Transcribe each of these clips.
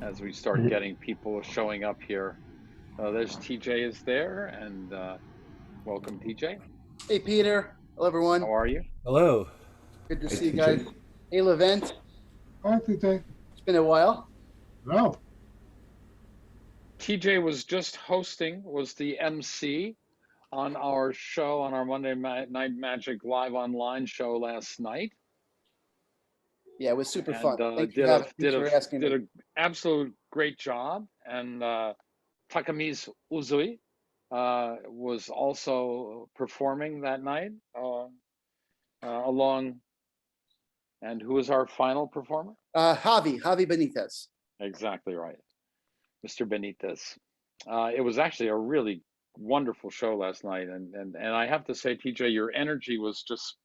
As we start getting people showing up here. There's TJ is there, and welcome, TJ. Hey, Peter. Hello, everyone. How are you? Hello. Good to Hey, see you TJ. guys. Hey, Levent. Hi, TJ. It's been a while. No. TJ was just was the MC on our show, on our Monday Night Magic Live Online show last night. Yeah, it was super And fun. Thanks for asking me. did an absolute great job. And Takami's Uzui was also performing that night along. And who was our final performer? Javi Benitez. Exactly right, Mr. Benitez. It was actually a really wonderful show last night, and I have to say, TJ, your energy was just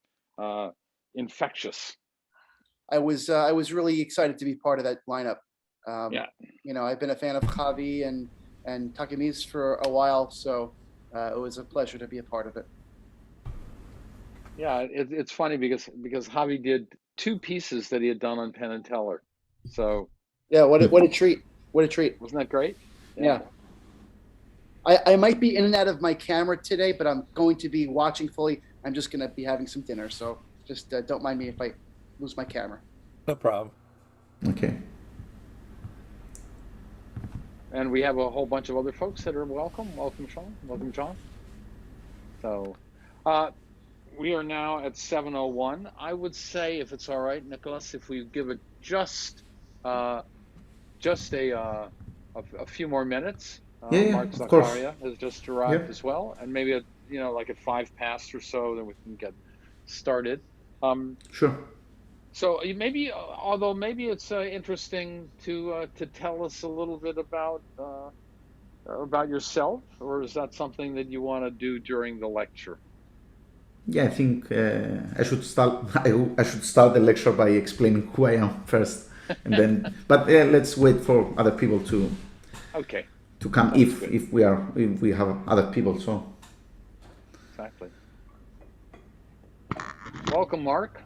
infectious. I was really excited to be part of that lineup. Yeah. You know, I've been a fan of Javi and Takami's for a while, so it was a pleasure to be a part of it. Yeah, it's funny because Javi did 2 pieces that he had done on Penn and Teller. So yeah, what a treat! What a treat! Wasn't that great? Yeah. I might be in and out of my camera today, but I'm going to be watching fully. I'm just going to be having some dinner, so just don't mind me if I lose my camera. No problem. Okay. And we have a whole bunch of other folks that are welcome. Welcome, Sean. Welcome, John. So we are now at 7:01. I would say, if it's all right, Nikolas, if we give it just a few more minutes. Mark Zakaria has just arrived as well, and maybe like at 5 past or so, then we can get started. Sure. So maybe, although maybe it's interesting to tell us a little bit about yourself, or is that something that you want to do during the lecture? Yeah, I think I should start. I should start the lecture by explaining who I am first, and then. But let's wait for other people to. Okay. To come if we have other people. So. Exactly. Welcome, Mark.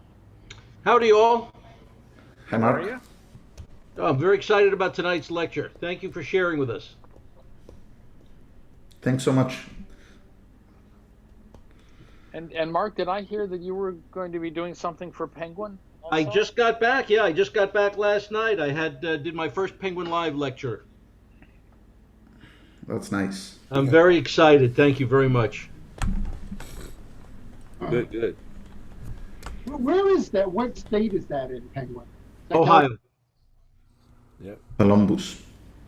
Howdy, all. Hi, Mark. How are you? Oh, I'm very excited about tonight's lecture. Thank you for sharing with us. Thanks so much. And Mark, did I hear that you were going to be doing something for Penguin also? I just got back. Yeah, I just got back last night. I did my first Penguin Live lecture. That's nice. I'm very excited. Thank you very much. Good. Where is that? What state is that in, Penguin? Ohio. Yep. Columbus.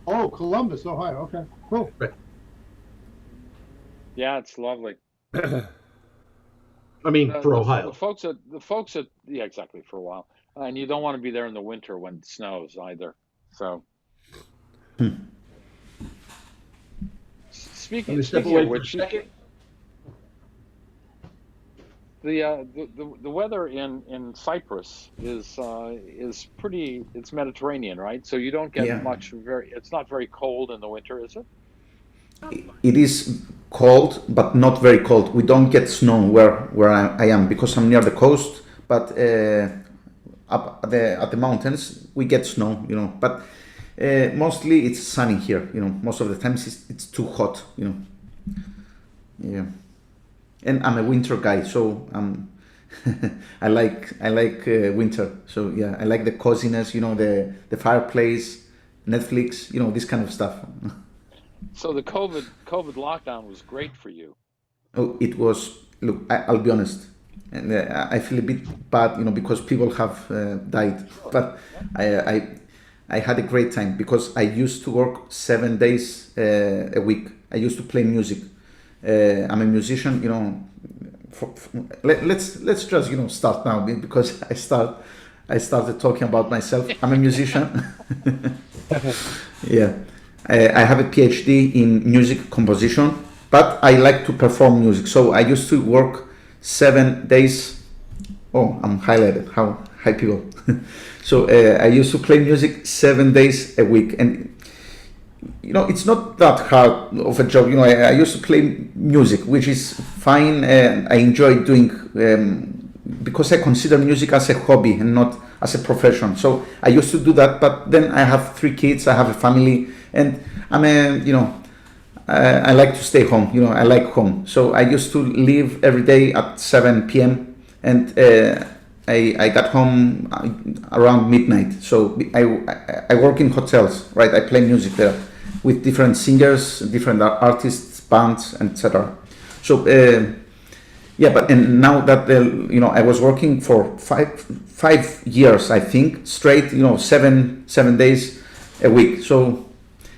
Oh, Columbus, Ohio. Okay, cool. Right. Yeah, it's lovely. I mean, for Ohio. The folks at yeah, exactly, for a while. And you don't want to be there in the winter when it snows either. So. Speaking of which, the weather in Cyprus is pretty. It's Mediterranean, right? So you don't get much. It's not very cold in the winter, is it? It is cold, but not very cold. We don't get snow where I am because I'm near the coast. But up at the mountains, we get snow. But. Mostly it's sunny here, most of the times it's too hot, yeah, and I'm a winter guy, so I like winter, so yeah, I like the coziness, the fireplace, Netflix, this kind of stuff. So the COVID lockdown was great for you. Oh, it was. Look, I'll be honest, and I feel a bit bad, because people have died, but I had a great time because I used to work 7 days a week. I used to play music. I'm a musician, let's just start now because I started talking about myself. I'm a musician. Yeah, I have a PhD in music composition, but I like to perform music. So I used to work 7 days. Oh, I'm highlighted. Hi people. So I used to play music 7 days a week, and it's not that hard of a job. I used to play music, which is fine. I enjoy doing because I consider music as a hobby and not as a profession. So I used to do that, but then I have 3 kids, I have a family, and I'm a, I like to stay home. I like home. So I used to leave every day at 7 p.m. and I got home around midnight. So I work in hotels, right? I play music there with different singers, different artists, bands, etc. So yeah, but and now that I was working for five years, I think, straight, 7 days a week. So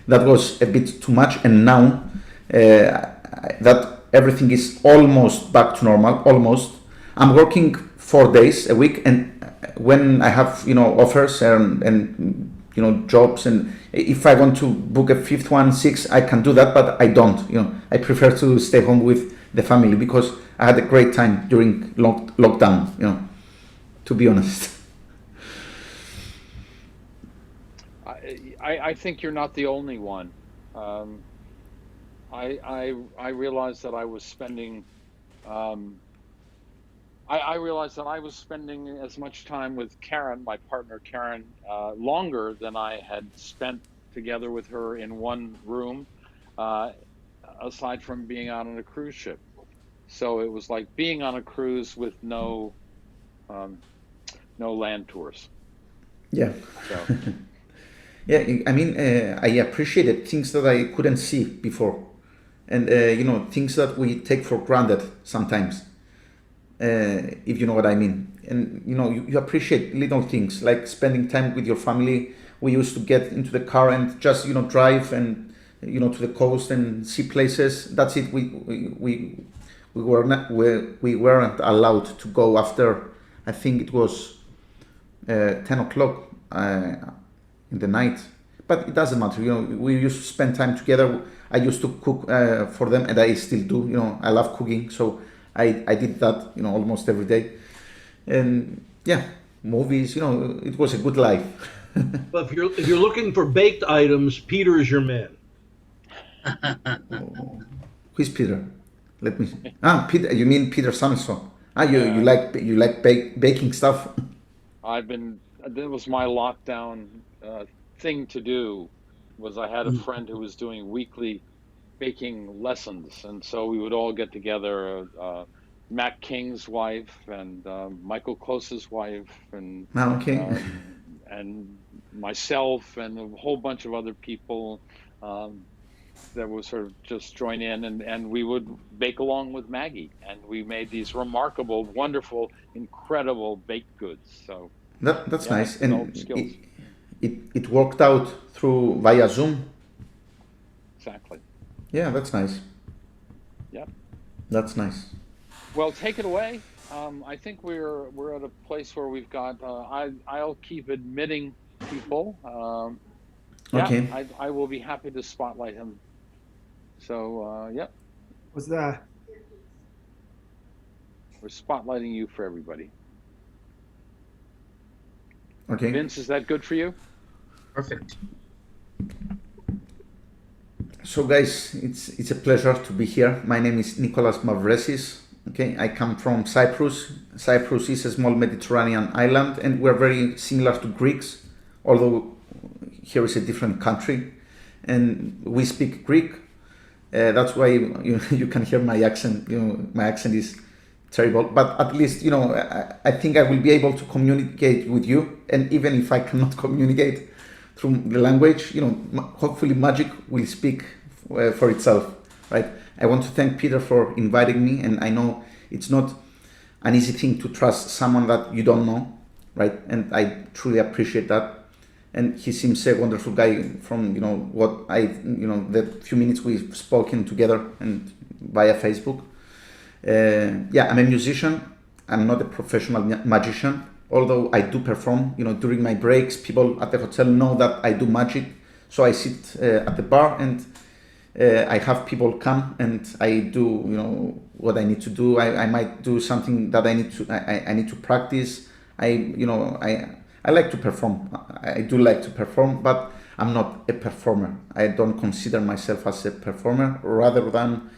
that was a bit too much, and now that everything is almost back to normal, almost, I'm working 4 days a week, and when I have offers and jobs, and if I want to book a fifth one, six, I can do that, but I don't. I prefer to stay home with the family because I had a great time during lockdown. To be honest. I think you're not the only one. I realized that I was spending I realized that I was spending as much time with Karen, my partner Karen, longer than I had spent together with her in one room, aside from being out on a cruise ship. So it was like being on a cruise with no land tours. Yeah. So. Yeah, I mean, I appreciated things that I couldn't see before, and things that we take for granted sometimes, if you know what I mean. And you appreciate little things like spending time with your family. We used to get into the car and just drive and to the coast and see places. That's it. We weren't allowed to go after, I think it was 10 o'clock. In the night, but it doesn't matter. We used to spend time together. I used to cook for them, and I still do. I love cooking, so I did that almost every day. And yeah, movies. It was a good life. But if you're looking for baked items, Peter is your man. Who's Peter? Let me see. Peter. You mean Peter Samuelson? You like baking stuff? That was my lockdown thing to do. Was I had a friend who was doing weekly baking lessons, and so we would all get together. Matt King's wife and Michael Close's wife, and okay. And myself and a whole bunch of other people that would sort of just join in, and we would bake along with Maggie, and we made these remarkable, wonderful, incredible baked goods. So. That's nice, and it worked out through via Zoom. Exactly. Yeah, that's nice. Yep. That's nice. Well, take it away. I think we're at a place where we've got. I'll keep admitting people. Okay. I will be happy to spotlight him. So yep. What's that? We're spotlighting you for everybody. Okay. Vince, is that good for you? Perfect. So guys, it's a pleasure to be here. My name is Nikolas Mavresis. Okay, I come from Cyprus. Cyprus is a small Mediterranean island, and we're very similar to Greeks, although here is a different country, and we speak Greek. That's why you can hear my accent. My accent is terrible, but at least I think I will be able to communicate with you, and even if I cannot communicate through the language, hopefully magic will speak for itself, right? I want to thank Peter for inviting me, and I know it's not an easy thing to trust someone that you don't know, right? And I truly appreciate that. And he seems a wonderful guy from what the few minutes we've spoken together and via Facebook. Yeah, I'm a musician. I'm not a professional magician, although I do perform. During my breaks, people at the hotel know that I do magic. So I sit at the bar and I have people come and I do, what I need to do. I might do something that I need to practice. I like to perform. I do like to perform, but I'm not a performer. I don't consider myself as a performer, rather than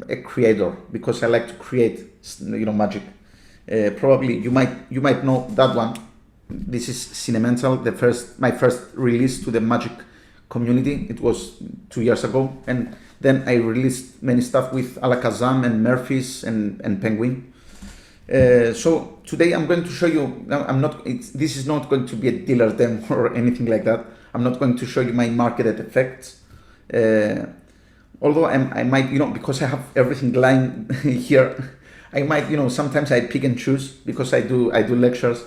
a creator, because I like to create magic. Probably you might know that one, this is Cinemental, my first release to the Magic community. It was 2 years ago, and then I released many stuff with Alakazam and Murphys and Penguin. So today I'm going to show you. This is not going to be a dealer demo or anything like that. I'm not going to show you my marketed effects. Although I might, because I have everything lying here, I might, sometimes I pick and choose because I do lectures.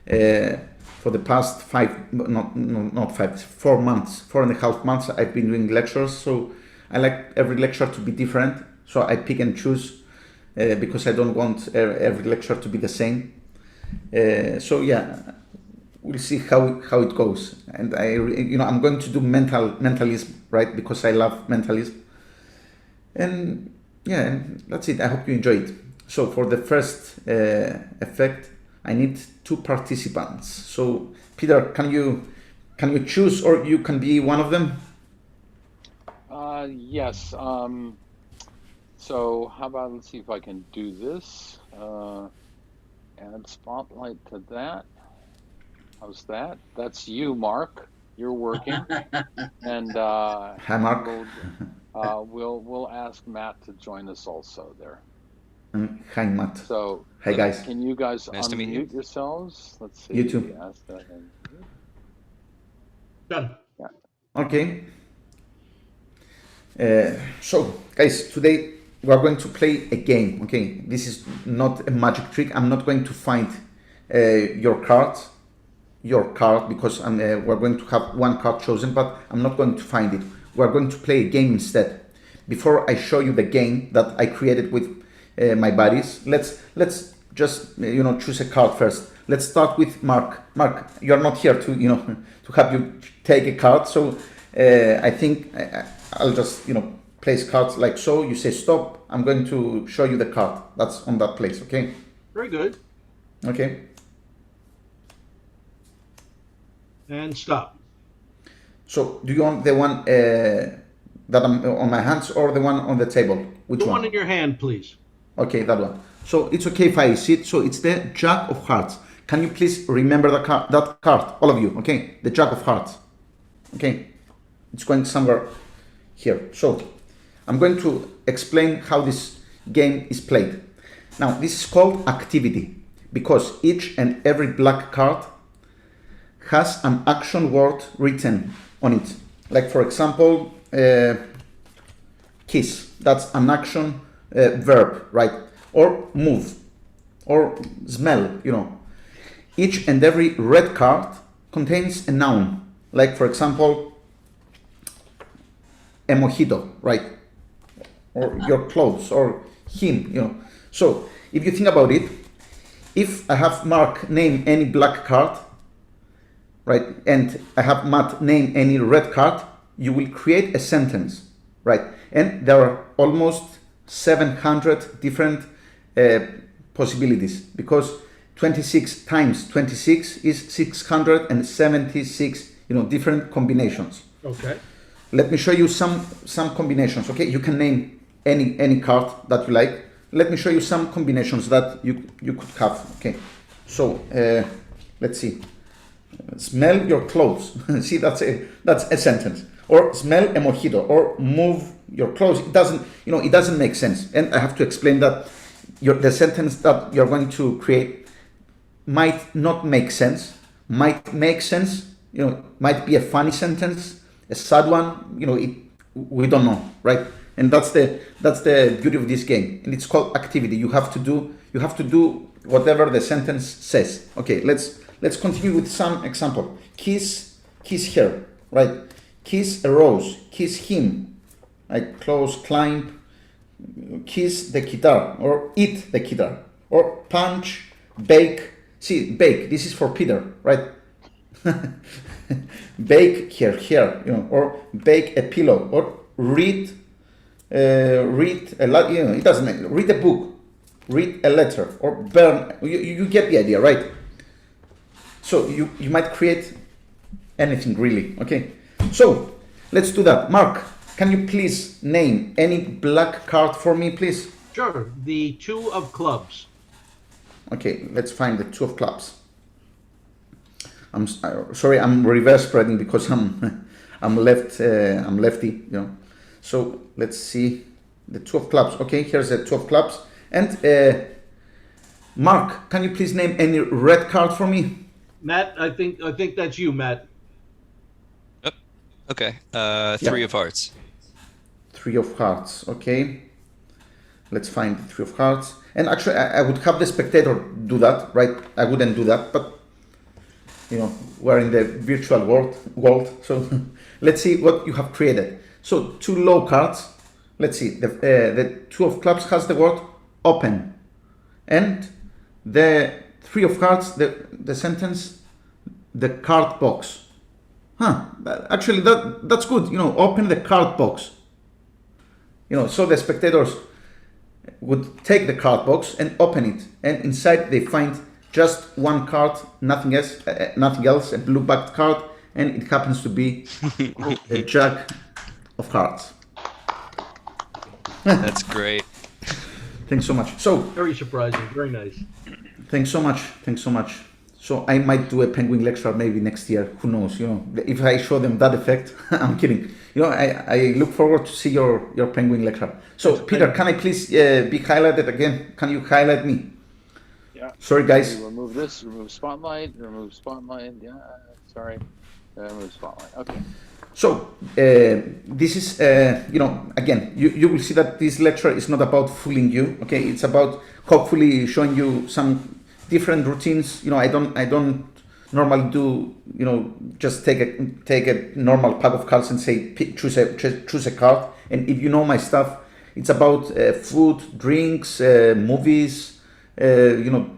For the past 4 months, 4.5 months, I've been doing lectures. So I like every lecture to be different. So I pick and choose because I don't want every lecture to be the same. So yeah, we'll see how it goes. And I'm going to do mentalism, right? Because I love mentalism. And yeah, and that's it. I hope you enjoy it. So for the first effect, I need 2 participants. So Peter, can you choose, or you can be one of them? Yes. So how about, let's see if I can do this. Add spotlight to that. How's that? That's you, Mark. You're working. And Hi, Mark. we'll ask Matt to join us also there. Hi, Matt. So hi, guys. Can you guys Nice to meet you. unmute yourselves? Let's see. You too. Ask that and- Done. Okay. So guys, today we are going to play a game. Okay, this is not a magic trick. I'm not going to find your card because we're going to have one card chosen, but I'm not going to find it. We're going to play a game instead. Before I show you the game that I created with my buddies, let's just choose a card first. Let's start with Mark. Mark, you're not here to to have you take a card, so I think I'll just place cards like so. You say stop. I'm going to show you the card that's on that place. Okay. Very good. Okay. And stop. So do you want the one that I'm on my hands or the one on the table? Which The one? one in your hand, please. Okay, that one. So it's okay if I see it. So it's the Jack of Hearts. Can you please remember that card, all of you? Okay, the Jack of Hearts. Okay, it's going somewhere here. So I'm going to explain how this game is played. Now this is called activity because each and every black card has an action word written on it. Like for example, kiss. That's an action verb, right? Or move, or smell. Each and every red card contains a noun. Like for example, a mojito, right? Or your clothes, or him. So if you think about it, if I have Mark name any black card, right, and I have Matt name any red card, you will create a sentence, right? And there are almost 700 different possibilities because 26 times 26 is 676 different combinations. Okay. Let me show you some combinations. Okay, you can name any card that you like. Let me show you some combinations that you could have. Okay, so let's see. Smell your clothes. See, that's a sentence. Or smell a mojito, or move your clothes. It doesn't make sense. And I have to explain that the sentence that you're going to create might not make sense, might make sense, might be a funny sentence, a sad one, we don't know, right? And that's the beauty of this game. And it's called activity. You have to do whatever the sentence says. Okay, let's continue with some example. Kiss here, right? Kiss a rose, kiss him, like close, climb, kiss the guitar, or eat the guitar, or punch, bake. See, bake, this is for Peter, right? Bake here, or bake a pillow, or read a lot, it doesn't matter. Read a book, read a letter, or burn. You get the idea, right? So you might create anything really, okay? So let's do that. Mark, can you please name any black card for me, please? Sure. The 2 of clubs. Okay, let's find the 2 of clubs. sorry, I'm reverse spreading because I'm lefty, you know. So let's see the 2 of clubs. Okay, here's the 2 of clubs. And Mark, can you please name any red card for me? Matt, I think that's you, Matt. Yep. Okay. 3 Yeah. of hearts. 3 of hearts. Okay. Let's find the 3 of hearts. And actually, I would have the spectator do that, right? I wouldn't do that, but you know, we're in the virtual world. So let's see what you have created. So 2 low cards. Let's see. The 2 of clubs has the word open, and the 3 of hearts, the sentence, the card box. Actually, that's good. You know, open the card box. You know, so the spectators would take the card box and open it, and inside they find just 1 card, nothing else, a blue backed card, and it happens to be a jack of hearts. That's great. Thanks so much. So Very surprising. Very nice. thanks so much. So I might do a penguin lecture maybe next year. Who knows? You know, if I show them that effect, I'm kidding. You know, I look forward to see your penguin lecture. So Peter, can I please be highlighted again? Can you highlight me? Yeah. Sorry, guys. Remove this. Remove spotlight. Remove spotlight. Yeah. Sorry. Remove spotlight. Okay. So this is, you know, again, you will see that this lecture is not about fooling you. Okay, it's about hopefully showing you some different routines. You know, I don't normally do, you know, just take a normal pack of cards and say choose a card. And if you know my stuff, it's about food, drinks, movies, you know,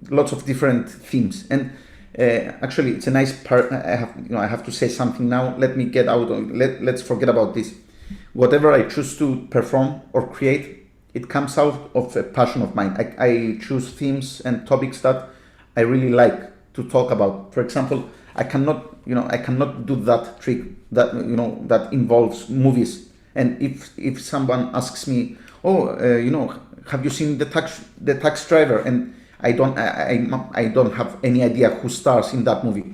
lots of different themes. And actually, it's a nice part. I have to say something now. Let me get out. Let's forget about this. Whatever I choose to perform or create, it comes out of a passion of mine. I choose themes and topics that I really like to talk about. For example, I cannot do that trick that that involves movies. And if someone asks me, have you seen the tax driver? And I don't have any idea who stars in that movie.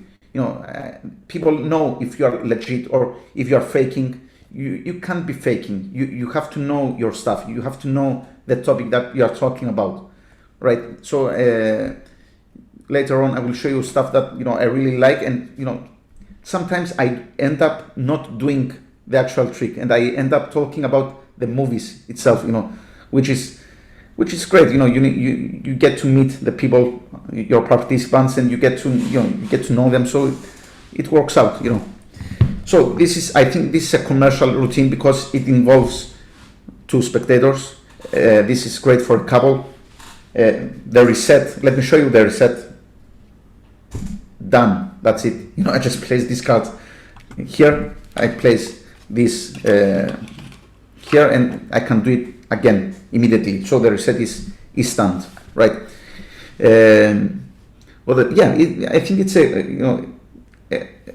People know if you are legit or if you are faking. You can't be faking. You have to know your stuff. You have to know the topic that you are talking about, right? So later on, I will show you stuff that I really like, and sometimes I end up not doing the actual trick, and I end up talking about the movies itself, which is great. You get to meet the people, your participants, and you get to know them. So it works out, So I think this is a commercial routine because it involves 2 spectators. This is great for a couple. The reset. Let me show you the reset. Done. That's it. I just place this card here. I place this here, and I can do it again immediately. So the reset is instant, right? I think it's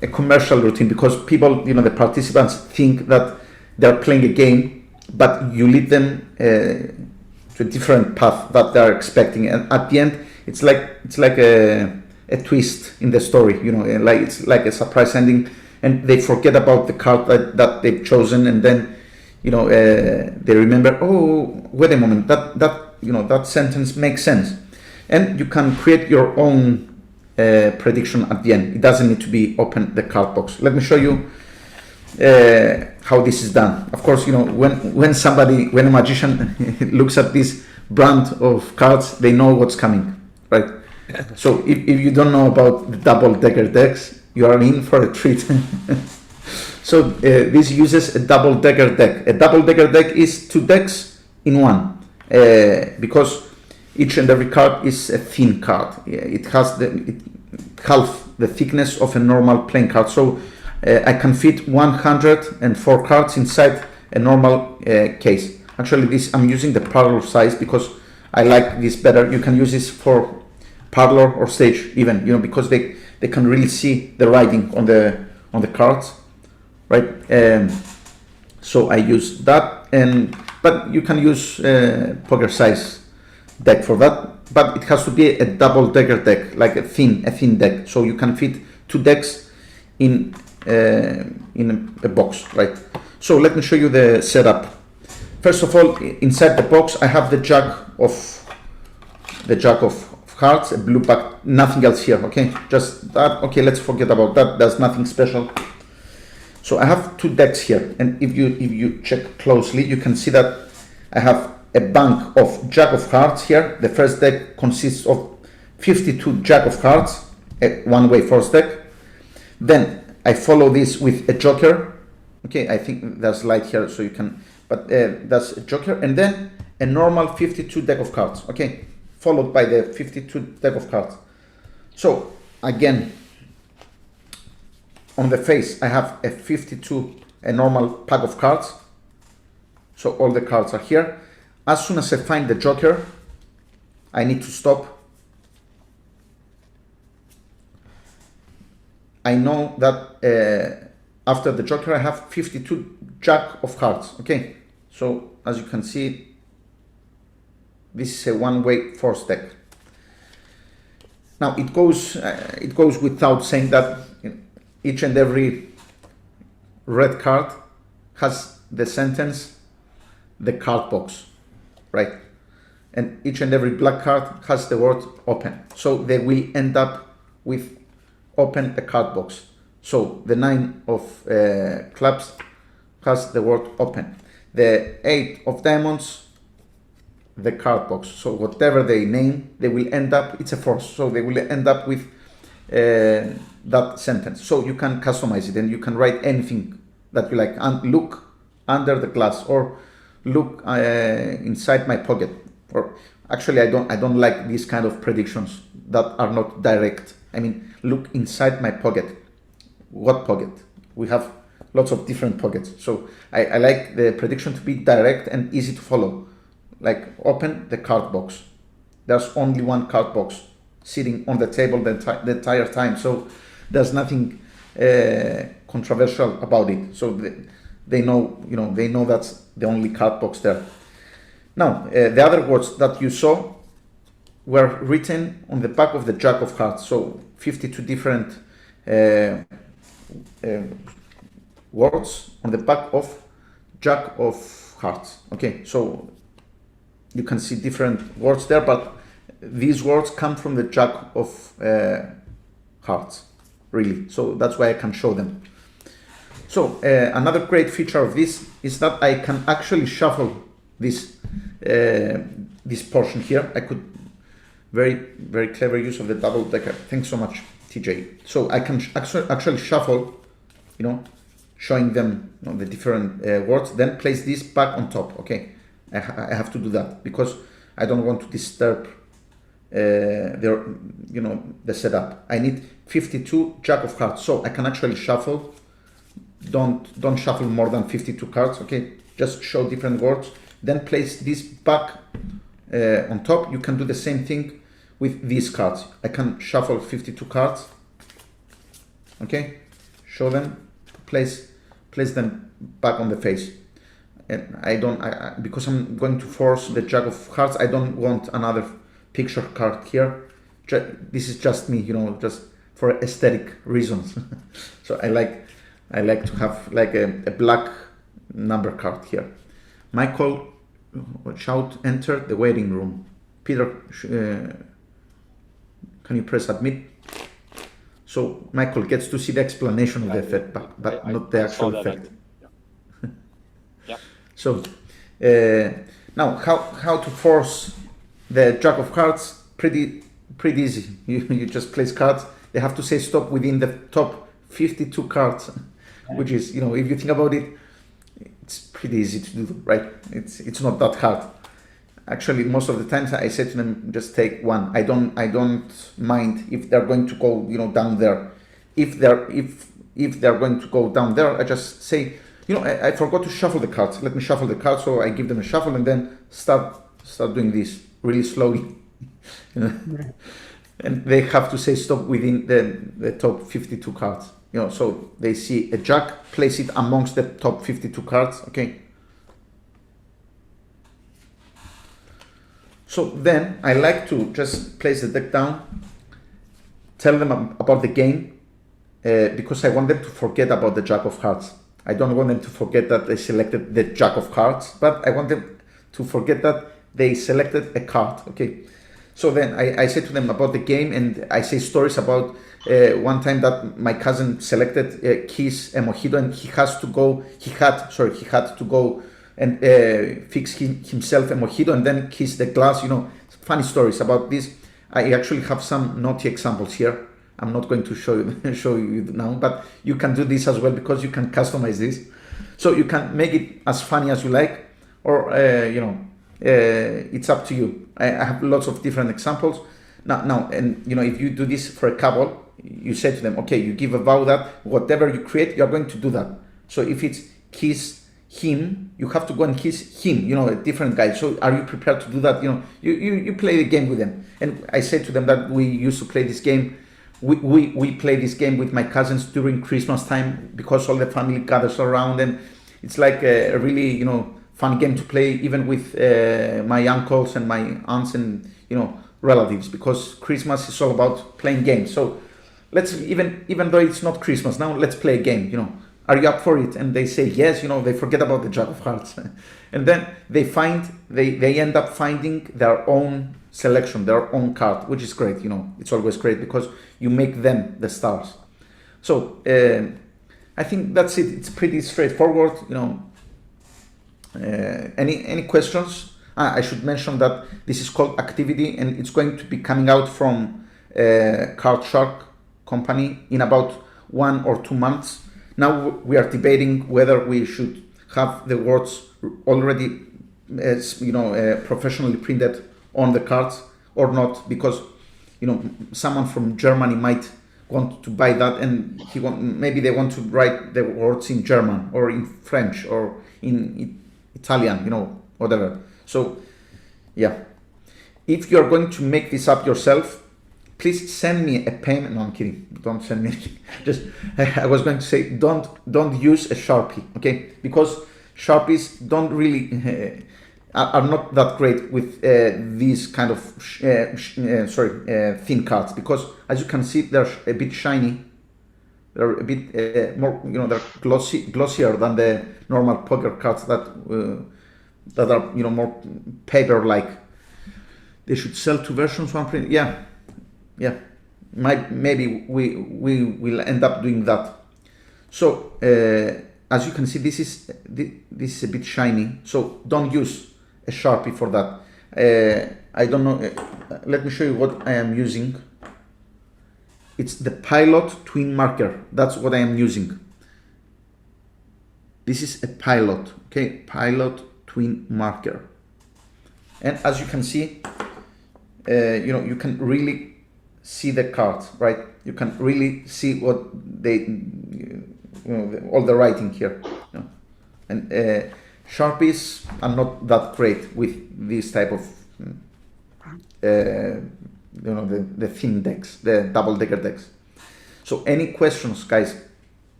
a commercial routine because people, the participants think that they're playing a game, but you lead them to a different path that they're expecting, and at the end, it's like a twist in the story. It's like a surprise ending, and they forget about the card that they've chosen, and then they remember, oh, wait a moment, that sentence makes sense, and you can create your own prediction at the end. It doesn't need to be open the card box. Let me show you how this is done. Of course, when a magician looks at this brand of cards, they know what's coming, right? So if you don't know about the double-decker decks, you are in for a treat. So this uses a double-decker deck. A double-decker deck is 2 decks in one, because each and every card is a thin card. It has half the thickness of a normal playing card. So I can fit 104 cards inside a normal case. Actually, I'm using the parlor size because I like this better. You can use this for parlor or stage even, because they can really see the writing on the cards, right? So I use that, but you can use poker size deck for that. but it has to be a double-decker deck, like a thin deck, so you can fit 2 decks in a box, right? So let me show you the setup. First of all, inside the box, I have the jack of hearts, a blue back, nothing else here. Okay, just that. Okay, let's forget about that. There's nothing special. So I have 2 decks here, and if you check closely, you can see that I have a bank of jack of hearts here. The first deck consists of 52 jack of hearts, a one-way force deck. Then I follow this with a joker. Okay, I think there's light here, so you can, but that's a joker, and then a normal 52 deck of cards. Okay, followed by the 52 deck of cards. So again, on the face, I have a normal pack of cards. So all the cards are here. As soon as I find the joker, I need to stop. I know that after the joker, I have 52 jack of hearts. Okay, so as you can see, this is a one-way force deck. Now it goes without saying that each and every red card has the sentence, the card box, right? And each and every black card has the word open. So they will end up with open the card box. So the 9 of clubs has the word open. The 8 of diamonds, the card box. So whatever they name, they will end up, it's a force. So they will end up with that sentence. So you can customize it and you can write anything that you like. And look under the glass, or look inside my pocket. Or actually, I don't like these kind of predictions that are not direct. I mean, look inside my pocket. What pocket? We have lots of different pockets. So I like the prediction to be direct and easy to follow. Like open the card box. There's only one card box sitting on the table the entire time. So there's nothing controversial about it. So they know, they know that's the only card box there. Now, the other words that you saw were written on the back of the jack of hearts. So 52 different words on the back of jack of hearts. Okay, so you can see different words there, but these words come from the jack of hearts, really. So that's why I can show them. So another great feature of this is that I can actually shuffle this this portion here. I could very clever use of the double decker. Thanks so much, TJ. So I can actually shuffle, showing them the different words, then place this back on top. Okay, I have to do that because I don't want to disturb the setup. I need 52 jack of hearts, so I can actually shuffle. Don't shuffle more than 52 cards. Okay, just show different words, then place this back on top. You can do the same thing with these cards. I can shuffle 52 cards. Okay, show them, place them back on the face. And because I'm going to force the jack of hearts, I don't want another picture card here. This is just me, just for aesthetic reasons. So I like to have like a black number card here. Michael, shout enter the waiting room. Peter, can you press admit? So Michael gets to see the explanation of the effect, but not the actual effect. Yeah. So now how to force the jack of cards? Pretty easy. You just place cards. They have to say stop within the top 52 cards, which is, if you think about it, it's pretty easy to do, right? It's not that hard. Actually, most of the times I say to them, just take one. I don't mind if they're going to go, down there. If they're going to go down there, I just say, I forgot to shuffle the cards. Let me shuffle the cards. So I give them a shuffle and then start doing this really slowly. And they have to say stop within the top 52 cards. So they see a jack, place it amongst the top 52 cards. Okay. So then I like to just place the deck down, tell them about the game, because I want them to forget about the Jack of Hearts. I don't want them to forget that they selected the Jack of Hearts, but I want them to forget that they selected a card. Okay. So then I say to them about the game, and I say stories about one time that my cousin selected Kiss a mojito, and he had to go and fix himself a mojito and then kiss the glass. Funny stories about this. I actually have some naughty examples here. I'm not going to show you now, but you can do this as well because you can customize this. So you can make it as funny as you like, or it's up to you. I have lots of different examples now, and if you do this for a couple, you say to them, okay, you give a vow that whatever you create, you're going to do that. So if it's kiss him, you have to go and kiss him, a different guy. So are you prepared to do that? You play the game with them. And I say to them that we used to play this game. We play this game with my cousins during Christmas time because all the family gathers around, and it's like a really fun game to play even with my uncles and my aunts and relatives, because Christmas is all about playing games. So let's even though it's not Christmas now, let's play a game. Are you up for it? And they say yes. They forget about the Jack of Hearts, and then they end up finding their own selection, their own card, which is great. It's always great because you make them the stars. So I think that's it. It's pretty straightforward. Any questions? I should mention that this is called Activity, and it's going to be coming out from Card Shark company in about 1 or 2 months. Now we are debating whether we should have the words already professionally printed on the cards or not, because someone from Germany might want to buy that, and maybe they want to write the words in German or in French or in Italian, whatever. So yeah, if you're going to make this up yourself, please send me a payment. No, I'm kidding. Don't send me anything. Just I was going to say, don't use a Sharpie, okay? Because Sharpies don't really are not that great with these kind of thin cards, because as you can see, they're a bit shiny. They're a bit more, they're glossier than the normal poker cards that are more paper-like. They should sell 2 versions, 1 print. Yeah. Maybe we will end up doing that. So as you can see, this is a bit shiny. So don't use a Sharpie for that. I don't know. Let me show you what I am using. It's the Pilot Twin Marker. That's what I am using. This is a Pilot, okay? Pilot Twin Marker. And as you can see, you can really see the cards, right? You can really see what all the writing here. And Sharpies are not that great with this type of the thin decks, the double-decker decks. So any questions, guys?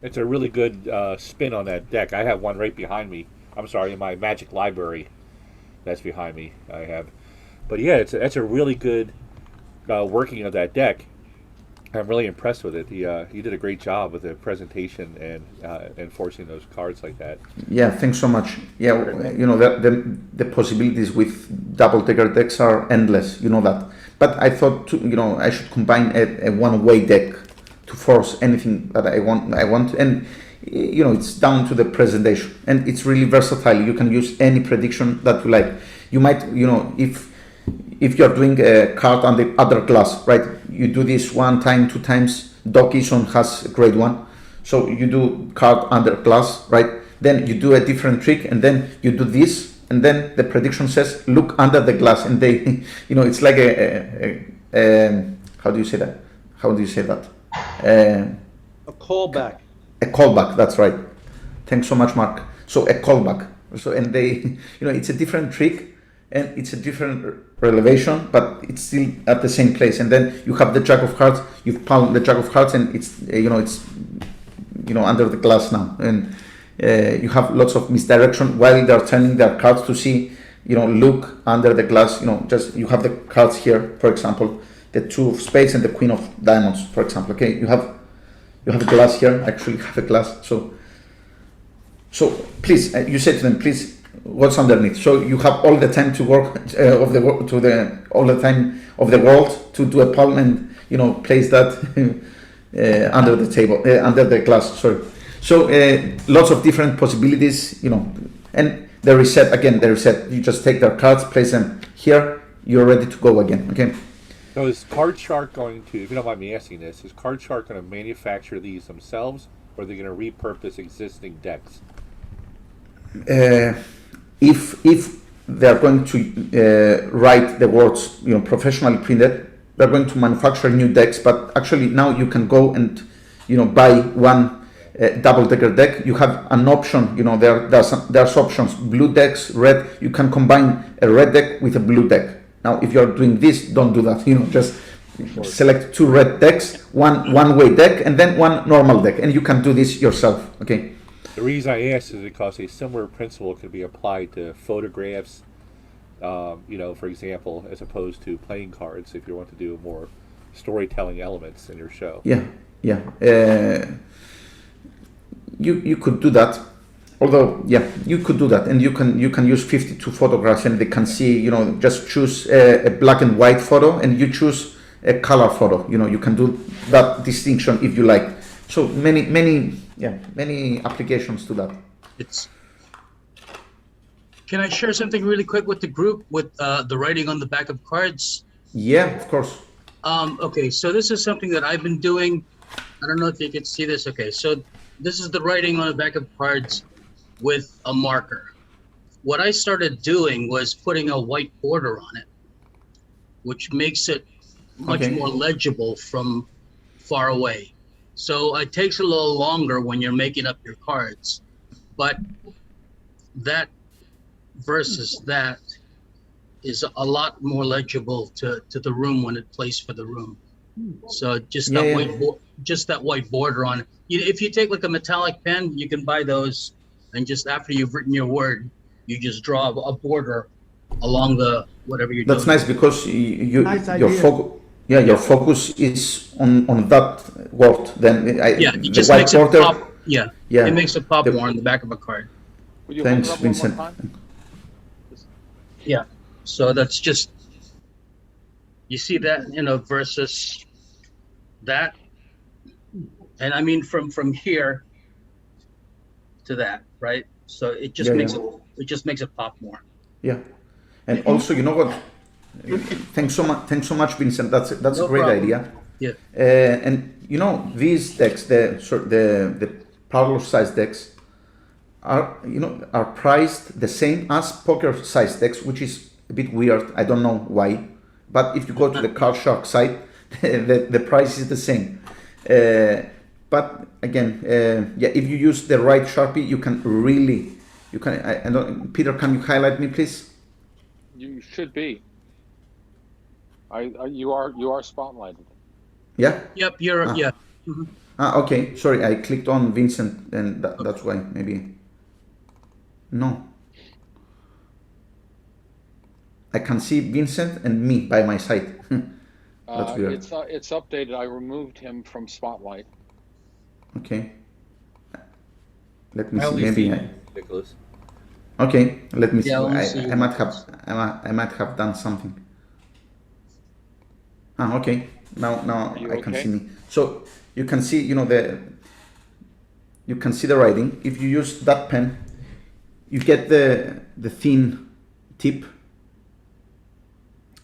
It's a really good spin on that deck. I have one right behind me. I'm sorry, in my Magic library that's behind me. I have, but yeah, that's a really good working of that deck. I'm really impressed with it. You did a great job with the presentation and enforcing those cards like that. Yeah, thanks so much. Yeah, the possibilities with double-decker decks are endless. That. But I thought I should combine a one-way deck to force anything that I want, and it's down to the presentation, and it's really versatile. You can use any prediction that you like. You might, if you're doing a card on the other class, right? You do this 1 time, 2 times. Doc Eason has a great one. So you do card under class, right? Then you do a different trick, and then you do this, and then the prediction says, look under the glass, and they, it's like a how do you say that? A callback. A callback, that's right. Thanks so much, Mark. So a callback. So, and they, it's a different trick, and it's a different relevation, but it's still at the same place. And then you have the Jack of Hearts. You've found the Jack of Hearts, and it's it's under the glass now. And You have lots of misdirection while they're turning their cards to see, look under the glass. Just you have the cards here, for example, the two of spades and the queen of diamonds, for example. Okay, you have a glass here. Actually, have a glass. So please, you say to them, please, what's underneath? So you have all the time to work all the time of the world to do a palm and place that under the table, under the glass. Sorry. So lots of different possibilities, and the reset. You just take their cards, place them here. You're ready to go again. Okay. So is Card Shark going to, if you don't mind me asking this, is Card Shark going to manufacture these themselves, or are they going to repurpose existing decks? If they're going to write the words, professionally printed, they're going to manufacture new decks. But actually now you can go and, buy one double-decker deck. You have an option. There's options: blue decks, red. You can combine a red deck with a blue deck. Now, if you're doing this, don't do that. Just select two red decks, one-way deck, and then one normal deck, and you can do this yourself. Okay. The reason I ask is because a similar principle can be applied to photographs, for example, as opposed to playing cards, if you want to do more storytelling elements in your show. Yeah. You could do that. Although, you could do that, and you can use 52 photographs, and they can see. Just choose a black and white photo, and you choose a color photo. You can do that distinction if you like. So many applications to that. Can I share something really quick with the group with the writing on the back of cards? Yeah, of course. Okay, so this is something that I've been doing. I don't know if you can see this. Okay, so this is the writing on the back of cards with a marker. What I started doing was putting a white border on it, which makes it much more legible from far away. So it takes a little longer when you're making up your cards, but that versus that is a lot more legible to the room when it plays for the room. So just that white border on it. If you take like a metallic pen, you can buy those, and just after you've written your word, you just draw a border along the whatever you're doing. That's nice because your focus is on that word. Then it just makes it pop. It makes it pop more on the back of a card. Thanks, Vincent. Yeah, so that's just, you see that, versus that, and I mean from here to that, right? So it just makes it pop more. Yeah, and also, you know what? Thanks so much, Vincent. That's a great idea. Yeah. And these decks, the parlor size decks, are priced the same as poker size decks, which is a bit weird. I don't know why, but if you go to the Card Shark site, the price is the same. But again, if you use the right Sharpie, you can really, I don't, Peter, can you highlight me, please? You should be. You are spotlighted. Yeah. Yep. You're yeah. Mm-hmm. Okay. Sorry, I clicked on Vincent, and that's why maybe. No. I can see Vincent and me by my side. That's weird. It's updated. I removed him from Spotlight. Okay. Let me I see. only Maybe see Nikolas. Okay. Let me see. I I might have done something. Okay. Now I can see me. So you can see, you can see the writing. If you use that pen, you get the thin tip,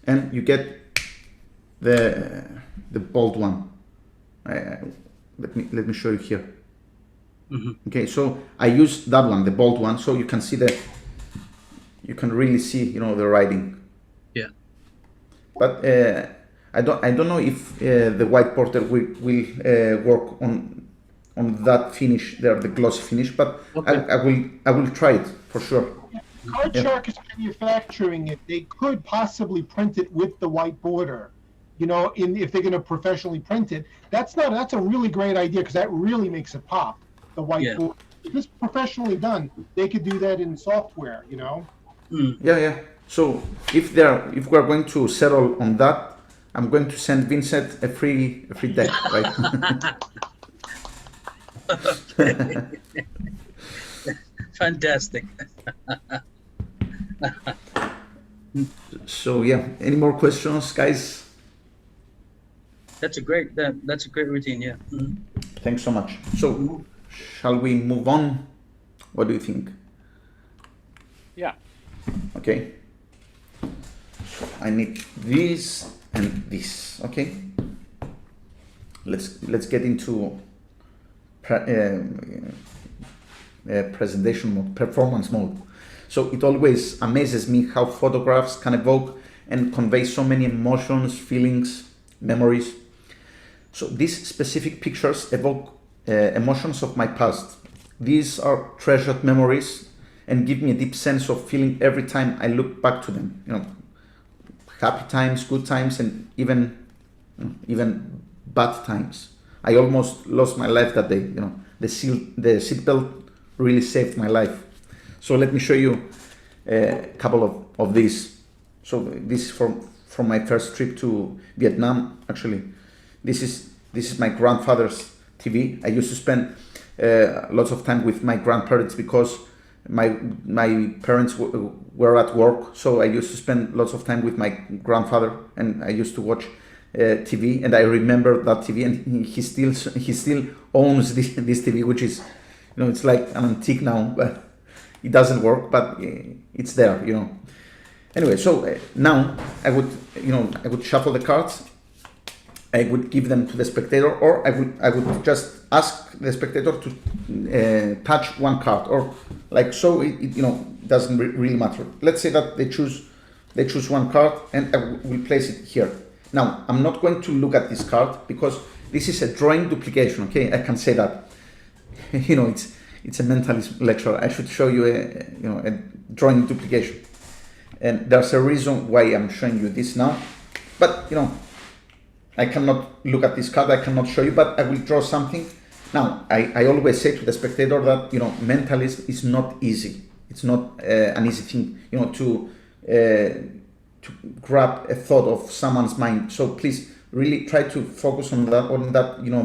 and you get the bold one. Let me show you here. Mm-hmm. Okay, so I use that one, the bold one, so you can see you can really see, the writing. Yeah. But I don't know if the white porter will work on that finish there, the glossy finish, but okay. I will try it for sure. Card Shark is manufacturing it. They could possibly print it with the white border. If they're going to professionally print it, that's a really great idea because that really makes it pop. The white border. if it's professionally done, they could do that in software, you know. Yeah. So if we're going to settle on that, I'm going to send Vincent a free deck, right? Fantastic. So yeah, any more questions, guys? That's a great routine. Yeah. Thanks so much. So shall we move on? What do you think? Yeah. Okay. I need this and this. Okay. Let's get into presentation mode, performance mode. So it always amazes me how photographs can evoke and convey so many emotions, feelings, memories. So these specific pictures evoke emotions of my past. These are treasured memories and give me a deep sense of feeling every time I look back to them. You know, happy times, good times, and even bad times. I almost lost my life that day. You know, the seatbelt really saved my life. So let me show you a couple of these. So this is from my first trip to Vietnam. Actually, this is my grandfather's TV. I used to spend lots of time with my grandparents because my parents were at work. So I used to spend lots of time with my grandfather, and I used to watch TV. And I remember that TV, and he still owns this TV, which is, you know, it's like an antique now, but it doesn't work, but it's there, you know. Anyway, so now I would shuffle the cards. I would give them to the spectator, or I would just ask the spectator to touch one card, or like so. It doesn't really matter. Let's say that they choose one card, and I will place it here. Now I'm not going to look at this card because this is a drawing duplication. Okay, I can say that. You know, it's a mentalist lecture. I should show you a drawing duplication, and there's a reason why I'm showing you this now. But I cannot look at this card. I cannot show you, but I will draw something. Now I always say to the spectator that mentalist is not easy. It's not an easy thing to grab a thought of someone's mind. So please really try to focus on that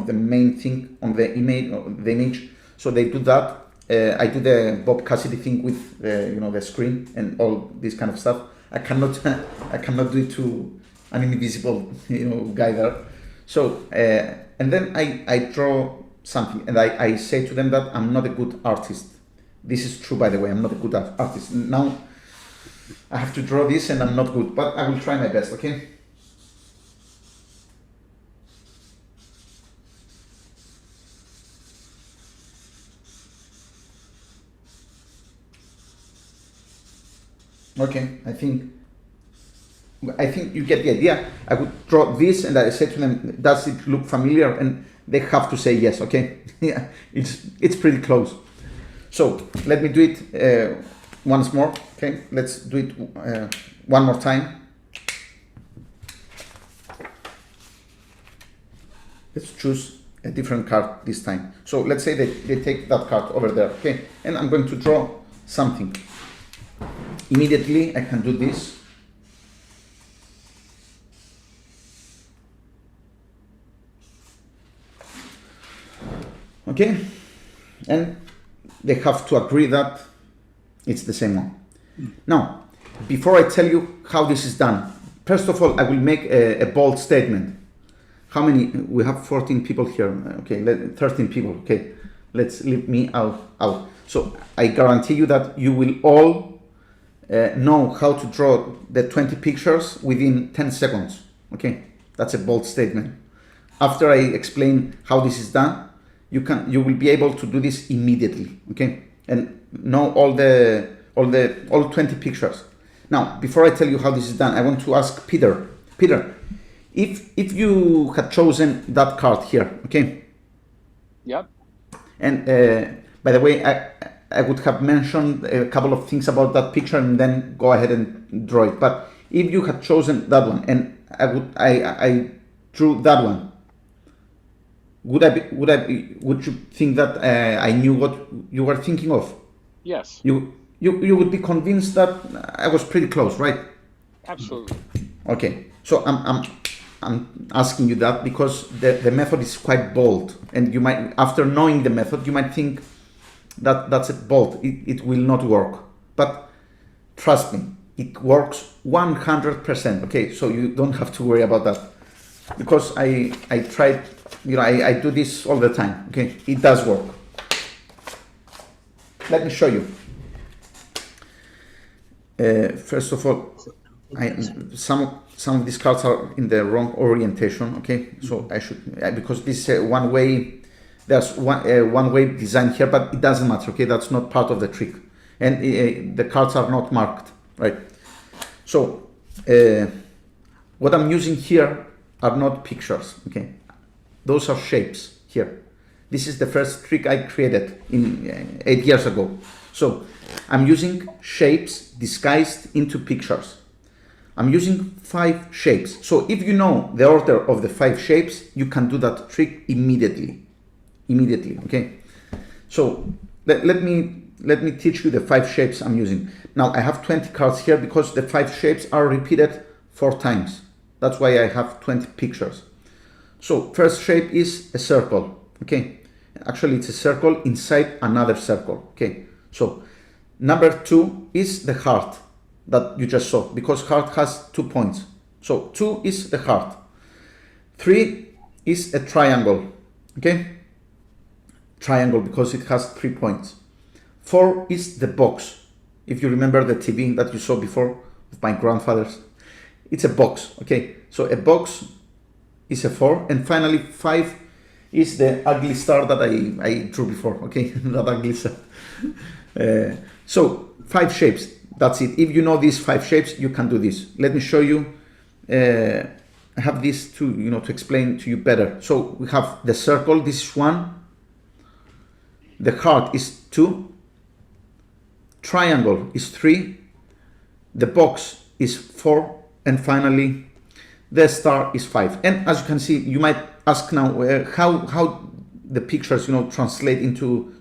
the main thing on the image. So they do that. I do the Bob Cassidy thing with the screen and all this kind of stuff. I cannot do it to an invisible guy there. So and then I draw something, and I say to them that I'm not a good artist. This is true, by the way. I'm not a good artist. Now I have to draw this, and I'm not good, but I will try my best. Okay. Okay, I think you get the idea. I would draw this, and I say to them, does it look familiar? And they have to say yes, okay? Yeah, it's pretty close. So let me do it once more, okay? Let's do it one more time. Let's choose a different card this time. So let's say they take that card over there, okay? And I'm going to draw something. Immediately I can do this. Okay, and they have to agree that it's the same one. Now, before I tell you how this is done, first of all, I will make a bold statement. How many? We have 14 people here. Okay, 13 people. Okay, let's leave me out. So I guarantee you that you will all know how to draw the 20 pictures within 10 seconds. Okay, that's a bold statement. After I explain how this is done, you will be able to do this immediately. Okay, and know all 20 pictures. Now, before I tell you how this is done, I want to ask Peter. Peter, if you had chosen that card here, okay? Yep. And by the way, I would have mentioned a couple of things about that picture and then go ahead and draw it. But if you had chosen that one, and I drew that one, would you think that I knew what you were thinking of? Yes, You would be convinced that I was pretty close, right? absolutely. Okay, so I'm asking you that because the method is quite bold, and you might, after knowing the method, you might think that that's it, bold. It will not work, but trust me, it works 100%. Okay, so you don't have to worry about that because I tried. I do this all the time. Okay, it does work. Let me show you. First of all, some of these cards are in the wrong orientation. Okay, so I should, because this one way, there's one way design here, but it doesn't matter. Okay, that's not part of the trick, and the cards are not marked, right? So what I'm using here are not pictures. Okay, those are shapes here. This is the first trick I created in 8 years ago. So I'm using shapes disguised into pictures. I'm using 5 shapes. So if you know the order of the 5 shapes, you can do that trick immediately. Okay. So let me teach you the 5 shapes I'm using. Now I have 20 cards here because the 5 shapes are repeated 4 times. That's why I have 20 pictures. So first shape is a circle. Okay. Actually, it's a circle inside another circle. Okay. So number 2 is the heart that you just saw, because heart has 2 points. So 2 is the heart. 3 is a triangle. Okay. Triangle because it has 3 points. 4 is the box. If you remember the TV that you saw before with my grandfather's, it's a box. Okay. So a box is a 4, and finally 5 is the ugly star that I drew before. Okay, that ugly star. So 5 shapes, that's it. If you know these 5 shapes, you can do this. Let me show you. I have this to explain to you better. So we have the circle, this is 1. The heart is 2. Triangle is 3. The box is 4, and finally the star is 5. And as you can see, you might ask now how the pictures translate into,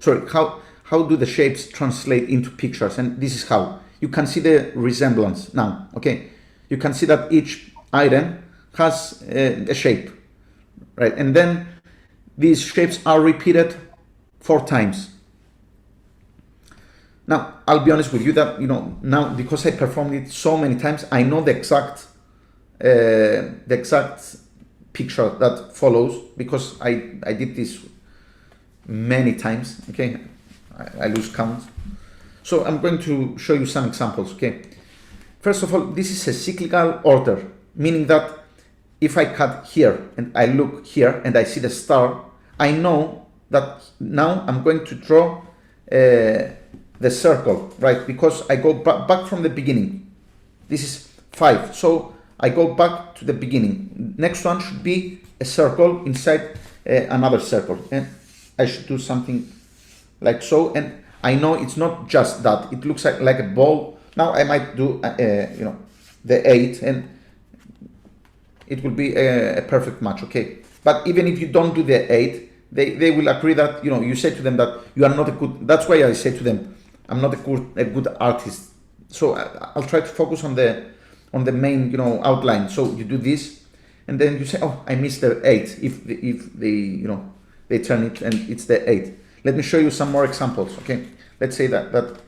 how do the shapes translate into pictures? And this is how you can see the resemblance now. Okay, you can see that each item has a shape, right? And then these shapes are repeated 4 times. Now I'll be honest with you that now, because I performed it so many times, I know the exact picture that follows, because I did this many times. Okay, I lose count. So I'm going to show you some examples. Okay, first of all, this is a cyclical order, meaning that if I cut here and I look here and I see the star, I know that now I'm going to draw the circle, right? Because I go back from the beginning. This is 5, so I go back to the beginning. Next one should be a circle inside another circle, and I should do something like so. And I know it's not just that; it looks like a ball. Now I might do the 8, and it will be a perfect match. Okay, but even if you don't do the 8, they will agree that you say to them that you are not a good. That's why I say to them, I'm not a good artist. So I'll try to focus on the main outline. So you do this, and then you say, oh, I missed the 8. If they turn it and it's the 8. Let me show you some more examples. Okay, let's say that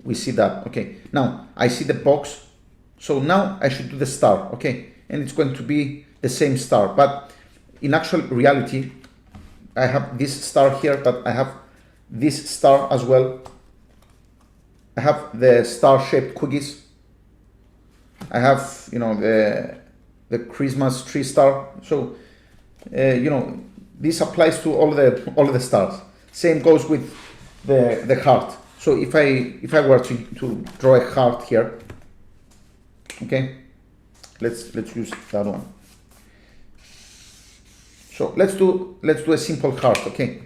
we see that. Okay, now I see the box, so now I should do the star. Okay, and it's going to be the same star, but in actual reality I have this star here, but I have this star as well. I have the star-shaped cookies. I have the Christmas tree star. So this applies to all the stars. Same goes with the heart. So if I were to draw a heart here, okay, let's use that one. So let's do a simple heart. Okay.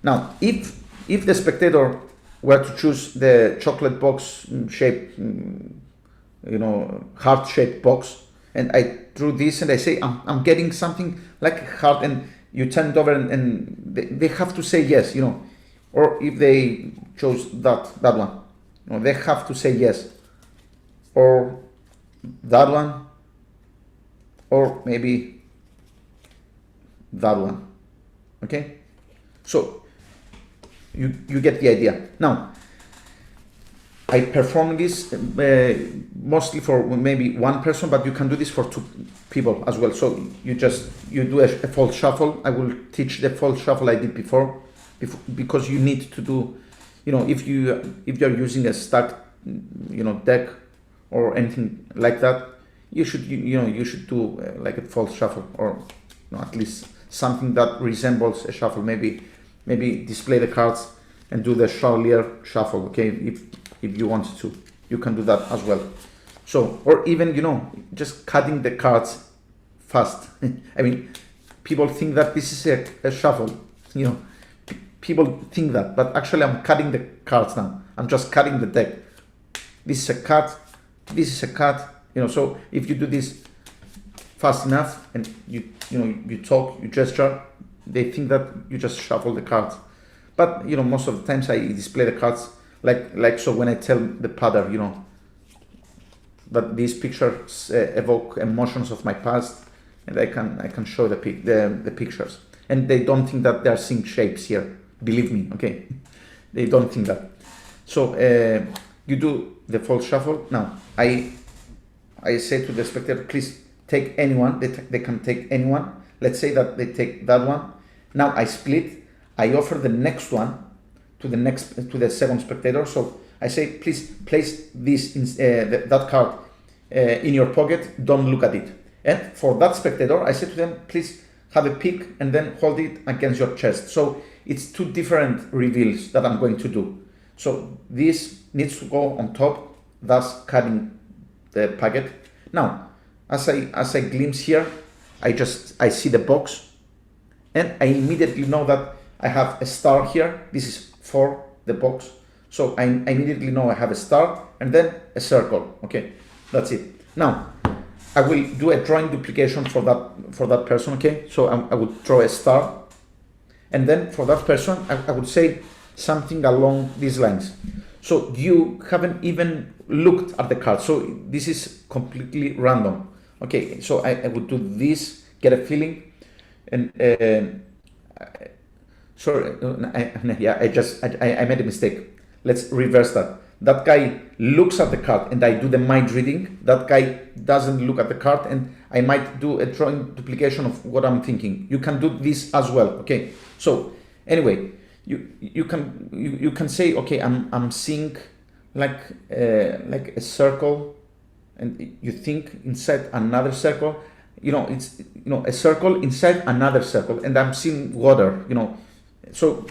Now if the spectator were to choose the chocolate box shape, heart-shaped box, and I drew this, and I say I'm getting something like a heart, and you turn it over, and they have to say yes, or if they chose that one, they have to say yes, or that one, or maybe that one. Okay, so you get the idea. Now I perform this mostly for maybe one person, but you can do this for two people as well. So you do a false shuffle. I will teach the false shuffle I did before because you need to do, if you're using a stacked, deck or anything like that, you should do like a false shuffle, or at least something that resembles a shuffle. Maybe display the cards and do the Charlier shuffle. Okay, if you wanted to, you can do that as well. So, or even just cutting the cards fast. I mean, people think that this is a shuffle. People think that, but actually I'm cutting the cards now. I'm just cutting the deck. This is a cut. This is a cut. So if you do this fast enough and you talk, you gesture, they think that you just shuffle the cards. But most of the times I display the cards like so. When I tell the padder, that these pictures evoke emotions of my past, and I can show the pictures, and they don't think that they are seeing shapes here. Believe me, okay? They don't think that. So you do the false shuffle. Now I say to the spectator, please take anyone. They can take anyone. Let's say that they take that one. Now I split. I offer the next one to the second spectator. So I say, please place this that card in your pocket. Don't look at it. And for that spectator, I say to them, please have a peek and then hold it against your chest. So it's two different reveals that I'm going to do. So this needs to go on top, thus cutting the packet. Now, as I glimpse here, I see the box, and I immediately know that I have a star here. This is for the box. So I immediately know I have a star and then a circle. Okay, that's it. Now I will do a drawing duplication for that person. Okay, so I would draw a star, and then for that person I would say something along these lines. So you haven't even looked at the card, so this is completely random. Okay, so I would do this, get a feeling, and sorry, I made a mistake. Let's reverse that. That guy looks at the card and I do the mind reading. That guy doesn't look at the card, and I might do a drawing duplication of what I'm thinking. You can do this as well. Okay, so anyway, you can say, okay, I'm seeing like a circle, and you think inside another circle. It's a circle inside another circle, and I'm seeing water. So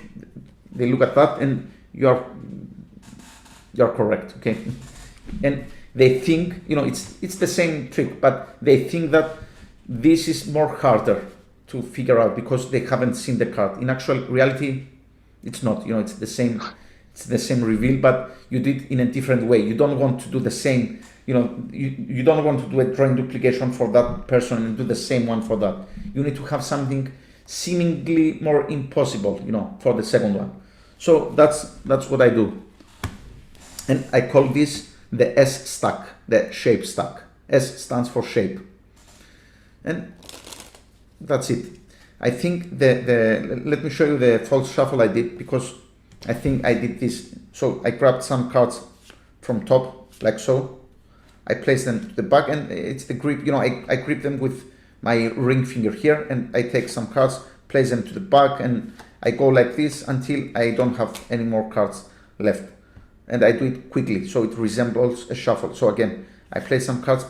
they look at that, and you're correct. Okay, and they think it's the same trick, but they think that this is more harder to figure out because they haven't seen the card. In actual reality, it's not. It's the same. It's the same reveal, but you did in a different way. You don't want to do the same. You don't want to do a drawing duplication for that person and do the same one for that. You need to have something seemingly more impossible, for the second one. So that's what I do, and I call this the S stack, the shape stack. S stands for shape, and that's it. I think let me show you the false shuffle I did, because I think I did this. So I grabbed some cards from top, like so. I place them to the back, and it's the grip. I grip them with my ring finger here, and I take some cards, place them to the back, and I go like this until I don't have any more cards left. And I do it quickly, so it resembles a shuffle. So again, I place some cards,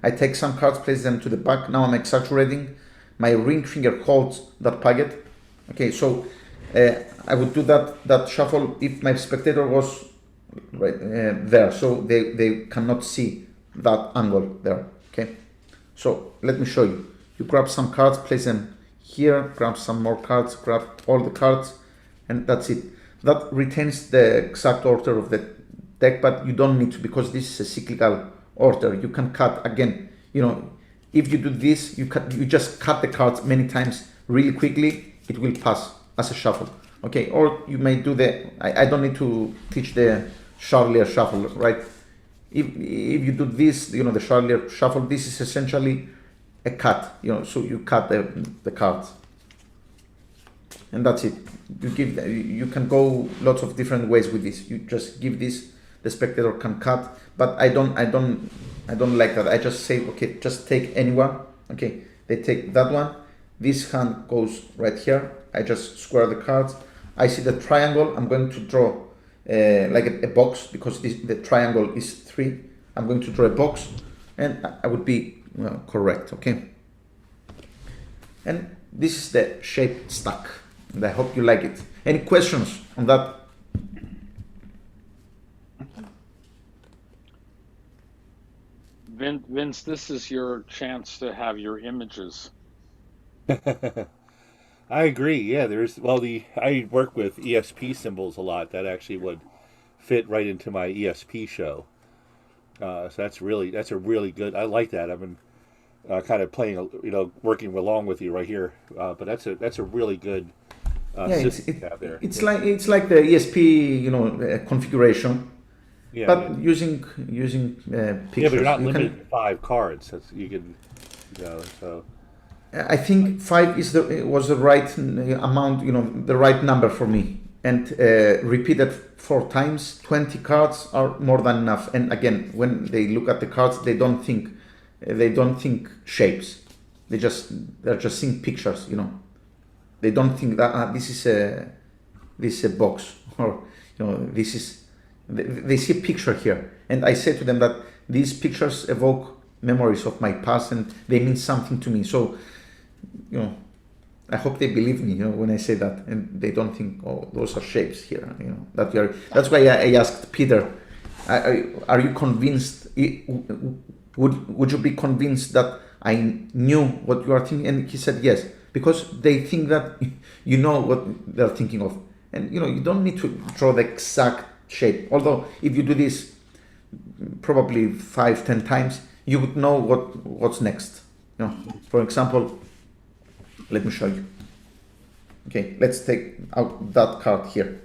I take some cards, place them to the back. Now I'm exaggerating. My ring finger holds that packet. Okay, so I would do that shuffle if my spectator was right there, so they cannot see that angle there. Okay, so let me show you. You grab some cards, place them here, grab some more cards, grab all the cards, and that's it. That retains the exact order of the deck, but you don't need to, because this is a cyclical order. You can cut again. if you do this, you just cut the cards many times really quickly, it will pass as a shuffle. Okay, or you may do I don't need to teach the Charlier shuffle, right? If you do this, the Charlier shuffle, this is essentially a cut, so you cut the cards. And that's it. You can go lots of different ways with this. You just give this, the spectator can cut, but I don't like that. I just say, okay, just take anyone. Okay, they take that one. This hand goes right here. I just square the cards. I see the triangle. I'm going to draw like a box, because the triangle is 3. I'm going to draw a box, and I would be correct. Okay. And this is the shape stack, and I hope you like it. Any questions on that? Vince, this is your chance to have your images. I agree. Yeah, I work with ESP symbols a lot. That actually would fit right into my ESP show. So that's a really good. I like that. I've been kind of playing, working along with you right here. But that's a really good system to have there. It's like the ESP, configuration. Yeah, but using pictures. Yeah, but you're not limited to 5 cards. You can, so. I think 5 was the right amount, the right number for me. And repeated 4 times, 20 cards are more than enough. And again, when they look at the cards, they don't think shapes. They're just seeing pictures. They don't think that this is a box, or this is. They see a picture here, and I say to them that these pictures evoke memories of my past, and they mean something to me. So, I hope they believe me, when I say that, and they don't think, oh, those are shapes here, That's why I asked Peter, are you convinced? Would you be convinced that I knew what you are thinking? And he said yes, because they think that you know what they're thinking of, and you don't need to draw the exact shape. Although if you do this probably 5-10 times, you would know what's next. For example, let me show you. Okay, let's take out that card here.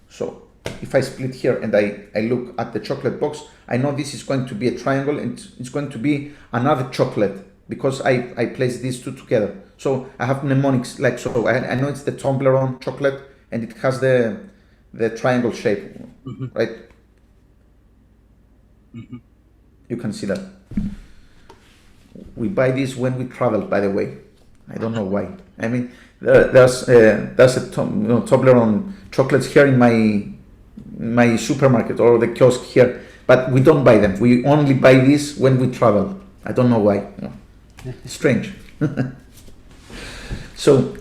So if I split here and I look at the chocolate box, I know this is going to be a triangle, and it's going to be another chocolate, because I place these 2 together. So I have mnemonics like so. I know it's the Toblerone chocolate, and it has the triangle shape, right? You can see that. We buy this when we travel, by the way. I don't know why. I mean, there's a Toblerone chocolates here in my supermarket or the kiosk here, but we don't buy them. We only buy this when we travel. I don't know why. It's strange. So,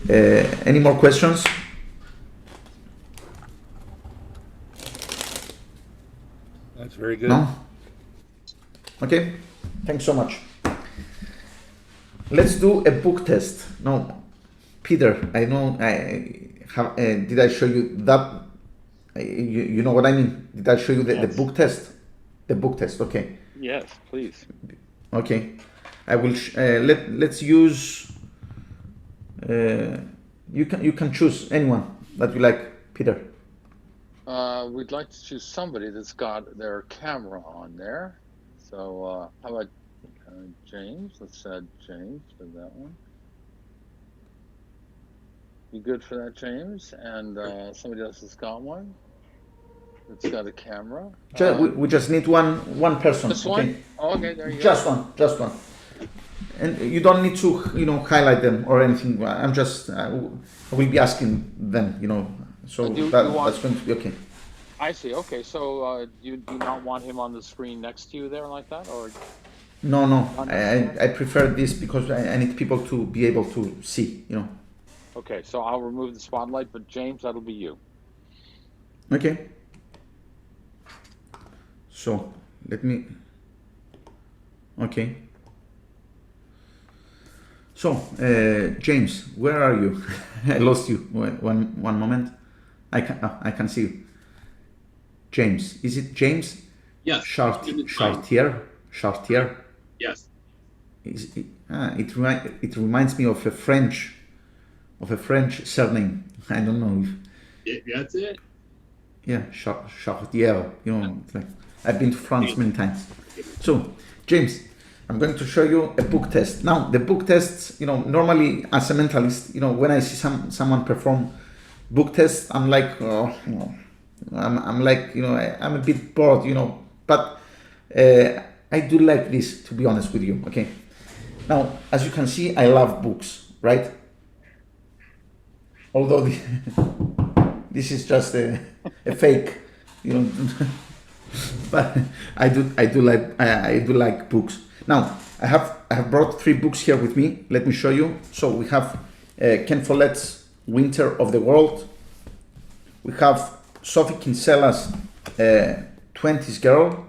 any more questions? That's very good. No? Okay, thanks so much. Let's do a book test. No, Peter, I know I have. Did I show you that? You know what I mean? Did I show you the book test? The book test. Okay. Yes, please. Okay, I will. Let's use. You can choose anyone that you like, Peter. We'd like to choose somebody that's got their camera on there. So how about James? Let's add James to that one. You good for that, James? And somebody else has got one. It's got a camera. We just need one person. Just okay? one? Oh, okay, there you just go. Just one. And you don't need to, highlight them or anything. I will be asking them, So that's going to be okay. I see. Okay, so you do not want him on the screen next to you there like that, or? No. I prefer this because I need people to be able to see, Okay, so I'll remove the spotlight, but James, that'll be you. Okay. So let me. Okay. So James, where are you? I lost you. One moment. I can see you. James, is it James? Yes. Chartier. Yes. it reminds me of a French surname. I don't know if That's it. yeah, Chartier. You know, it's like I've been to France many times. So, James, I'm going to show you a book test. Now, the book tests, you know, normally as a mentalist, you know, when I see someone perform book tests, I'm like, oh, you know, I'm like, you know, I'm a bit bored, you know, but I do like this, to be honest with you. Okay. Now, as you can see, I love books, right? Although this is just a fake, you know, but I do like books. Now, I have brought 3 books here with me. Let me show you. So we have Ken Follett's Winter of the World. We have Sophie Kinsella's 20s Girl.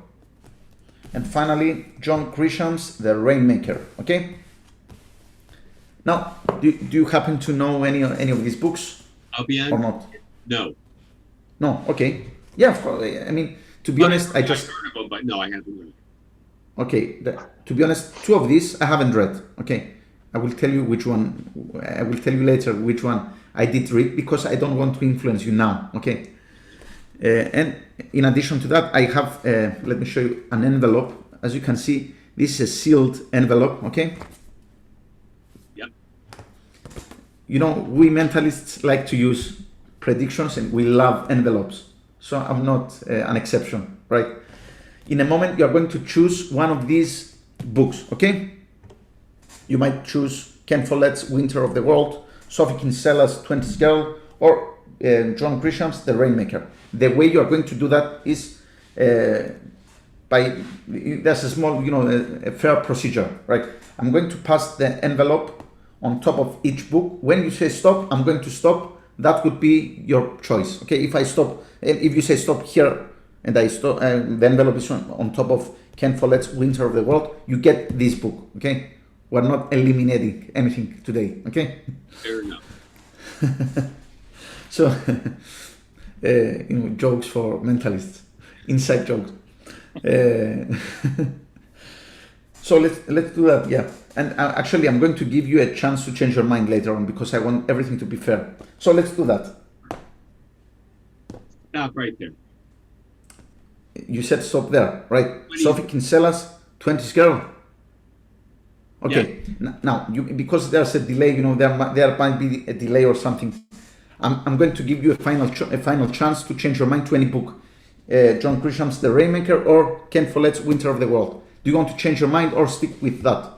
And finally, John Grisham's The Rainmaker. Okay. Now, do you happen to know any of these books? I'll be or honest. not? No. No. Okay. Yeah. Of course. I mean, to be honest, I just. heard of them, but no, I haven't read. Okay. To be honest, 2 of these I haven't read. Okay. I will tell you which one. I will tell you later which one I did read because I don't want to influence you now. Okay. And in addition to that, I have, let me show you an envelope. As you can see, this is a sealed envelope, okay? Yep. You know, we mentalists like to use predictions and we love envelopes. So I'm not an exception, right? In a moment, you're going to choose one of these books, okay? You might choose Ken Follett's Winter of the World, Sophie Kinsella's 20th Girl, or John Grisham's The Rainmaker. The way you are going to do that is there's a small, you know, a fair procedure, right? I'm going to pass the envelope on top of each book. When you say stop, I'm going to stop. That would be your choice, okay? If I stop, if you say stop here, and I stop, the envelope is on top of Ken Follett's Winter of the World, you get this book, okay? We're not eliminating anything today, okay? Fair enough. So, you know, jokes for mentalists, inside jokes. So let's do that, yeah. And actually, I'm going to give you a chance to change your mind later on because I want everything to be fair. So let's do that. Stop right there. You said stop there, right? Sophie Kinsella's 20s Girl. Okay. Yeah. Now, because there's a delay, you know, there might be a delay or something. I'm going to give you a final chance to change your mind to any book. John Grisham's The Rainmaker or Ken Follett's Winter of the World. Do you want to change your mind or stick with that?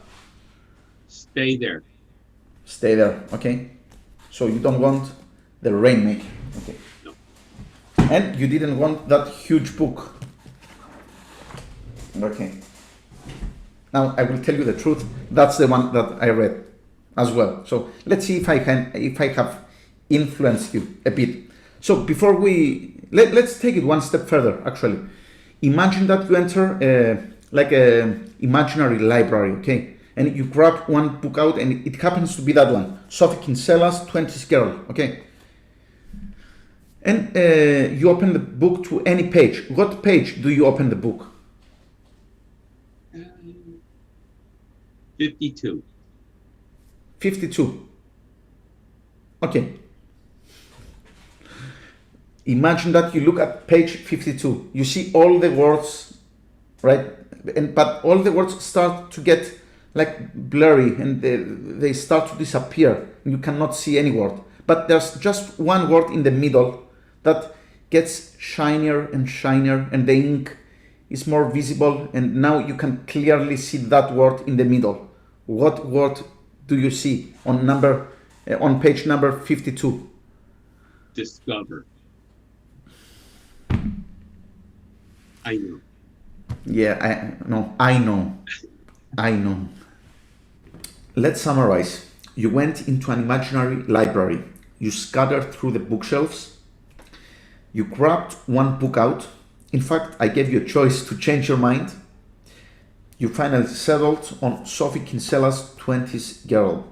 Stay there. Stay there, okay. So you don't want The Rainmaker, okay. No. And you didn't want that huge book. Okay. Now I will tell you the truth. That's the one that I read as well. So let's see if I have influenced you a bit. So before let's take it one step further. Actually, imagine that you enter like a imaginary library, okay, and you grab one book out, and it happens to be that one, Sophie Kinsella's 20th Girl, okay. And you open the book to any page. What page do you open the book? 52. 52. Okay. Imagine that you look at page 52. You see all the words, right? But all the words start to get like blurry and they start to disappear. You cannot see any word. But there's just one word in the middle that gets shinier and shinier, and the ink is more visible, and now you can clearly see that word in the middle. What word do you see on page number 52? Discover. I know. Yeah, I know. Let's summarize. You went into an imaginary library. You scattered through the bookshelves. You grabbed one book out. In fact, I gave you a choice to change your mind. You finally settled on Sophie Kinsella's 20th Girl.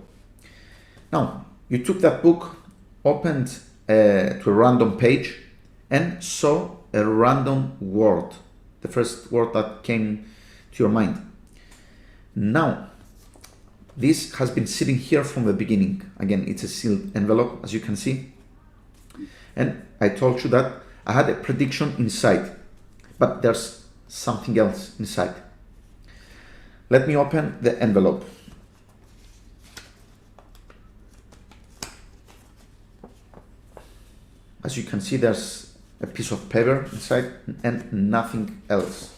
Now, you took that book, opened to a random page, and saw a random word, the first word that came to your mind. Now, this has been sitting here from the beginning. Again, it's a sealed envelope, as you can see. And I told you that I had a prediction inside, but there's something else inside. Let me open the envelope. As you can see, there's a piece of paper inside and nothing else.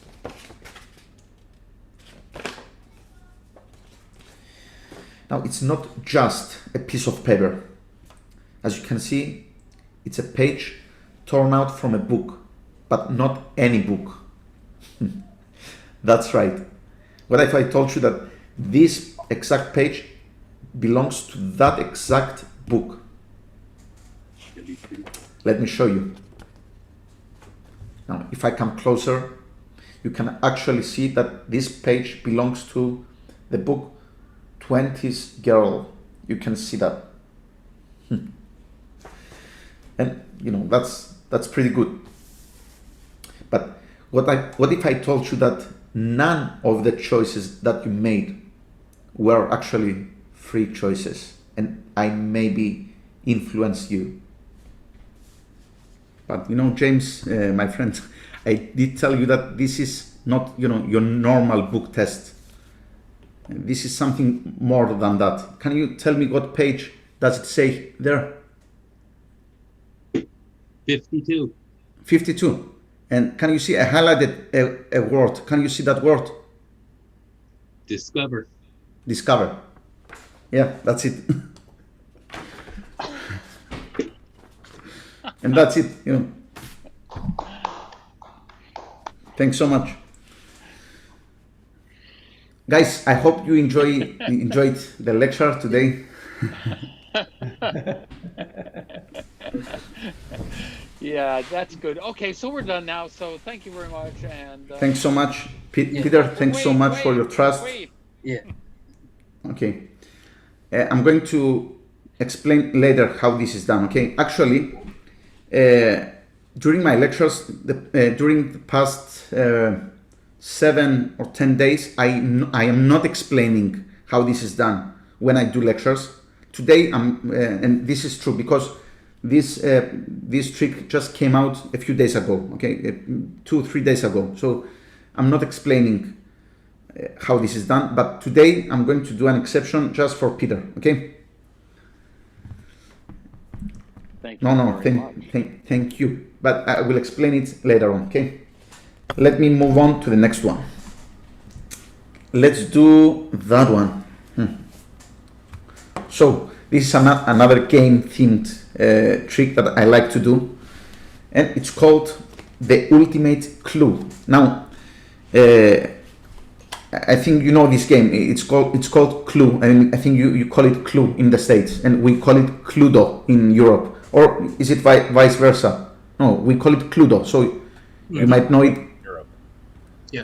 Now, it's not just a piece of paper. As you can see, it's a page torn out from a book, but not any book. That's right. What if I told you that this exact page belongs to that exact book? Let me show you. Now, if I come closer, you can actually see that this page belongs to the book 20s Girl. You can see that. And you know, that's pretty good. But what if I told you that none of the choices that you made were actually free choices, and I maybe influenced you? But you know, James, my friend, I did tell you that this is not, you know, your normal book test. This is something more than that. Can you tell me what page does it say there? 52. 52. And can you see I highlighted a word? Can you see that word? Discover. Discover. Yeah, that's it. And that's it, you know. Thanks so much. Guys, I hope you enjoyed the lecture today. Yeah, that's good. Okay, so we're done now. So thank you very much. And Thanks so much, Peter. Thanks so much for your trust. Yeah. Okay. I'm going to explain later how this is done. Okay. Actually, during my lectures, during the past 7 or 10 days, I am not explaining how this is done when I do lectures. Today, and this is true because this trick just came out a few days ago. Okay, 2-3 days ago. So I'm not explaining how this is done, but today I'm going to do an exception just for Peter. Okay. Thank you. No, thank you. But I will explain it later on. Okay. Let me move on to the next one. Let's do that one. So this is another game-themed trick that I like to do, and it's called the ultimate clue. Now, I think you know this game. It's called Clue, and I think you call it Clue in the States, and we call it Cluedo in Europe. Or is it vice versa? No, we call it Cluedo. So you might know it. Yeah.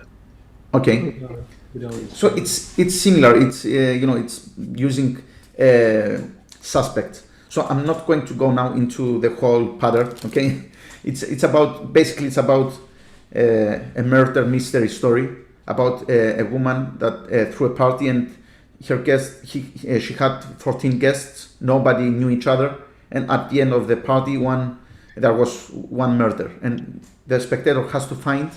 Okay. So it's similar. It's it's using suspects. So I'm not going to go now into the whole pattern. Okay. It's about a murder mystery story about a woman that threw a party, and her guest she had 14 guests. Nobody knew each other, and at the end of the party, there was one murder, and the spectator has to find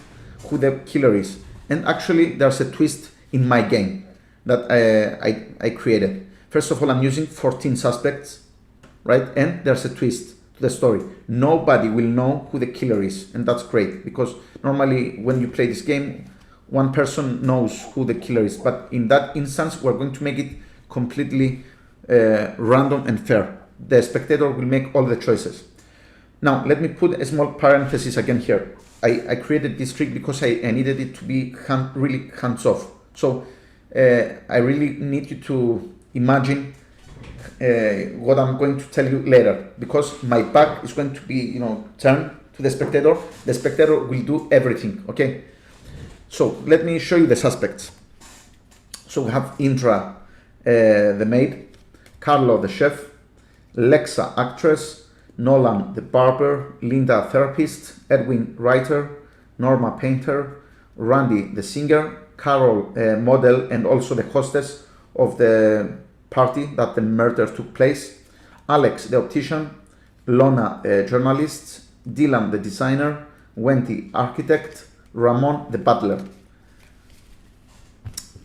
who the killer is. And actually, there's a twist in my game that I created. First of all, I'm using 14 suspects, right? And there's a twist to the story. Nobody will know who the killer is, and that's great because normally when you play this game, one person knows who the killer is. But in that instance, we're going to make it completely random and fair. The spectator will make all the choices. Now, let me put a small parenthesis again here. I created this trick because I needed it to be really hands-off. So I really need you to imagine what I'm going to tell you later, because my back is going to be, turned to the spectator. The spectator will do everything, okay? So let me show you the suspects. So we have Indra, the maid, Carlo, the chef, Lexa, actress, Nolan, the barber, Linda, therapist, Edwin, writer, Norma, painter, Randy, the singer, Carol, model, and also the hostess, of the party that the murder took place, Alex, the optician, Lona, journalist, Dylan, the designer, Wendy, architect, Ramon, the butler.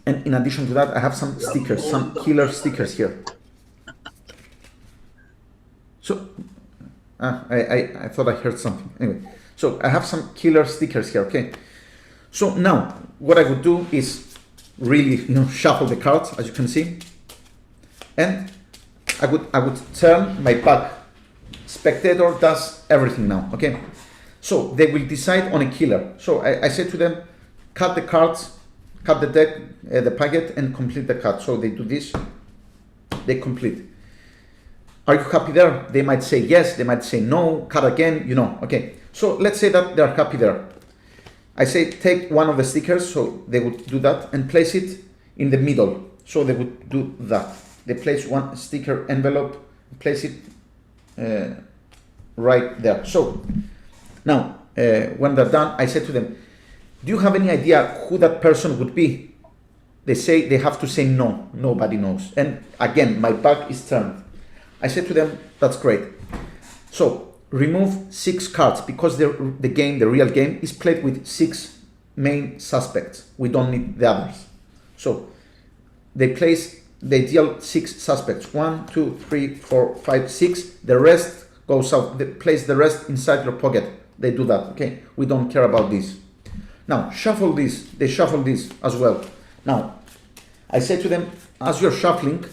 And in addition to that, I have some stickers, some killer stickers here. So, I thought I heard something. Anyway, so I have some killer stickers here, okay? So now, what I would do is really, shuffle the cards, as you can see. And I would turn my back. Spectator does everything now, okay? So they will decide on a killer. So I said to them, cut the cards, cut the deck, the packet, and complete the card. So they do this, they complete. Are you happy there? They might say yes, they might say no, cut again, okay. So let's say that they're happy there. I say take one of the stickers, so they would do that, and place it in the middle. So they would do that. They place one sticker envelope, place it right there. So now, when they're done, I said to them, do you have any idea who that person would be? They say they have to say no, nobody knows. And again, my back is turned. I said to them, that's great. So remove 6 cards because the real game is played with 6 main suspects. We don't need the others. So they deal 6 suspects. 1, 2, 3, 4, 5, 6. The rest goes out. They place the rest inside your pocket. They do that, okay? We don't care about this. Now, shuffle this. They shuffle this as well. Now, I say to them, as you're shuffling,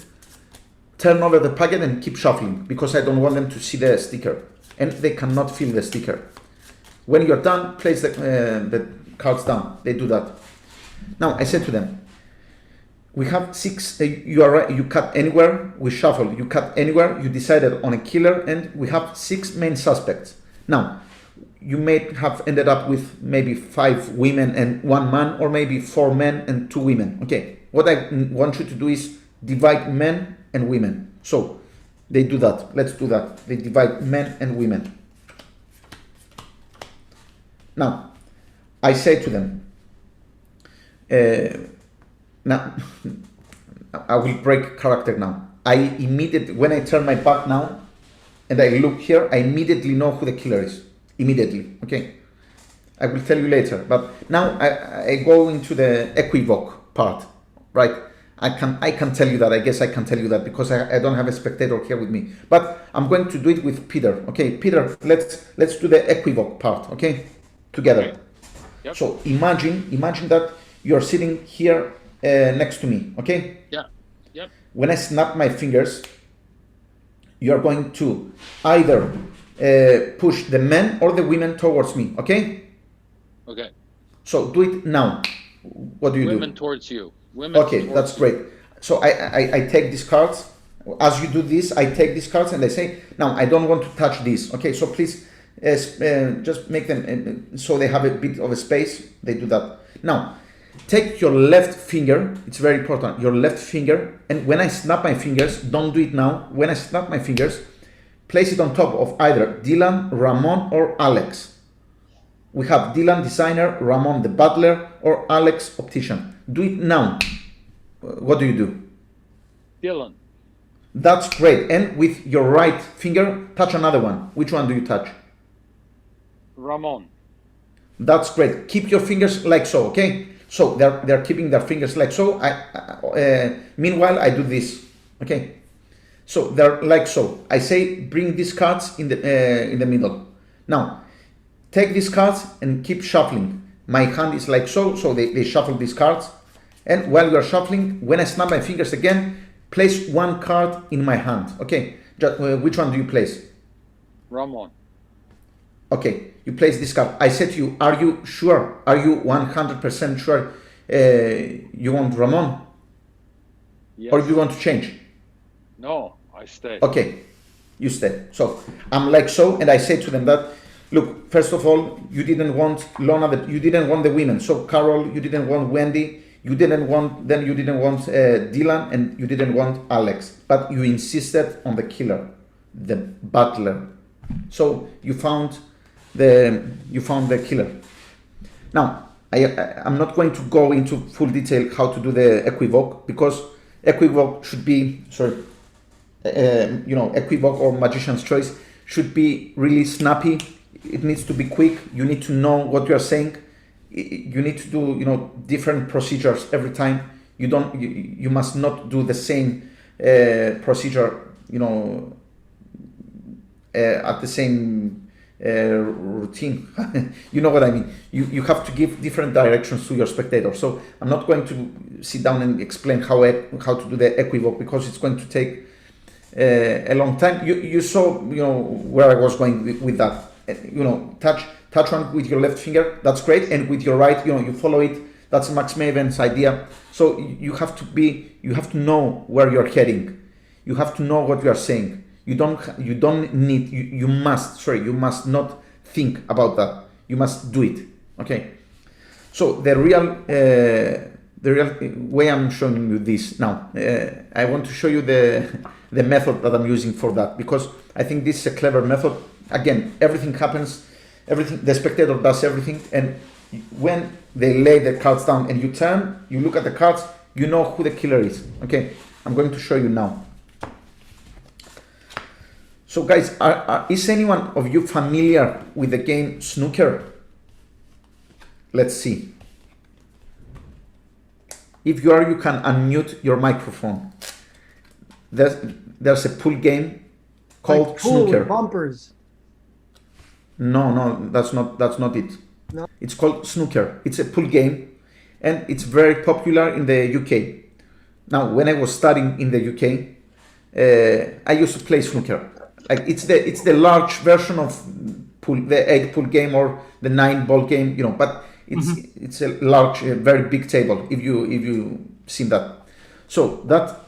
turn over the packet and keep shuffling because I don't want them to see the sticker. And they cannot feel the sticker. When you're done, place the cards down. They do that. Now, I said to them, we have 6, you are right, you cut anywhere, we shuffle, you cut anywhere, you decided on a killer, and we have 6 main suspects. Now, you may have ended up with maybe 5 women and 1 man, or maybe 4 men and 2 women. Okay, what I want you to do is divide men and women. So they do that. Let's do that. They divide men and women. Now, I say to them, now I will break character now. When I turn my back now and I look here, I immediately know who the killer is. Immediately, okay? I will tell you later. But now I go into the equivoque part, right? I can tell you that. I guess I can tell you that because I don't have a spectator here with me. But I'm going to do it with Peter. Okay, Peter, let's do the equivoque part. Okay, together. Okay. Yep. So imagine that you're sitting here next to me. Okay. Yeah. Yep. When I snap my fingers, you're going to either push the men or the women towards me. Okay. Okay. So do it now. What do you do? Women towards you. Women. Okay, that's great. So I take these cards. As you do this, I take these cards and I say, now I don't want to touch these. Okay, so please just make them so they have a bit of a space. They do that. Now, take your left finger. It's very important. Your left finger. And when I snap my fingers, don't do it now. When I snap my fingers, place it on top of either Dylan, Ramon, or Alex. We have Dylan, designer, Ramon, the butler, or Alex, optician. Do it now. What do you do? Dylan. That's great. And with your right finger, touch another one. Which one do you touch? Ramon. That's great. Keep your fingers like so, okay? So they're keeping their fingers like so. Meanwhile, I do this, okay? So they're like so. I say, bring these cards in the middle. Now, take these cards and keep shuffling. My hand is like so, so they shuffle these cards. And while you're shuffling, when I snap my fingers again, place one card in my hand. Okay, which one do you place? Ramon. Okay, you place this card. I said to you, are you sure? Are you 100% sure you want Ramon? Yes. Or do you want to change? No, I stay. Okay, you stay. So I'm like so, and I say to them that, look, first of all, you didn't want Lona, you didn't want the women. So Carol, you didn't want Wendy, you didn't want Dylan, and you didn't want Alex. But you insisted on the killer, the butler. So you found the killer. Now, I'm not going to go into full detail how to do the equivoque because equivoque should be, equivoque or magician's choice should be really snappy. It needs to be quick. You need to know what you are saying. You need to do, different procedures every time. You must not do the same procedure, at the same routine. You know what I mean? You have to give different directions to your spectator. So I'm not going to sit down and explain how to do the equivoque, because it's going to take a long time. You saw where I was going with that. Touch one with your left finger. That's great, and with your right, you follow it. That's Max Maven's idea. So you have to know where you're heading. You have to know what you are saying. You must not think about that. You must do it. Okay. So the real way I'm showing you this now, I want to show you the method that I'm using for that, because I think this is a clever method. Again, everything happens, the spectator does everything, and when they lay the cards down and you turn, you look at the cards, you know who the killer is. Okay, I'm going to show you now. So guys, is anyone of you familiar with the game snooker? Let's see. If you are, you can unmute your microphone. There's a pool game called like pool snooker. With bumpers. No, that's not it. No. It's called snooker. It's a pool game, and it's very popular in the UK. Now, when I was studying in the UK, I used to play snooker. Like it's the large version of pool, the 8 pool game or the 9 ball game, but it's a large, very big table. If you seen that, so that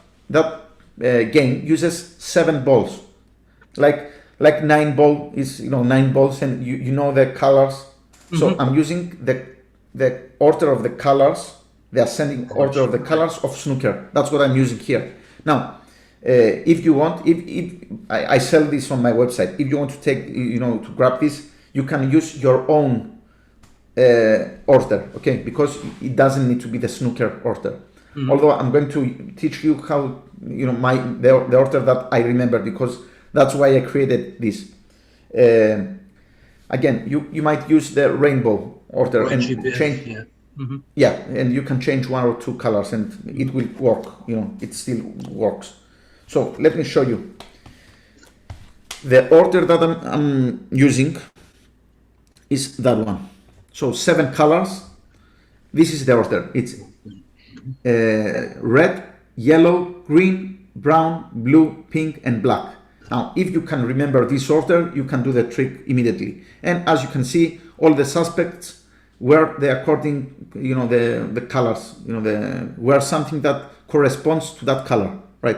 game uses 7 balls, like 9 ball is 9 balls, and you know the colors. So I'm using the order of the colors, the ascending order of the colors of snooker. That's what I'm using here. Now, if you want, if I sell this on my website, if you want to take, to grab this, you can use your own order, okay? Because it doesn't need to be the snooker order. Although I'm going to teach you how, the order that I remember, because that's why I created this. Again, you might use the rainbow order and change. Yeah, and you can change 1 or 2 colors, and it will work. It still works. So let me show you. The order that I'm using is that one. So 7 colors. This is the order. It's red, yellow, green, brown, blue, pink, and black. Now, if you can remember this order, you can do the trick immediately. And as you can see, all the suspects were according, the colors, were something that corresponds to that color, right?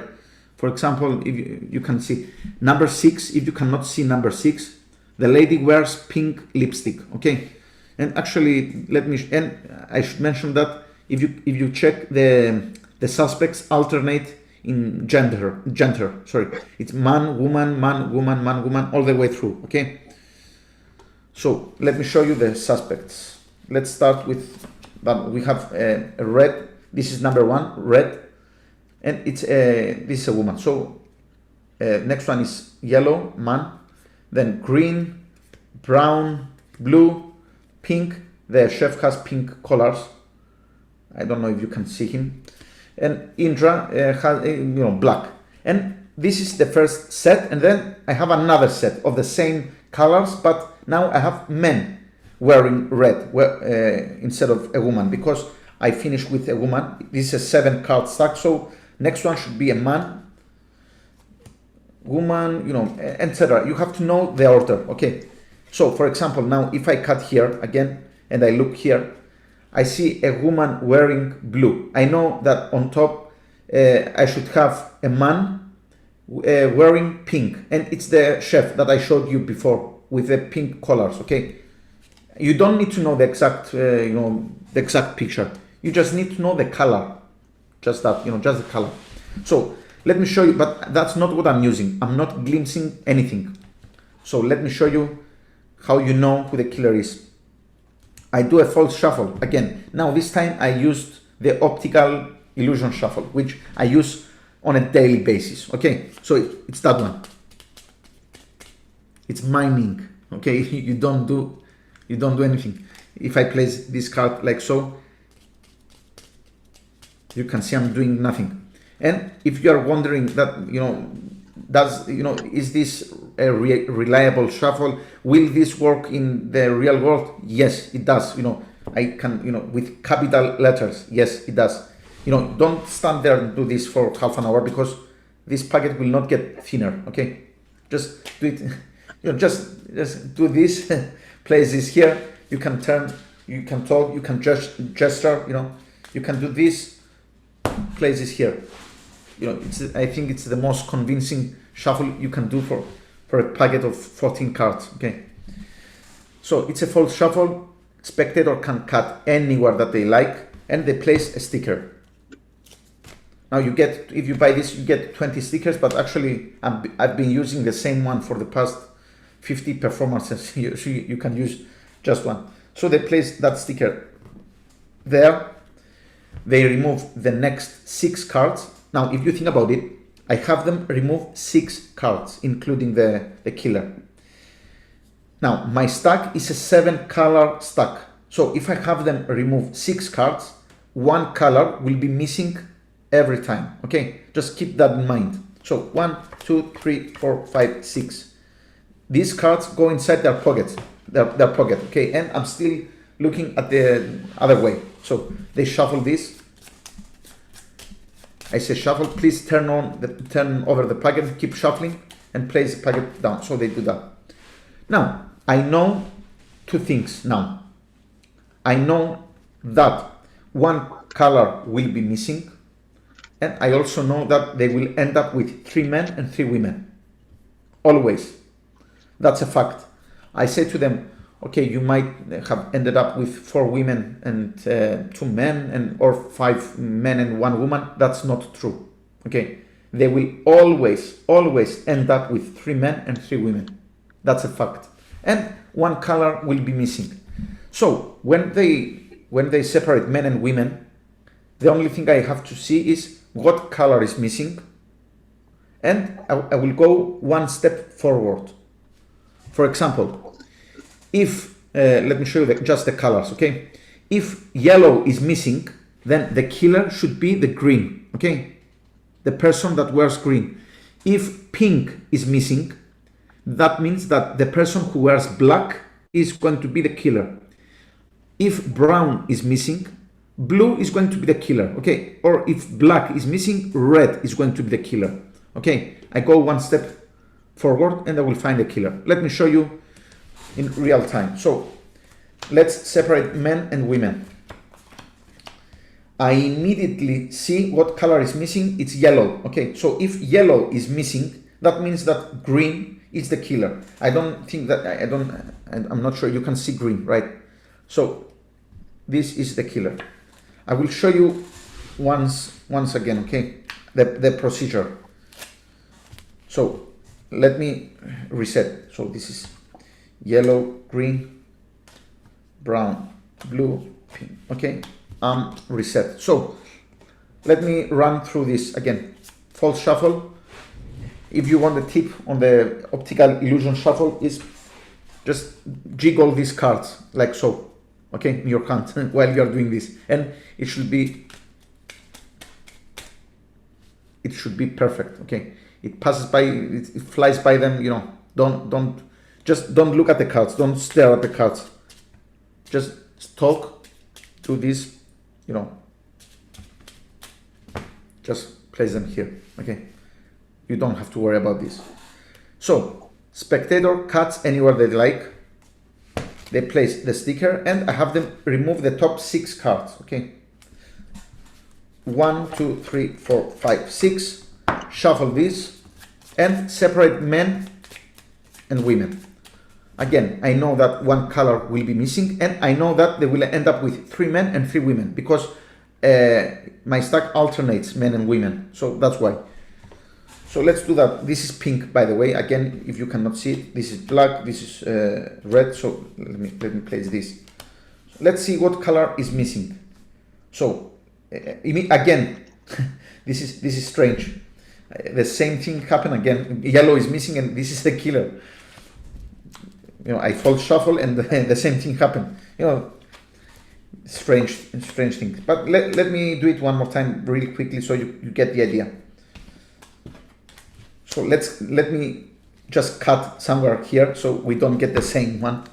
For example, if you can see number 6, if you cannot see number 6, the lady wears pink lipstick, okay? And actually, I should mention that if you check the suspects alternate in gender, it's man, woman, man, woman, man, woman, all the way through, okay? So let me show you the suspects. Let's start with that. We have a red. This is number 1, red, and this is a woman. So next one is yellow, man, then green, brown, blue, pink. The chef has pink collars. I don't know if you can see him. And Indra has black. And this is the first set, and then I have another set of the same colors, but now I have men wearing red instead of a woman, because I finished with a woman. This is a 7 card stack, so next one should be a man, woman, etc. You have to know the order, okay? So for example, now if I cut here again and I look here, I see a woman wearing blue. I know that on top I should have a man wearing pink, and it's the chef that I showed you before with the pink collars, okay? You don't need to know the exact, the exact picture. You just need to know the color, just that, just the color. So let me show you, but that's not what I'm using. I'm not glimpsing anything. So let me show you how you know who the killer is. I do a false shuffle again. Now this time I used the optical illusion shuffle, which I use on a daily basis. Okay, so it's that one. It's miming. Okay, you don't do anything. If I place this card like so, you can see I'm doing nothing. And if you are wondering that, is this a reliable shuffle? Will this work in the real world? Yes, it does. I can, with capital letters. Yes, it does. Don't stand there and do this for half an hour, because this packet will not get thinner. Okay, just do it. Just do this. Place this here. You can turn. You can talk. You can gesture. You can do this. Place this here. I think it's the most convincing shuffle you can do for a packet of 14 cards. Okay, so it's a false shuffle. Spectator can cut anywhere that they like, and they place a sticker. Now if you buy this, you get 20 stickers, but actually I've been using the same one for the past 50 performances. You can use just one. So they place that sticker there. They remove the next 6 cards. Now, if you think about it, I have them remove 6 cards, including the killer. Now, my stack is a 7-color stack. So if I have them remove 6 cards, 1 color will be missing every time. Okay, just keep that in mind. So 1, 2, 3, 4, 5, 6. These cards go inside their pockets, their pocket. Okay, and I'm still looking at the other way. So they shuffle this. I say shuffle, please turn over the packet, keep shuffling, and place the packet down. So they do that. Now, I know 2 things now. I know that 1 color will be missing, and I also know that they will end up with 3 men and 3 women. Always. That's a fact. I say to them, okay, you might have ended up with 4 women and 2 men, or 5 men and 1 woman. That's not true. Okay, they will always end up with 3 men and 3 women. That's a fact. And 1 color will be missing. So when they separate men and women, the only thing I have to see is what color is missing, and I will go 1 step forward. For example, if let me show you just the colors. Okay, if yellow is missing, then the killer should be the green. Okay, the person that wears green. If pink is missing, that means that the person who wears black is going to be the killer. If brown is missing, blue is going to be the killer. Okay, or if black is missing, red is going to be the killer. Okay, I go 1 step forward and I will find the killer. Let me show you in real time. So let's separate men and women. I immediately see what color is missing. It's yellow. Okay, so if yellow is missing, that means that green is the killer. I don't think that I'm not sure you can see green, right? So this is the killer. I will show you once again, okay, the procedure. So let me reset. So this is yellow, green, brown, blue, pink. Okay, reset. So let me run through this again. False shuffle. If you want the tip on the optical illusion shuffle, is just jiggle these cards like so. Okay, in your hand while you are doing this, and it should be perfect. Okay, it passes by, it flies by them. Don't look at the cards. Don't stare at the cards. Just talk to this. Just place them here. Okay, you don't have to worry about this. So spectator cuts anywhere they like. They place the sticker, and I have them remove the top 6 cards. Okay, 1, 2, 3, 4, 5, 6. Shuffle this and separate men and women. Again, I know that 1 color will be missing, and I know that they will end up with 3 men and 3 women, because my stack alternates men and women. So that's why. So let's do that. This is pink, by the way. Again, if you cannot see it, this is black, this is red. So let me place this. Let's see what color is missing. So again, This is strange. The same thing happened again. Yellow is missing, and this is the killer. I fold shuffle, and the same thing happened. Strange thing. But let me do it one more time really quickly so you get the idea. So let me just cut somewhere here so we don't get the same one.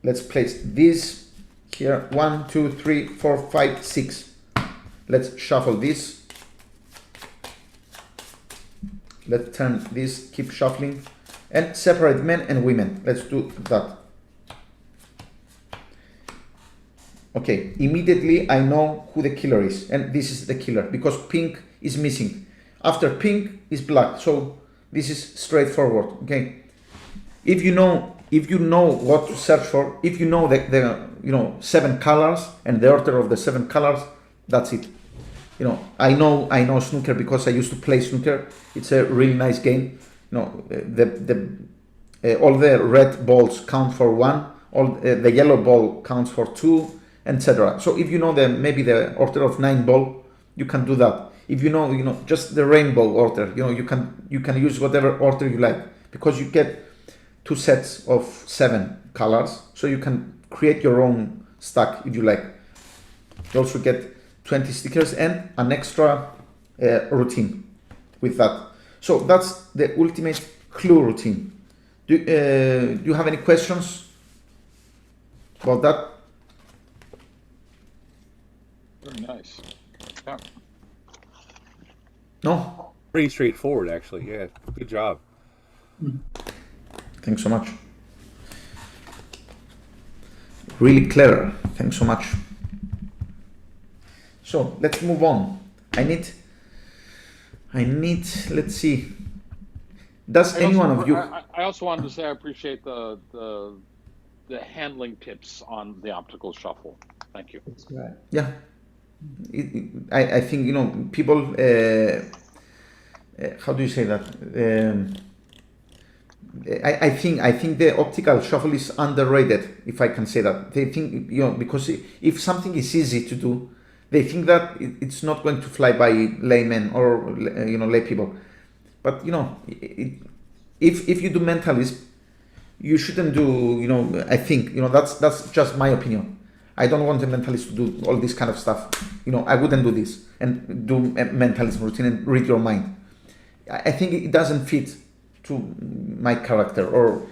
Let's place this here. 1, 2, 3, 4, 5, 6. Let's shuffle this. Let's turn this, keep shuffling, and separate men and women. Let's do that. Okay, immediately I know who the killer is, and this is the killer because pink is missing. After pink is black, so this is straightforward. Okay, if you know what to search for, if you know the 7 colors and the order of the 7 colors, that's it. I know snooker because I used to play snooker. It's a really nice game. All the red balls count for 1, all the yellow ball counts for 2, etc. So if you know maybe the order of 9 ball, you can do that. If you know just the rainbow order, you can use whatever order you like because you get 2 sets of 7 colors, so you can create your own stack if you like. You also get 20 stickers and an extra routine with that. So that's the ultimate clue routine. Do you have any questions about that? Very nice. Yeah. No? Pretty straightforward, actually. Yeah, good job. Thanks so much. Really clever. Thanks so much. So let's move on. I need. Let's see. Does any one of you? I also wanted to say I appreciate the handling tips on the optical shuffle. Thank you. Yeah. I think people. How do you say that? I think the optical shuffle is underrated, if I can say that. They think because if something is easy to do, they think that it's not going to fly by laymen or lay people. But if you do mentalism, you shouldn't do. I think that's just my opinion. I don't want a mentalist to do all this kind of stuff. I wouldn't do this and do a mentalism routine and read your mind. I think it doesn't fit to my character, or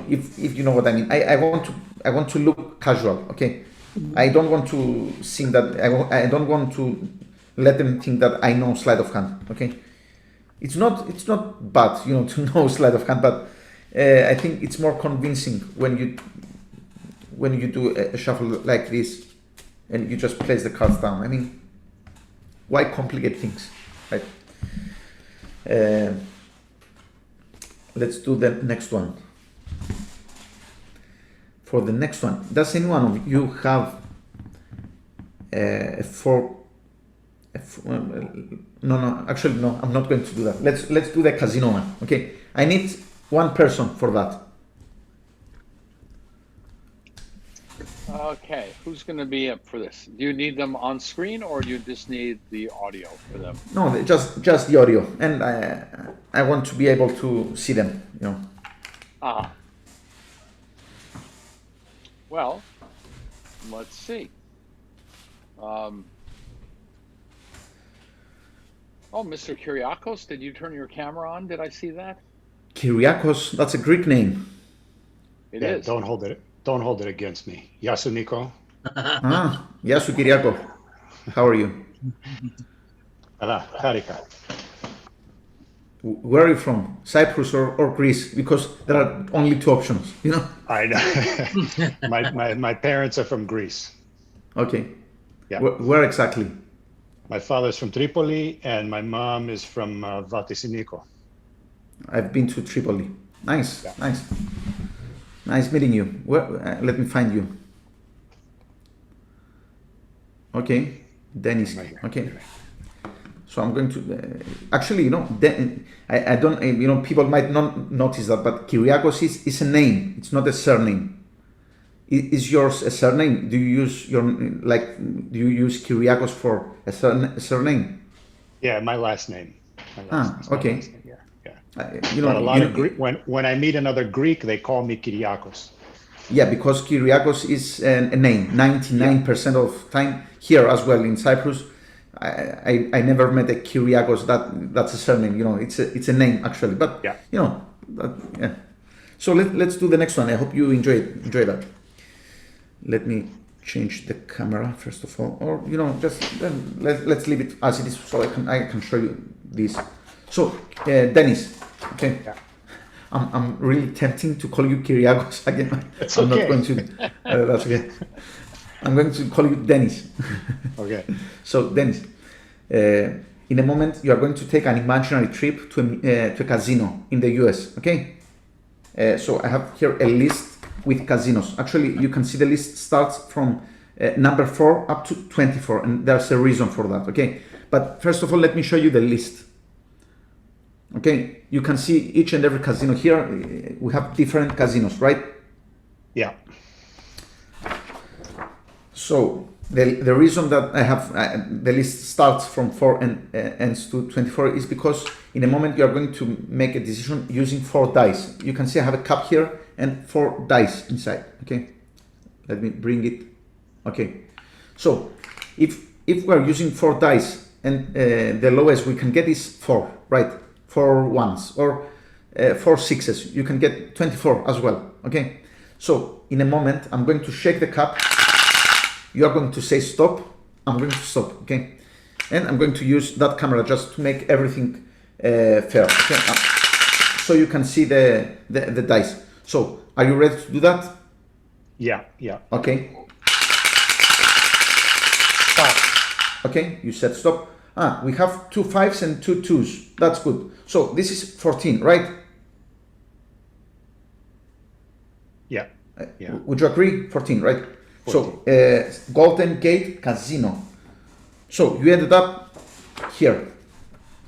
if you know what I mean. I want to look casual. Okay. I don't want to sing that. I don't want to let them think that I know sleight of hand. Okay, it's not bad, to know sleight of hand, but I think it's more convincing when you do a shuffle like this and you just place the cards down. I mean, why complicate things, right? Let's do the next one. For the next one, does any one of you have no, actually no, I'm not going to do that. Let's do the casino one. Okay, I need one person for that. Okay, who's going to be up for this? Do you need them on screen, or do you just need the audio for them? No, just the audio, and I want to be able to see them. Ah. Well, let's see. Mr. Kyriakos, did you turn your camera on? Did I see that? Kyriakos, that's a Greek name. It is. Don't hold it against me. Yasu Nico. Yasu Kyriako. How are you? Hello, Harika. Where are you from? Cyprus or Greece? Because there are only 2 options, I know. my parents are from Greece. Okay. Yeah. Where exactly? My father's from Tripoli, and my mom is from Valtisiniko. I've been to Tripoli. Nice, Yeah. nice meeting you. Let me find you. Okay, Dennis. Okay. So I'm going to actually, I don't, people might not notice that, but Kyriakos is a name. It's not a surname. Is yours a surname? Do you use your do you use Kyriakos for a surname? Yeah, my last name. It's my Okay. last name, yeah. You But know, a lot of Greek, when I meet another Greek, they call me Kyriakos. yeah, because Kyriakos is a name. 99% of time here as well in Cyprus, I never met a Kyriakos that's a surname. You know, it's a name actually. But Yeah. you know, yeah. So let's do the next one. I hope you enjoy that. Let me change the camera first of all, or you know, just let's leave it as it is so I can show you this. So Dennis, okay. Yeah. I'm really tempting to call you Kyriakos again. It's I'm okay. not going to. That's okay. I'm going to call you Dennis. Okay. So Dennis, in a moment you are going to take an imaginary trip to a casino in the US. Okay. So I have here a list with casinos. Actually, you can see the list starts from number 4 up to 24, and there's a reason for that. Okay. But first of all, let me show you the list. Okay, you can see each and every casino here. We have different casinos, right? Yeah. So the reason that I have the list starts from 4 and ends to 24 is because in a moment you are going to make a decision using 4 dice. You can see I have a cup here and 4 dice inside. Okay, let me bring it. Okay, so if we are using 4 dice and the lowest we can get is 4, right? 4 ones or 4 sixes, you can get 24 as well. Okay, so in a moment I'm going to shake the cup. You are going to say stop. I'm going to stop. Okay, and I'm going to use that camera just to make everything fair. Okay, so you can see the dice. So are you ready to do that? Yeah. Yeah. Okay. Stop. Okay, you said stop. We have 2 5s and 2 2s. That's good. So this is 14, right? Yeah. Yeah. Would you agree? 14, right? 14. So Golden Gate Casino. So you ended up here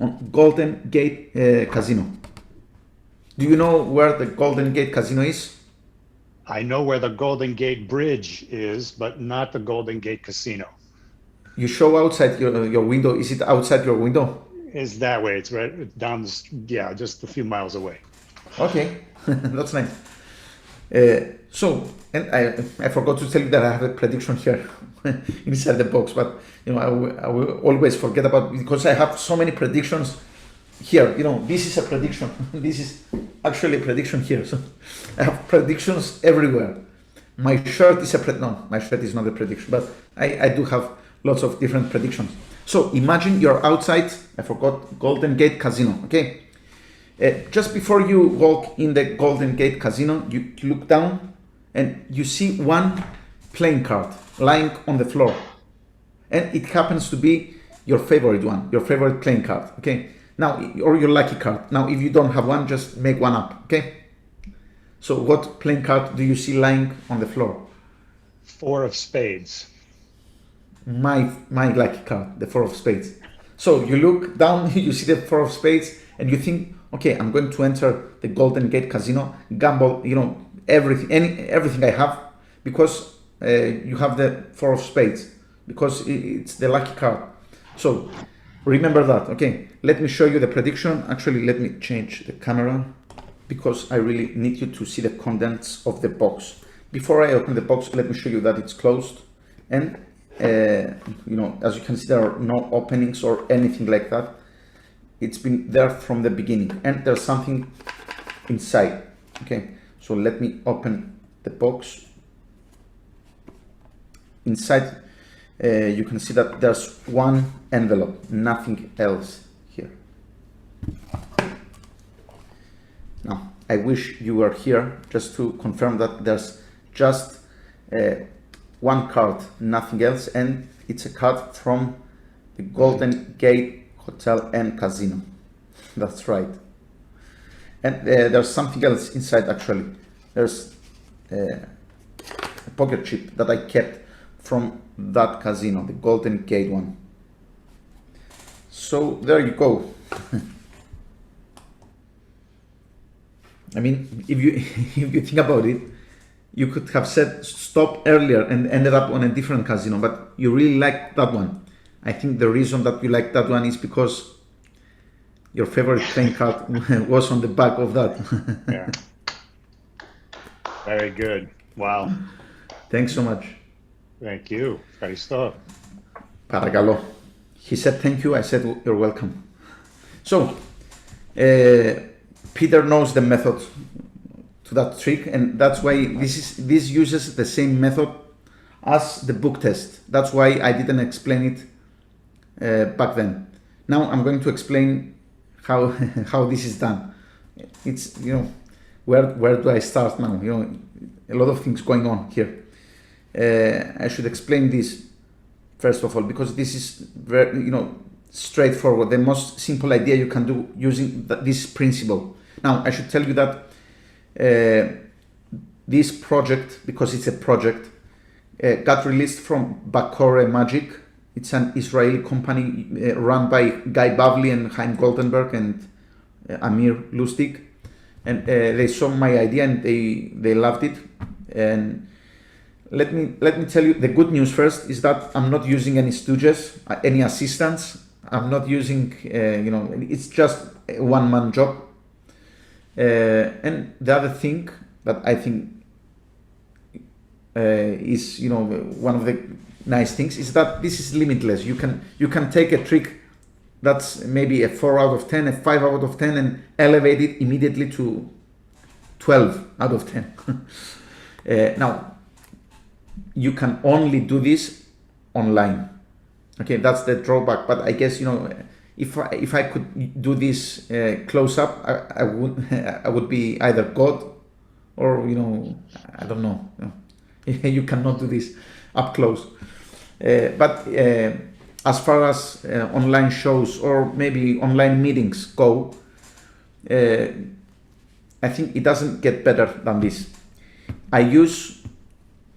on Golden Gate Casino. Do you know where the Golden Gate Casino is? I know where the Golden Gate Bridge is, but not the Golden Gate Casino. You show outside your window. Is it outside your window? It's that way. It's right down yeah, just a few miles away. Okay, that's nice. So, and I forgot to tell you that I have a prediction here inside the box, but you know I will always forget about because I have so many predictions here. You know, this is a prediction. This is actually a prediction here. So I have predictions everywhere. My shirt is no, my shirt is not a prediction, but I do have lots of different predictions. So imagine you're outside, I forgot, Golden Gate Casino, okay? Just before you walk in the Golden Gate Casino, you look down and you see one playing card lying on the floor. And it happens to be your favorite one, your favorite playing card, okay? Now, or your lucky card. Now, if you don't have one, just make one up, okay? So what playing card do you see lying on the floor? 4 of spades. My lucky card, the 4 of spades. So you look down, you see the 4 of spades, and you think, okay, I'm going to enter the Golden Gate Casino, gamble, you know, everything I have, because you have the 4 of spades, because it's the lucky card. So remember that. Okay, let me show you the prediction. Actually, let me change the camera because I really need you to see the contents of the box. Before I open the box, let me show you that it's closed, and you know, as you can see, there are no openings or anything like that. It's been there from the beginning, and there's something inside. Okay, so let me open the box. Inside you can see that there's one envelope, nothing else here. Now I wish you were here just to confirm that there's just one card, nothing else, and it's a card from the Golden Gate Hotel and Casino. That's right. And there's something else inside. Actually, there's a poker chip that I kept from that casino, the Golden Gate one. So there you go. I mean, if you if you think about it, you could have said stop earlier and ended up on a different casino, but you really like that one. I think the reason that you like that one is because your favorite playing card was on the back of that. Yeah. Very good. Wow. Thanks so much. Thank you. Ευχαριστώ. Παρακαλώ. He said thank you, I said you're welcome. So, Peter knows the method to that trick, and that's why this uses the same method as the book test. That's why I didn't explain it back then. Now I'm going to explain how how this is done. It's, you know, where do I start now? You know, a lot of things going on here. I should explain this first of all, because this is very, you know, straightforward. The most simple idea you can do using this principle. Now I should tell you that this project, because it's a project, got released from Bakore Magic. It's an Israeli company run by Guy Bavli and Chaim Goldenberg and Amir Lustig, and they saw my idea and they loved it. And let me tell you, the good news first is that I'm not using any stooges, any assistants. I'm not using, you know, it's just a one-man job. And the other thing that I think is, you know, one of the nice things is that this is limitless. You can take a trick that's maybe a 4 out of 10, a 5 out of 10, and elevate it immediately to 12 out of 10. Now, you can only do this online. Okay, that's the drawback. But I guess, you know, if I could do this close up, I would be either God or, you know, I don't know. You cannot do this up close. But as far as online shows or maybe online meetings go, I think it doesn't get better than this. I use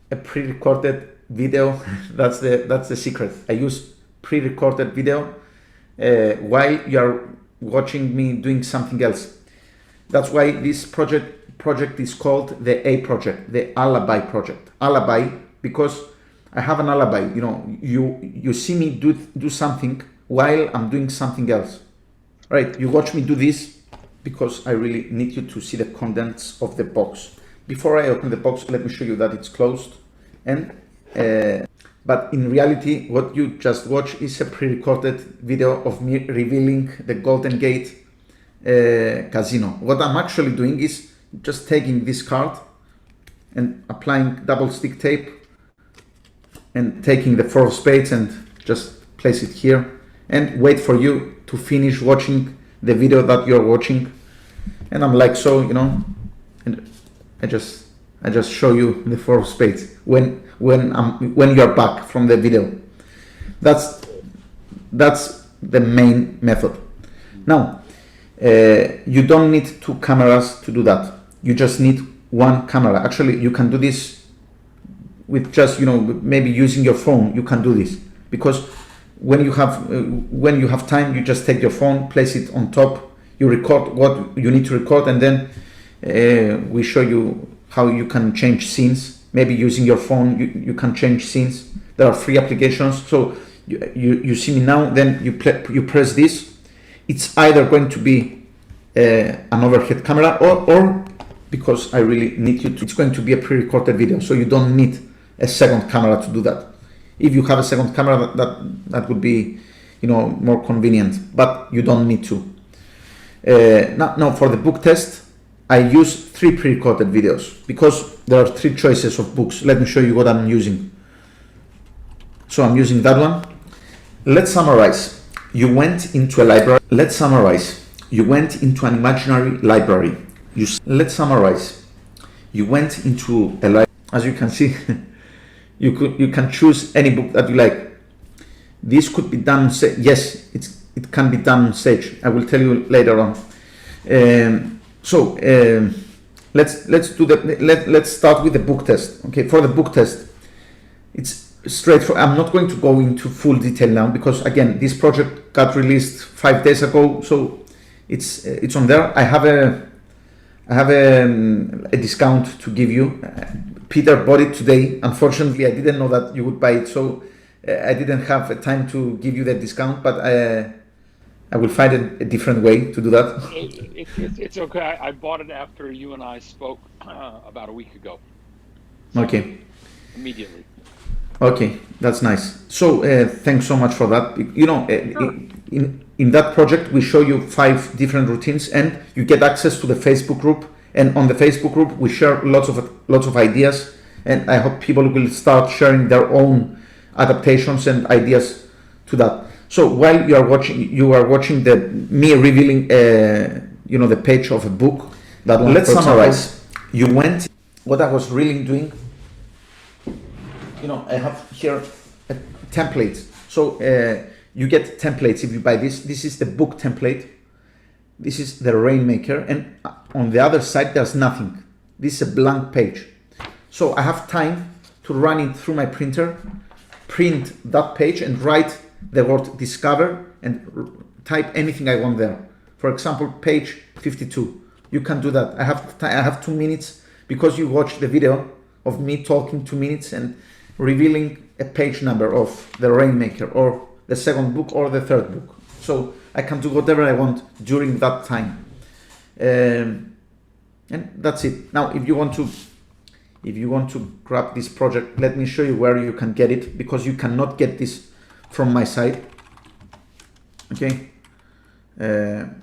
a pre-recorded video. That's the secret. I use pre-recorded video while you're watching me doing something else. That's why this project is called the A project, the alibi project. Alibi, because I have an alibi. You know, you see me do something while I'm doing something else, right? You watch me do this because I really need you to see the contents of the box. Before I open the box, let me show you that it's closed. And but in reality, what you just watched is a pre-recorded video of me revealing the Golden Gate casino. What I'm actually doing is just taking this card and applying double stick tape and taking the 4 of spades and just place it here and wait for you to finish watching the video that you're watching. And I'm like, so, you know, and I just show you the 4 of spades when you're back from the video. That's the main method. Now, you don't need 2 cameras to do that. You just need 1 camera. Actually, you can do this with just, you know, maybe using your phone. You can do this because when you have time, you just take your phone, place it on top, you record what you need to record, and then we show you how you can change scenes. Maybe using your phone, you can change scenes. There are free applications. So you see me now, then you press this. It's either going to be an overhead camera or because I really need you to, it's going to be a pre-recorded video. So you don't need a second camera to do that. If you have a second camera, that would be, you know, more convenient, but you don't need to. Now for the book test, I use 3 pre-recorded videos because there are 3 choices of books. Let me show you what I'm using. So I'm using that one. Let's summarize. You went into a library. Let's summarize. You went into an imaginary library. Let's summarize. You went into a library. As you can see, you can choose any book that you like. This could be done. Yes, it can be done on stage. I will tell you later on. Let's start with the book test. Okay, for the book test, it's straightforward. I'm not going to go into full detail now because again, this project got released 5 days ago, so it's on there. I have a discount to give you Peter bought it today. Unfortunately, I didn't know that you would buy it, so I didn't have time to give you the discount, but I will find a different way to do that. It's okay. I bought it after you and I spoke about a week ago. So, Okay. Immediately. Okay, that's nice. So thanks so much for that. You know, Sure. in that project, we show you 5 different routines, and you get access to the Facebook group. And on the Facebook group, we share lots of ideas, and I hope people will start sharing their own adaptations and ideas to that. So while you are watching me revealing, the page of a book. That one. Let's summarize. You went. What I was really doing. I have here templates. So you get templates if you buy this. This is the book template. This is the Rainmaker, and on the other side there's nothing. This is a blank page. So I have time to run it through my printer, print that page, and write the word discover and type anything I want there. For example, page 52. You can do that. I have 2 minutes because you watch the video of me talking 2 minutes and revealing a page number of the Rainmaker or the second book or the third book. So I can do whatever I want during that time. And that's it. Now, if you want to grab this project, let me show you where you can get it, because you cannot get this from my site. Okay. And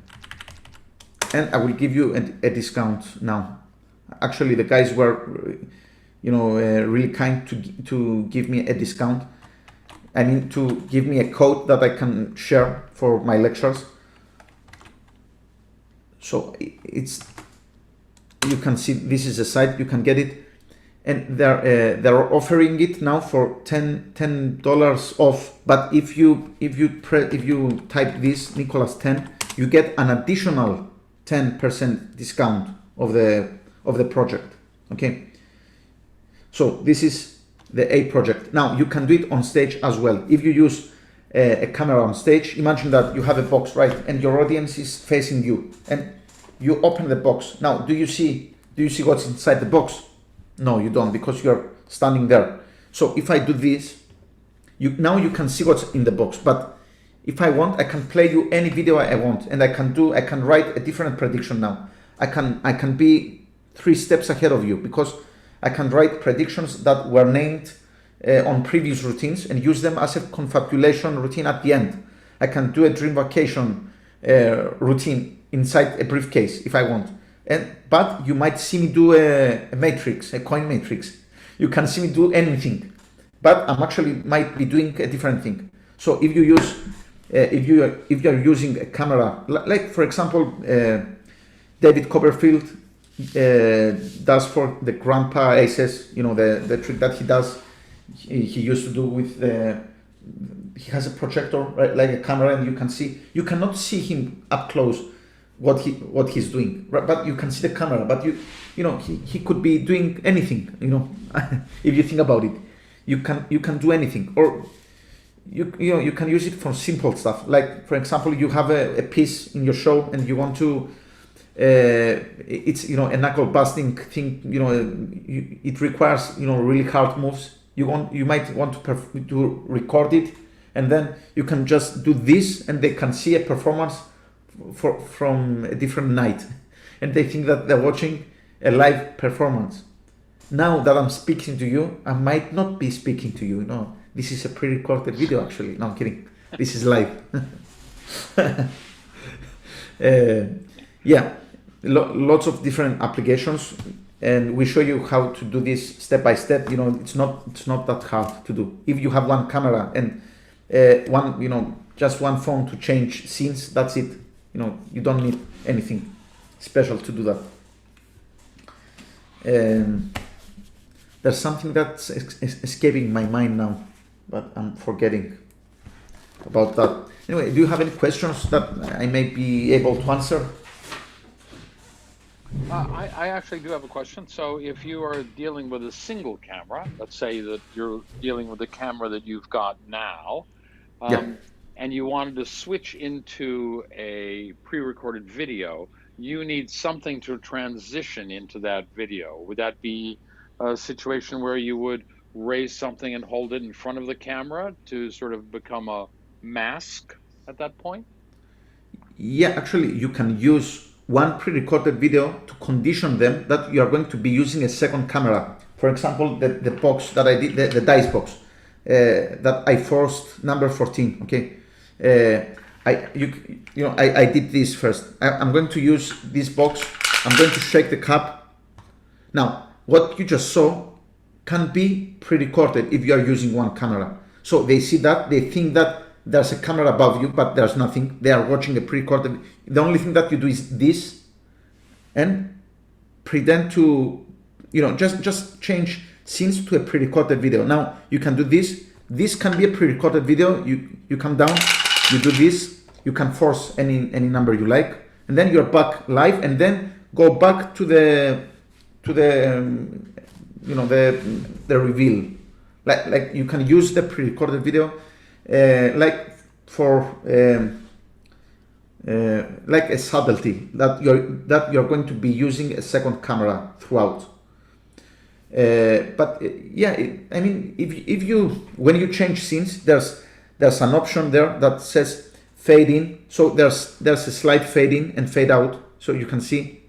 I will give you a discount now. Actually, the guys were, really kind to give me a discount. I mean, to give me a code that I can share for my lectures. So you can see this is a site, you can get it, and they're offering it now for $10 off. But if you type this Nikolas 10, you get an additional 10% discount of the project. Okay. So this is the A project. Now you can do it on stage as well. If you use a camera on stage, imagine that you have a box, right, and your audience is facing you, and you open the box. Now, do you see what's inside the box? No, you don't, because you're standing there. So if I do this, now you can see what's in the box. But if I want, I can play you any video I want, and I can write a different prediction now. I can be 3 steps ahead of you, because I can write predictions that were named on previous routines and use them as a confabulation routine at the end. I can do a dream vacation routine inside a briefcase if I want. But you might see me do a matrix, a coin matrix. You can see me do anything, but I'm actually might be doing a different thing. So if you use, if you're using a camera, like for example, David Copperfield does for the grandpa aces, the trick that he does, he used to do with he has a projector, right, like a camera, and you cannot see him up close what he's doing, right? But you can see the camera, but he could be doing anything, if you think about it. You can do anything, or you can use it for simple stuff, like for example, you have a piece in your show and you want to it's a knuckle busting thing, it requires really hard moves. You might want to record it, and then you can just do this, and they can see a performance from a different night, and they think that they're watching a live performance. Now that I'm speaking to you, I might not be speaking to you. This is a pre-recorded video, actually. No, I'm kidding. This is live. Yeah, lots of different applications, and we show you how to do this step by step. It's not that hard to do. If you have one camera and just one phone to change scenes, that's it. You don't need anything special to do that. There's something that's escaping my mind now, but I'm forgetting about that. Anyway, do you have any questions that I may be able to answer? I actually do have a question. So if you are dealing with a single camera, let's say that you're dealing with the camera that you've got now, and you wanted to switch into a pre-recorded video, you need something to transition into that video. Would that be a situation where you would raise something and hold it in front of the camera to sort of become a mask at that point? Yeah, actually, you can use one pre-recorded video to condition them that you are going to be using a second camera. For example, the box that I did, the dice box that I forced number 14. Okay, I did this first. I'm going to use this box. I'm going to shake the cup. Now, what you just saw can be pre-recorded if you are using one camera. So they see that, they think that there's a camera above you, but there's nothing. They are watching a pre-recorded. The only thing that you do is this, and pretend to, just change scenes to a pre-recorded video. Now you can do this. This can be a pre-recorded video. You come down, you do this. You can force any number you like, and then you're back live, and then go back to the reveal. Like you can use the pre-recorded video like for like a subtlety that you're going to be using a second camera throughout. But I mean, if you when you change scenes, there's an option there that says fade in. So there's a slight fade in and fade out, so you can see.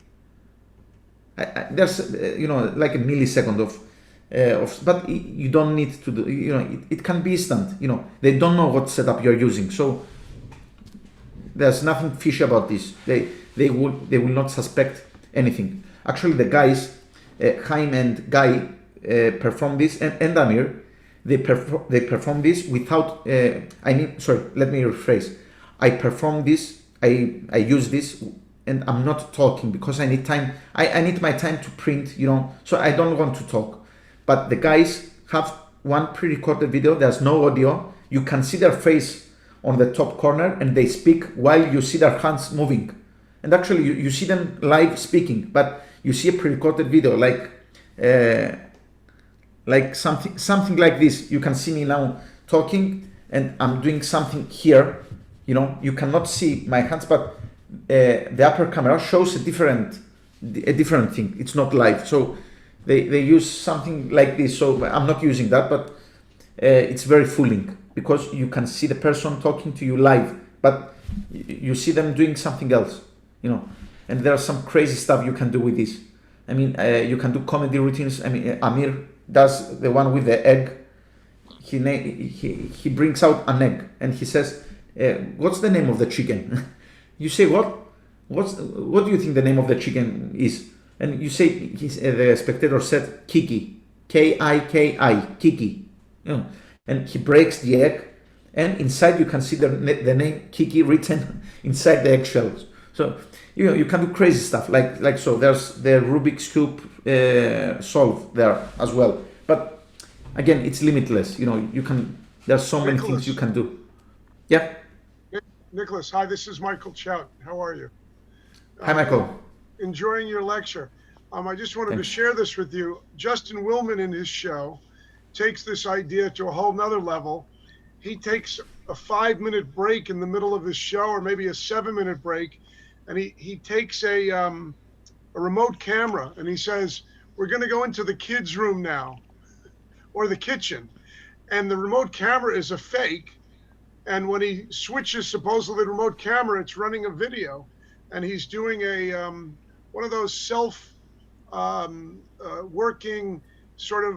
There's like a millisecond of but you don't need to do, it can be instant. They don't know what setup you're using, so there's nothing fishy about this. They will not suspect anything. Actually, the guys, Chaim and Guy, perform this, and Amir, they perform this without. Let me rephrase. I perform this. I use this, and I'm not talking because I need time. I need my time to print. So I don't want to talk. But the guys have one pre-recorded video. There's no audio. You can see their face on the top corner, and they speak while you see their hands moving. And actually, you see them live speaking, but you see a pre-recorded video, like something like this. You can see me now talking, and I'm doing something here. You cannot see my hands, but the upper camera shows a different thing. It's not live, so they use something like this. So I'm not using that, but it's very fooling because you can see the person talking to you live, but you see them doing something else, and there's some crazy stuff you can do with this. I mean, you can do comedy routines. I mean, Amir does the one with the egg. He brings out an egg and he says, what's the name of the chicken? You say, what do you think the name of the chicken is? And you say, the spectator said Kiki, K-I-K-I, Kiki. And he breaks the egg, and inside you can see the name Kiki written inside the eggshells. So you can do crazy stuff like so. There's the Rubik's Cube solved there as well. But again, it's limitless. You can. There's so many things you can do. Yeah. Nikolas, hi. This is Michael Chout. How are you? Hi, Michael. Enjoying your lecture. I just wanted to share this with you. Justin Willman in his show takes this idea to a whole nother level. He takes a 5-minute break in the middle of his show, or maybe a 7-minute break, and he takes a remote camera and he says, we're going to go into the kids' room now, or the kitchen. And the remote camera is a fake. And when he switches supposedly the remote camera, it's running a video. And he's doing one of those working sort of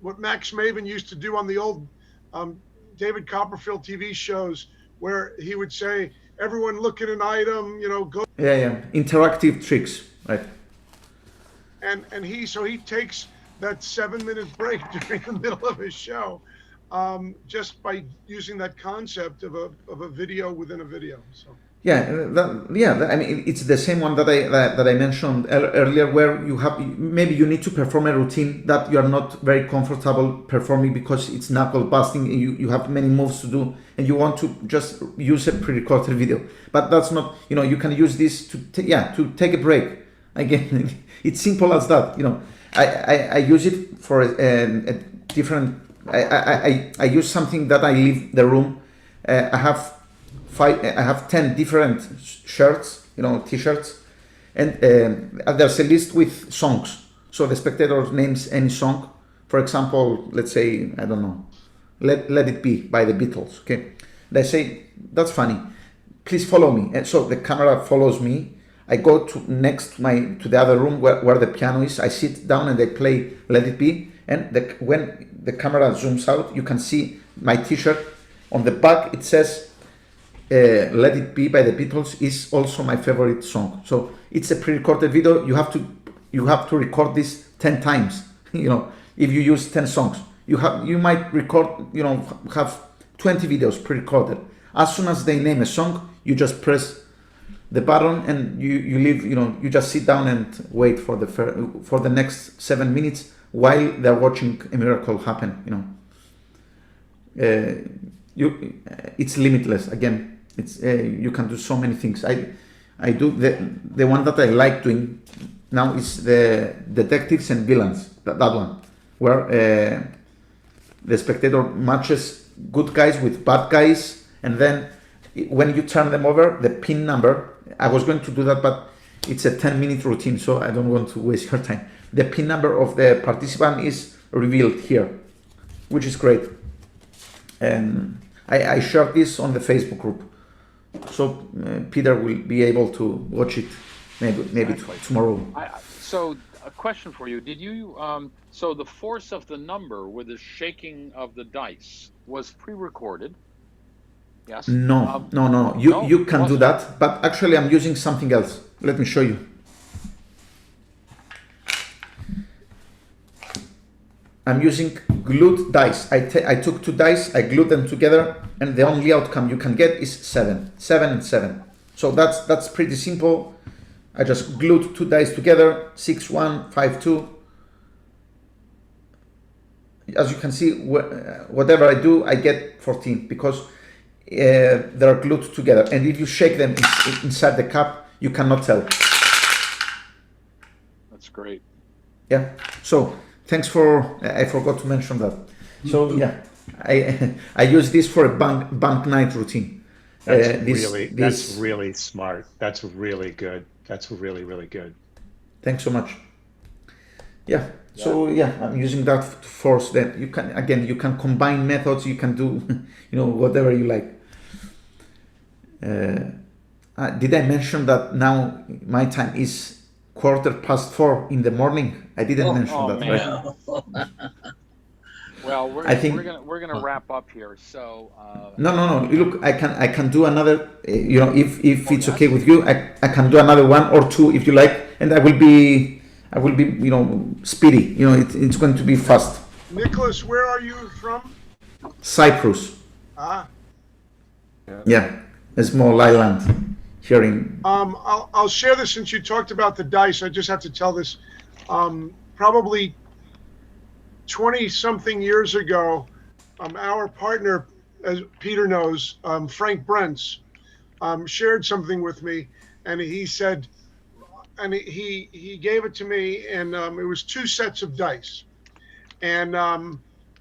what Max Maven used to do on the old David Copperfield TV shows, where he would say, everyone look at an item, go. Yeah. Interactive tricks, right? And he takes that 7-minute break during the middle of his show, just by using that concept of a video within a video. So. I mean, it's the same one that I mentioned earlier, where maybe you need to perform a routine that you are not very comfortable performing because it's knuckle busting. You have many moves to do, and you want to just use a pre-recorded video. But that's not. You can use this to take a break. Again, it's simple as that. I use it for a different. I use something that I leave the room. I have 10 different shirts, T-shirts, and there's a list with songs. So the spectator names any song. For example, let's say, I don't know, Let It Be by the Beatles. Okay, they say that's funny. Please follow me. And so the camera follows me. I go to next to the other room where the piano is. I sit down and they play Let It Be. And when the camera zooms out, you can see my T-shirt. On the back it says Let It Be by the Beatles is also my favorite song. So it's a pre-recorded video. You have to record this 10 times. You know, if you use 10 songs, you might record, have 20 videos pre-recorded. As soon as they name a song, you just press the button and you leave. You just sit down and wait for the next 7 minutes while they're watching a miracle happen. It's limitless. Again, it's you can do so many things. I do the one that I like doing now is the detectives and villains. That one where the spectator matches good guys with bad guys, and then when you turn them over, the pin number. I was going to do that, but it's a 10-minute routine, so I don't want to waste your time. The pin number of the participant is revealed here, which is great. And I shared this on the Facebook group, so Peter will be able to watch it maybe tomorrow. So a question for you: did you so the force of the number with the shaking of the dice was pre-recorded? Yes. No. You can do that, but actually I'm using something else. Let me show you. I'm using glued dice. I took 2 dice, I glued them together, and the only outcome you can get is 7 and 7. So that's pretty simple. I just glued 2 dice together, 6 1 5 2. As you can see, whatever I do, I get 14 because they're glued together. And if you shake them inside the cup, you cannot tell. That's great. Yeah. So thanks I forgot to mention that. So yeah, I use this for a bank night routine. That's really smart. That's really good. That's really, really good. Thanks so much. Yeah. So yeah, I'm using that to force that you can combine methods. You can do whatever you like. Did I mention that now my time is 4:15 in the morning? I didn't mention that, right? Well, we're gonna wrap up here. So no. Look, I can do another. If it's okay with you, I can do another 1 or 2 if you like, and I will be speedy. It's going to be fast. Nikolas, where are you from? Cyprus. Ah. Yeah, a small island here in. I'll share this since you talked about the dice. I just have to tell this. Probably 20-something years ago, our partner, as Peter knows, Frank Brentz, shared something with me, and he said, and he gave it to me, and it was 2 sets of dice, and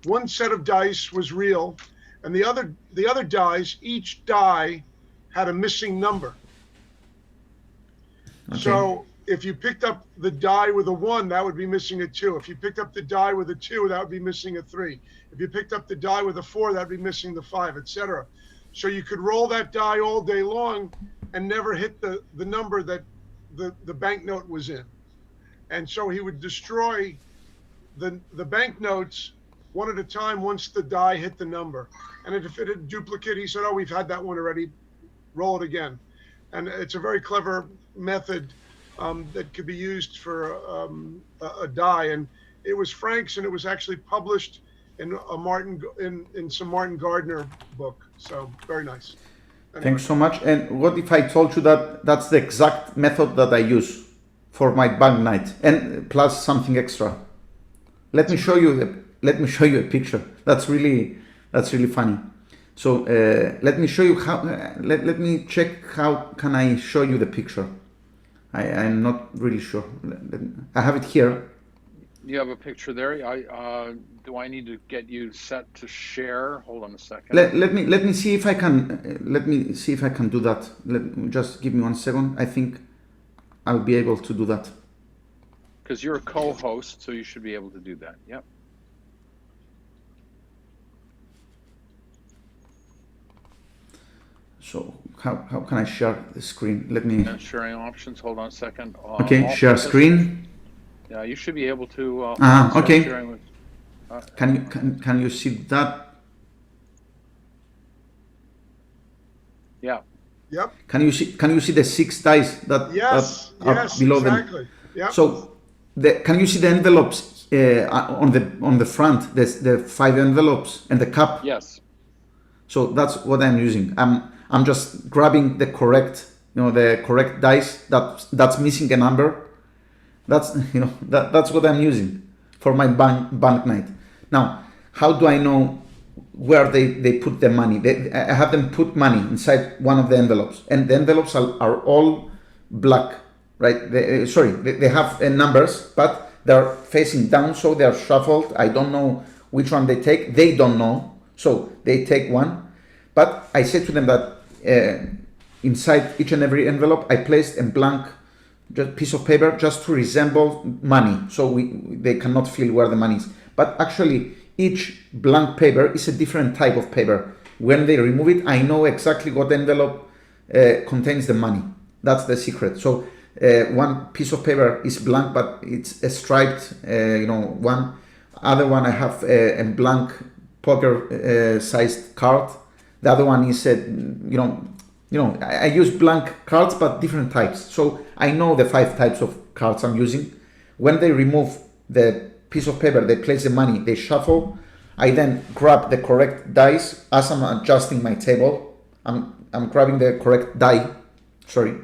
1 set of dice was real, and the other dice, each die had a missing number. Okay. So if you picked up the die with a 1, that would be missing a 2. If you picked up the die with a 2, that would be missing a 3. If you picked up the die with a 4, that would be missing the 5, etc. So you could roll that die all day long and never hit the number that the banknote was in. And so he would destroy the banknotes one at a time once the die hit the number. And if it had a duplicate, he said, "Oh, we've had that one already. Roll it again." And it's a very clever method that could be used for a die. And it was Frank's, and it was actually published in some Martin Gardner book. So very nice. Anyway. Thanks so much. And what if I told you that that's the exact method that I use for my bank night, and plus something extra? Let me show you a picture. That's really funny. So let me show you how. Let me check how can I show you the picture. I'm not really sure. I have it here. You have a picture there. Do I need to get you set to share? Hold on a second. Let me see if I can. Let me see if I can do that. Just give me 1 second. I think I'll be able to do that. because you're a co-host, so you should be able to do that. Yep. So how can I share the screen? Let me. Sharing options. Hold on a second. Okay, share screen. Yeah, you should be able to. Okay. Sharing with, Can you see that? Yeah. Yep. Can you see the 6 dice that, Yes. that are Yes. below Exactly. them? Yep. So can you see the envelopes on the front? The 5 envelopes and the cup. Yes. So that's what I'm using. I'm just grabbing the correct, the correct dice that's missing a number. That's that's what I'm using for my bank night. Now, how do I know where they put the money? I have them put money inside one of the envelopes, and the envelopes are all black, right? They have numbers, but they're facing down, so they're shuffled. I don't know which one they take. They don't know, so they take one. But I said to them that inside each and every envelope, I placed a blank piece of paper just to resemble money, so they cannot feel where the money is. But actually, each blank paper is a different type of paper. When they remove it, I know exactly what envelope contains the money. That's the secret. So one piece of paper is blank, but it's a striped, one. Other one I have a blank poker sized card. The other one is I use blank cards, but different types. So I know the 5 types of cards I'm using. When they remove the piece of paper, they place the money, they shuffle. I then grab the correct dice as I'm adjusting my table. I'm grabbing the correct die. Sorry.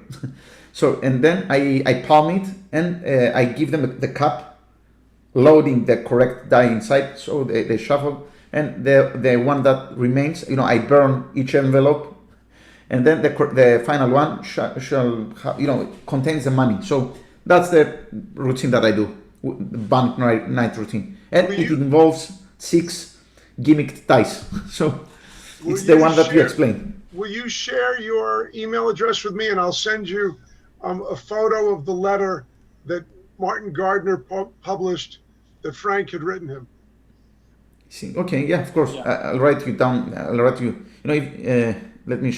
So, and then I palm it and I give them the cup, loading the correct die inside. So they shuffle. And the one that remains, I burn each envelope, and then the final one shall contains the money. So that's the routine that I do, the bank night routine, and it involves 6 gimmicked dice. So it's the one that you explained. Will you share your email address with me, and I'll send you a photo of the letter that Martin Gardner published that Frank had written him. Okay, yeah, of course. Yeah. I'll write you down. I'll write you. Let me.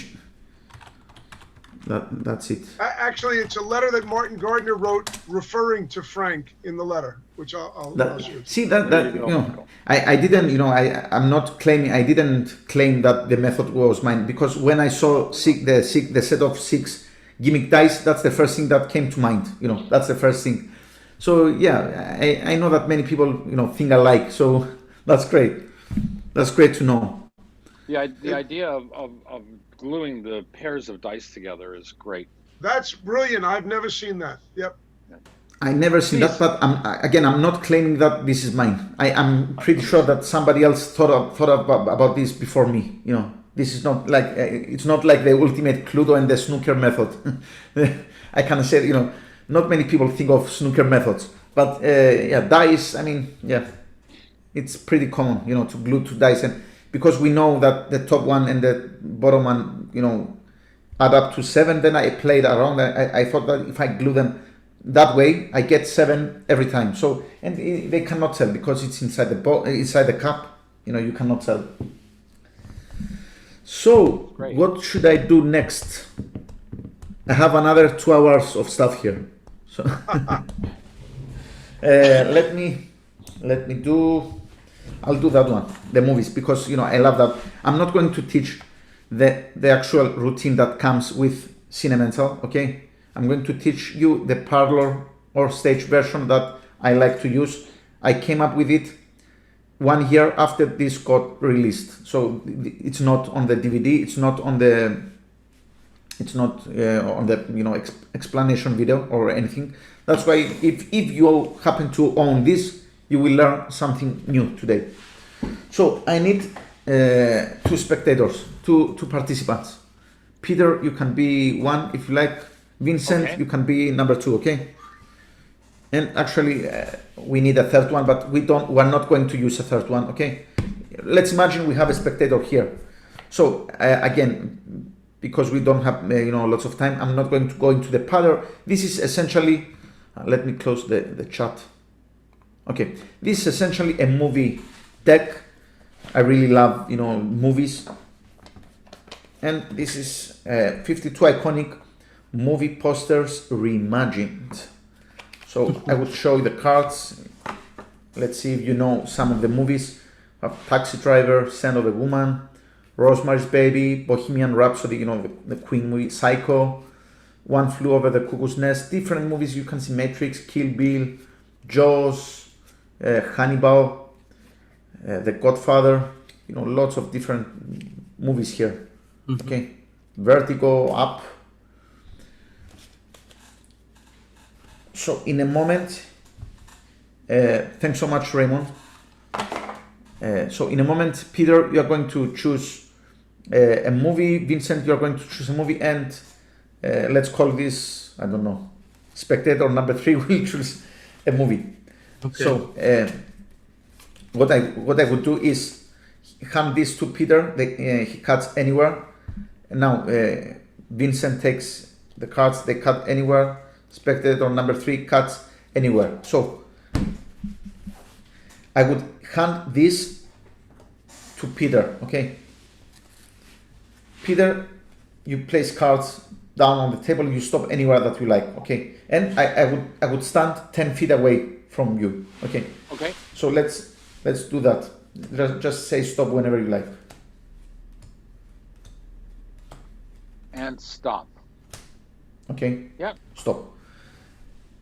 That's it. Actually, it's a letter that Martin Gardner wrote referring to Frank in the letter, which I'll show. See that I didn't. I'm not claiming. I didn't claim that the method was mine, because when I saw the set of 6 gimmick dice, that's the first thing that came to mind. That's the first thing. So yeah, I know that many people think alike. So. That's great. That's great to know. Yeah, the idea of gluing the pairs of dice together is great. That's brilliant. I've never seen that. Yep. I never seen that, but I'm not claiming that this is mine. I'm pretty sure that somebody else thought about this before me. This is not like it's not like the ultimate Cluedo and the snooker method. I can say not many people think of snooker methods, but dice. I mean, yeah. It's pretty common, to glue 2 dice, and because we know that the top one and the bottom one, add up to 7. Then I played around. I thought that if I glue them that way, I get 7 every time. So, and they cannot tell because it's inside the cup. You cannot tell. So, great. What should I do next? I have another 2 hours of stuff here. So, let me do. I'll do that one, the movies, because I love that. I'm not going to teach the actual routine that comes with Cinemental, okay? I'm going to teach you the parlor or stage version that I like to use. I came up with it 1 year after this got released, so it's not on the DVD. It's not on the explanation video or anything. That's why if you happen to own this, you will learn something new today. So I need 2 spectators, two participants. Peter, you can be 1 if you like. Vincent, okay. You can be number 2, okay? And actually, we need a 3rd one, but we're not going to use a 3rd one, okay? Let's imagine we have a spectator here. So again, because we don't have lots of time, I'm not going to go into the parlor. This is essentially Let me close the chat. Okay, this is essentially a movie deck. I really love, movies. And this is 52 iconic movie posters reimagined. So I would show you the cards. Let's see if you know some of the movies. Taxi Driver, Scent of a Woman, Rosemary's Baby, Bohemian Rhapsody, the Queen movie, Psycho, One Flew Over the Cuckoo's Nest, different movies you can see, Matrix, Kill Bill, Jaws, Hannibal, The Godfather, lots of different movies here. Okay, Vertigo, Up. So in a moment, thanks so much, Raymond. So in a moment, Peter, you are going to choose a movie. Vincent, you are going to choose a movie, and let's call this, I don't know, spectator number 3 will choose a movie. Okay. So what I would do is hand this to Peter. He cuts anywhere. Now Vincent takes the cards. They cut anywhere. Spectator number 3 cuts anywhere. So I would hand this to Peter. Okay, Peter, you place cards down on the table. You stop anywhere that you like. Okay, and I would stand 10 feet away from you. Okay. Okay. So let's do that. Just say stop whenever you like. And stop. Okay. Yep. Stop.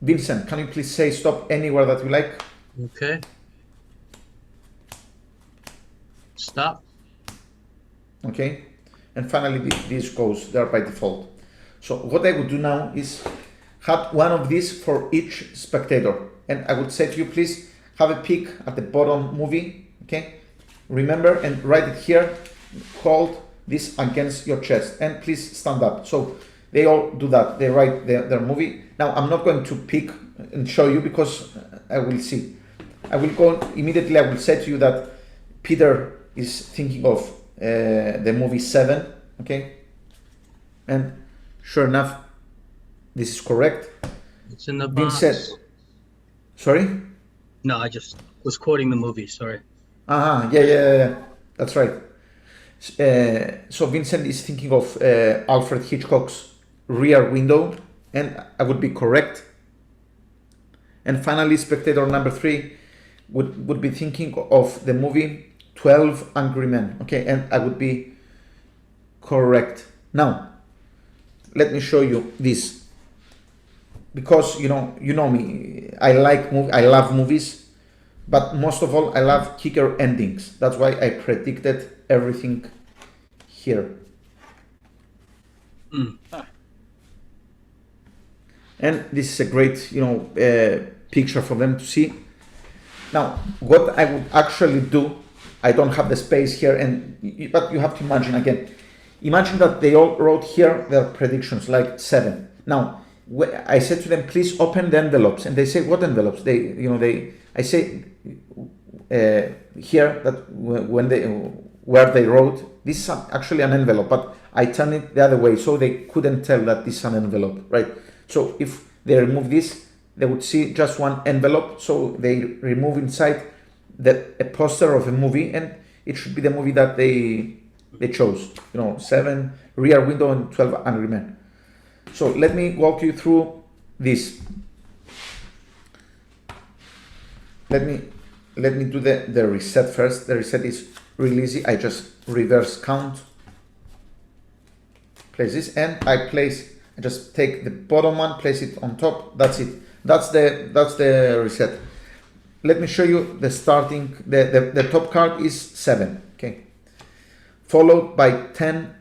Vincent, can you please say stop anywhere that you like? Okay. Stop. Okay. And finally, this goes there by default. So what I would do now is have one of these for each spectator. And I would say to you, please have a peek at the bottom movie. Okay. Remember and write it here. Hold this against your chest and please stand up. So they all do that. They write their movie. Now I'm not going to pick and show you because I will see. I will go immediately. I will say to you that Peter is thinking of the movie 7. Okay. And sure enough, this is correct. It's in the box. Vincent. Sorry? No, I just was quoting the movie. Sorry. Yeah. That's right. So Vincent is thinking of Alfred Hitchcock's Rear Window, and I would be correct. And finally, spectator number 3 would be thinking of the movie 12 Angry Men. Okay, and I would be correct. Now, let me show you this. Because you know me, I love movies, but most of all, I love kicker endings. That's why I predicted everything here. And this is a great, picture for them to see. Now, what I would actually do, I don't have the space here, but you have to imagine again. Imagine that they all wrote here their predictions, like 7. Now, I said to them, please open the envelopes, and they say, what envelopes? I say here that where they wrote, this is actually an envelope, but I turn it the other way, so they couldn't tell that this is an envelope, right? So if they remove this, they would see just one envelope, so they remove inside a poster of a movie, and it should be the movie that they chose. 7, Rear Window, and 12 Angry Men. So let me walk you through this. Let me do the reset first. The reset is really easy. I just reverse count, place this, and I just take the bottom one, place it on top. That's it. That's the reset. Let me show you the starting. The top card is 7. Okay, followed by 10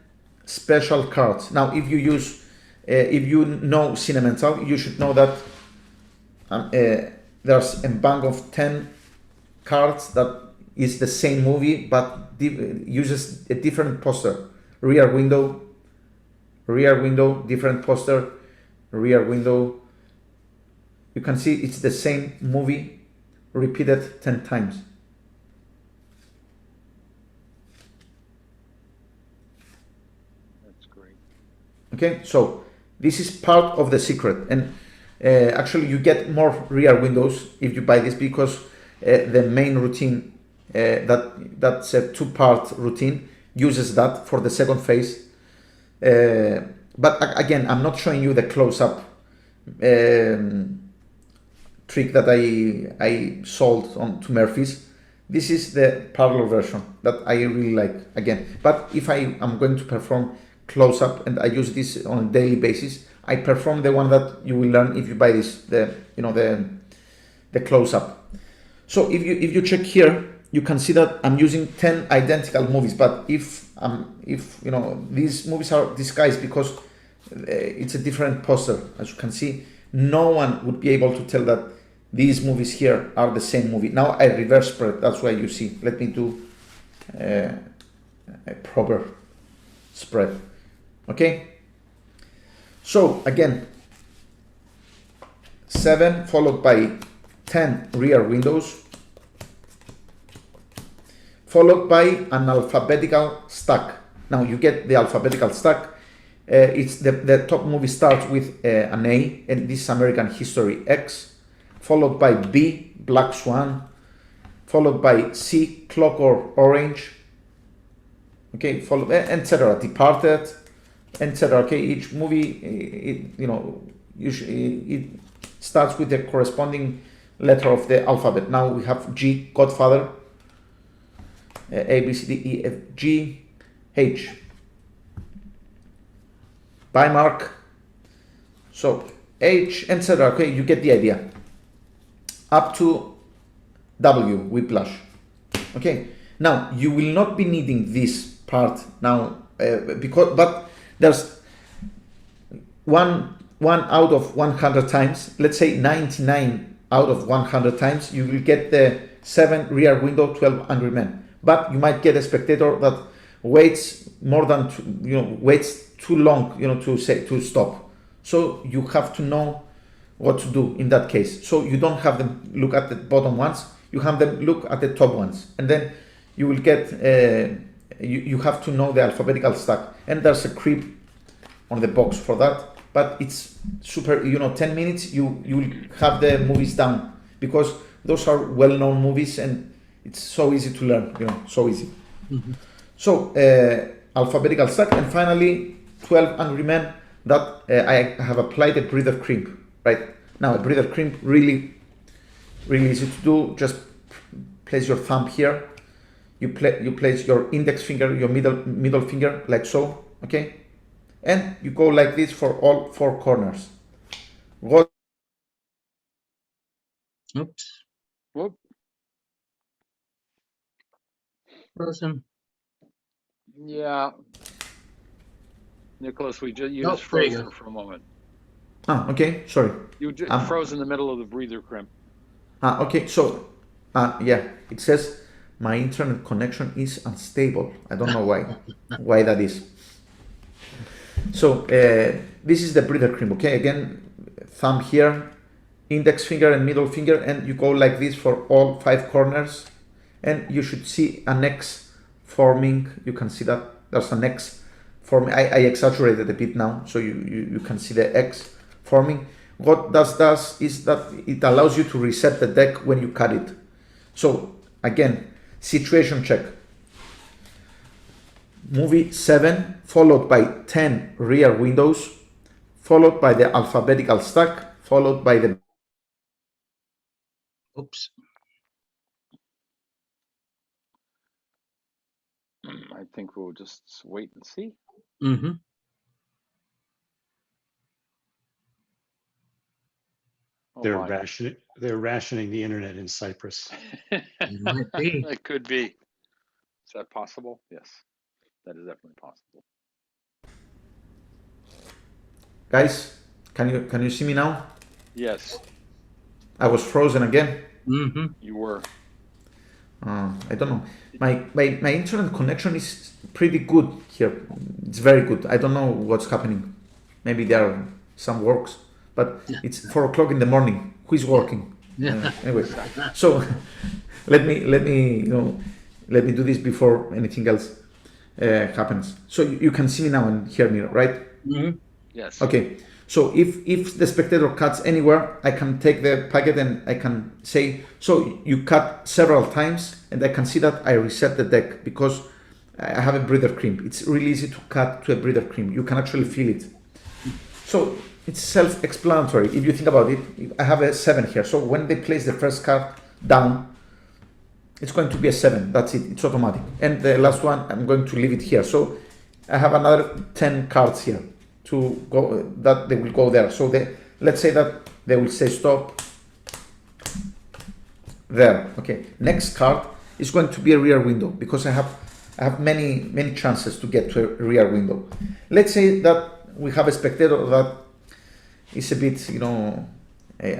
special cards. Now, if you know Cinemental, you should know that there's a bank of 10 cards that is the same movie but uses a different poster. Rear Window, different poster, Rear Window. You can see it's the same movie repeated 10 times. That's great. Okay, so this is part of the secret, and Actually, you get more rear windows if you buy this, because the main routine, that's a two-part routine, uses that for the second phase. But again, I'm not showing you the close-up trick that I sold on to Murphy's. This is the parallel version that I really like again. But if I am going to perform close-up and I use this on a daily basis, I perform the one that you will learn if you buy this, the close-up. So if you check here, you can see that I'm using 10 identical movies. But if these movies are disguised because it's a different poster, as you can see, no one would be able to tell that these movies here are the same movie. Now I reverse spread. That's why you see. Let me do a proper spread. Okay. So again, 7 followed by 10 rear windows, followed by an alphabetical stack. Now you get the alphabetical stack. It's the top movie starts with an A, and this is American History X, followed by B, Black Swan, followed by C, Clockwork Orange, okay, followed, etc. Departed, etc. Okay, each movie, usually it starts with the corresponding letter of the alphabet. Now we have G, Godfather, A, B, C, D, E, F, G, H, by Mark, so H, etc. Okay, you get the idea. Up to W, Whiplash. Okay, now you will not be needing this part now, but there's one out of 100 times, let's say 99 out of 100 times, you will get the 7 rear window 12 Angry Men. But you might get a spectator that waits more than waits too long, to stop. So you have to know what to do in that case. So you don't have them look at the bottom ones, you have them look at the top ones, and then you will get you have to know the alphabetical stack, and there's a creep on the box for that, but it's super, 10 minutes you will have the movies down, because those are well-known movies and it's so easy to learn, so easy. Mm-hmm. So alphabetical stack, and finally 12 Angry Men that I have applied a breather crimp. Right now, a breather crimp, really easy to do. Just place your thumb here. You place your index finger, your middle finger, like so. Okay, and you go like this for all 4 corners. Go. Oops. Whoop. Frozen. Yeah. Nikolas, you just froze for a moment. Ah, okay, sorry. You just froze in the middle of the breather crimp. Okay, so, yeah, it says my internet connection is unstable. I don't know why that is. So, this is the breather crimp, okay? Again, thumb here, index finger and middle finger, and you go like this for all 5 corners, and you should see an X forming. You can see that there's an X forming. I exaggerated a bit now, so you can see the X forming. What that does is that it allows you to reset the deck when you cut it. So again, situation check. Movie 7 followed by 10 rear windows, followed by the alphabetical stack, followed by the... Oops. I think we'll just wait and see. Mm-hmm. Oh, they're rationing the internet in Cyprus. It might be. It could be. Is that possible? Yes, that is definitely possible. Guys, can you see me now? Yes. I was frozen again. Mm-hmm. You were. I don't know. My internet connection is pretty good here. It's very good. I don't know what's happening. Maybe there are some works, but it's 4 o'clock in the morning. Who is working? Anyway, so let me do this before anything else happens. So you can see me now and hear me, right? Mm-hmm. Yes. Okay. So if the spectator cuts anywhere, I can take the packet and I can say, so you cut several times, and I can see that I reset the deck because I have a breather crimp. It's really easy to cut to a breather crimp. You can actually feel it. So it's self-explanatory. If you think about it, I have a 7 here. So when they place the first card down, it's going to be a 7. That's it. It's automatic. And the last one, I'm going to leave it here. So I have another 10 cards here to go, that they will go there. So let's say that they will say stop there. Okay. Next card is going to be a rear window because I have many chances to get to a rear window. Let's say that we have a spectator that is a bit,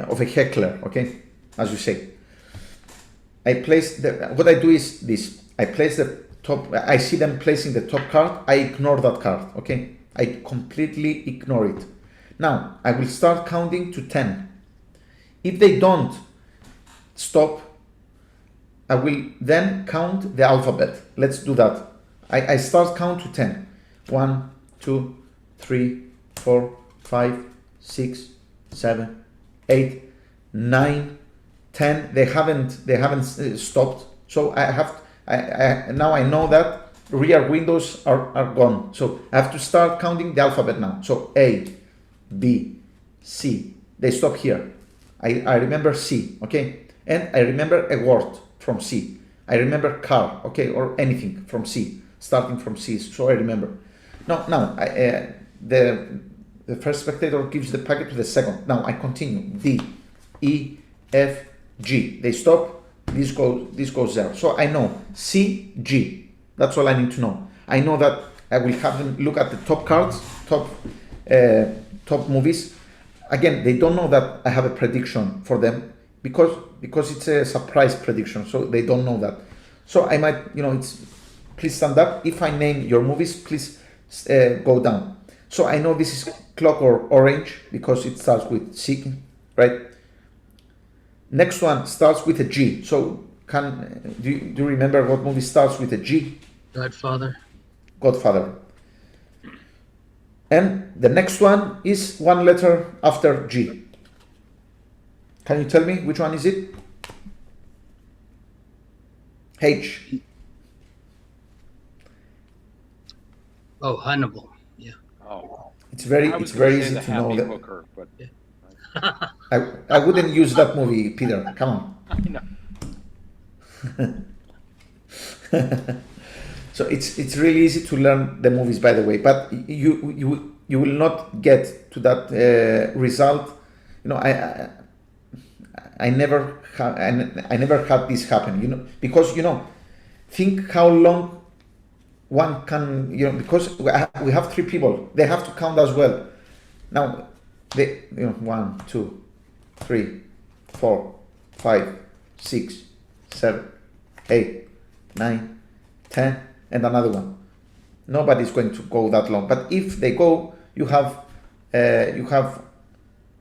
of a heckler. Okay, as you say. What I do is this. I place the top. I see them placing the top card. I ignore that card. Okay, I completely ignore it. Now I will start counting to 10. If they don't stop, I will then count the alphabet. Let's do that. I start count to 10. 1, 2, 3, 4, 5, 6, 7, 8, 9, 10. They haven't stopped. So now I know that rear windows are gone. So I have to start counting the alphabet now. So A, B, C. They stop here. I remember C, okay? And I remember a word from C. I remember car, okay, or anything from C, starting from C. So I remember. Now the first spectator gives the packet to the second. Now I continue. D, E, F, G. They stop. This goes there. So I know C, G. That's all I need to know. I know that I will have them look at the top cards, top movies. Again, they don't know that I have a prediction for them because it's a surprise prediction. So they don't know that. So I might, it's please stand up. If I name your movies, please go down. So I know this is clock or orange because it starts with C, right? Next one starts with a G. So do you remember what movie starts with a G? Godfather. And the next one is one letter after G. Can you tell me which one is it? H. Oh, Hannibal. Yeah. Oh. It's very easy to know that. Hooker, but I wouldn't use that movie, Peter. Come on. I know. So it's really easy to learn the movies, by the way. But you will not get to that result. I never had this happen. Because think how long one can. Because we have 3 people. They have to count as well. Now. 1, 2, 3, 4, 5, 6, 7, 8, 9, 10, and another one. Nobody's going to go that long. But if they go, you have a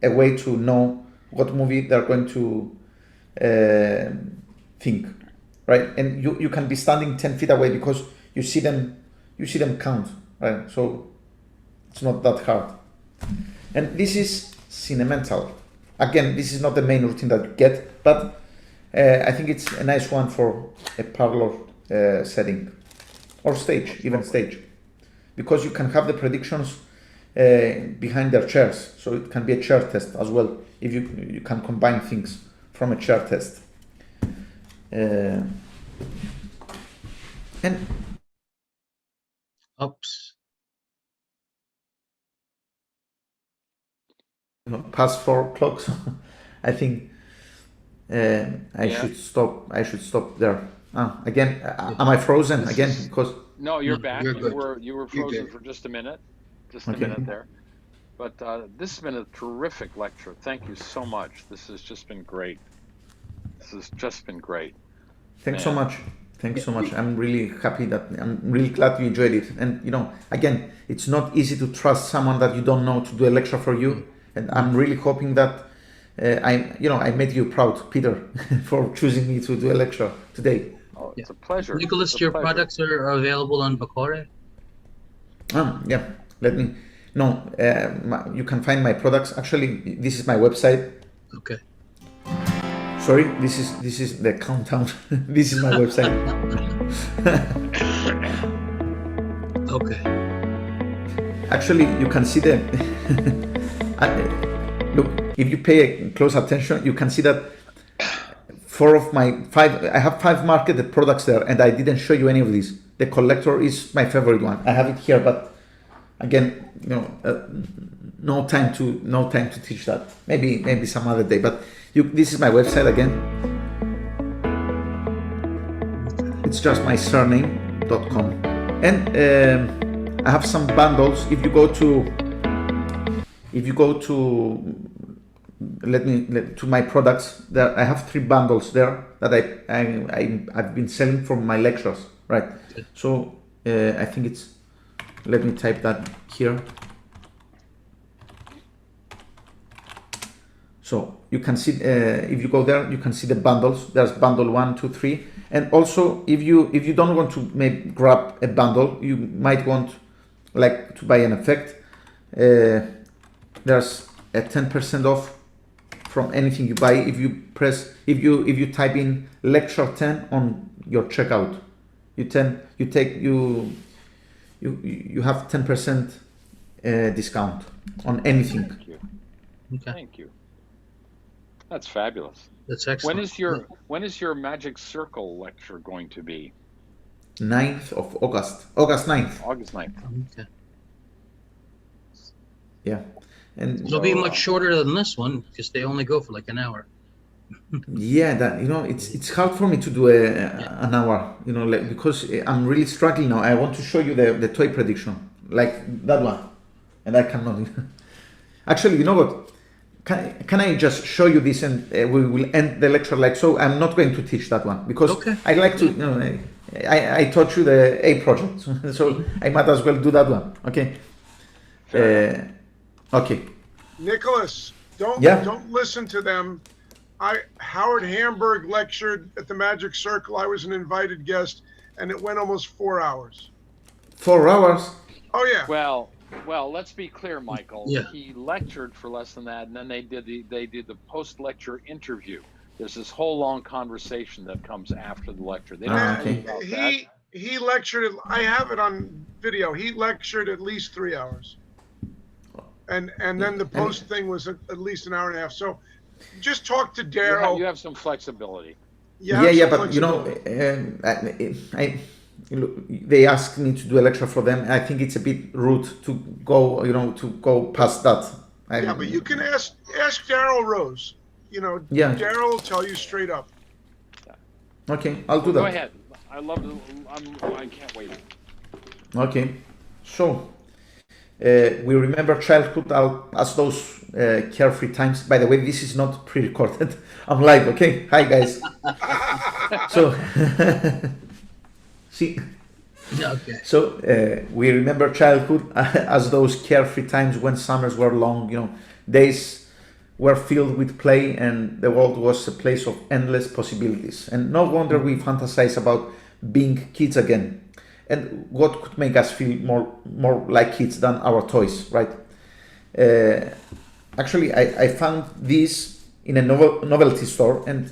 way to know what movie they're going to think, right? And you can be standing 10 feet away because you see them count, right? So it's not that hard. And this is cinemental. Again, this is not the main routine that you get, but I think it's a nice one for a parlor setting or stage, even stage, because you can have the predictions behind their chairs. So it can be a chair test as well, if you can combine things from a chair test. And Oops. Past 4 o'clock. So I think I should stop. I should stop there. Again, am I frozen again? Because no, you're back. You're You were frozen for just a minute, minute there. But this has been a terrific lecture. Thank you so much. This has just been great. Thanks so much. Thanks so much. I'm really happy I'm really glad you enjoyed it. And again, it's not easy to trust someone that you don't know to do a lecture for you. And I'm really hoping that I made you proud, Peter, for choosing me to do a lecture today. Oh, it's a pleasure. Nikolas, your products are available on Bacore? Yeah. No, you can find my products. Actually, this is my website. Okay. Sorry, this is the countdown. This is my website. Okay. Actually, you can see the look. If you pay close attention, you can see that 4 of my 5. I have 5 marketed products there, and I didn't show you any of these. The collector is my favorite one. I have it here, but again, no time to teach that. Maybe some other day. But this is my website again. It's just my surname.com, and I have some bundles. If you go to to my products, there I have 3 bundles there that I've been selling from my lectures, right? So I think it's. Let me type that here. So you can see if you go there, you can see the bundles. There's bundle 1, 2, 3, and also if you don't want to maybe grab a bundle, you might want like to buy an effect. There's a 10% off from anything you buy if you type in lecture 10 on your checkout. You have 10% discount on anything. Thank you. Okay. Thank you. That's fabulous. That's excellent. When is your Magic Circle lecture going to be? 9th of August. August 9th. August 9th. Okay. Yeah. And It'll be much shorter than this one because they only go for like an hour. yeah, that it's hard for me to do an hour, because I'm really struggling now. I want to show you the toy prediction, like that one, and I cannot. Actually, you know what? Can I just show you this and we will end the lecture like so? I'm not going to teach that one because I like to. I taught you the A project, so I might as well do that one. Okay. Okay. Nicholas, don't listen to them. Howard Hamburg lectured at the Magic Circle. I was an invited guest, and it went almost 4 hours. 4 hours? Oh yeah. Well, let's be clear, Michael. Yeah. He lectured for less than that, and then they did the post-lecture interview. There's this whole long conversation that comes after the lecture. They don't tell you about that. He lectured. I have it on video. He lectured at least 3 hours, and then the post thing was at least an hour and a half. So. Just talk to Daryl. You have some flexibility. But they asked me to do a lecture for them. I think it's a bit rude to go past that. But you can ask Daryl Rose. Daryl will tell you straight up. Okay, I'll do that. Go ahead. I can't wait. Okay, so we remember childhood as those carefree times. By the way, this is not pre-recorded. I'm live. Okay, hi guys. So see. Okay. So we remember childhood as those carefree times when summers were long. Days were filled with play, and the world was a place of endless possibilities. And no wonder we fantasize about being kids again. And what could make us feel more like kids than our toys, right? Actually, I found these in a novelty store, and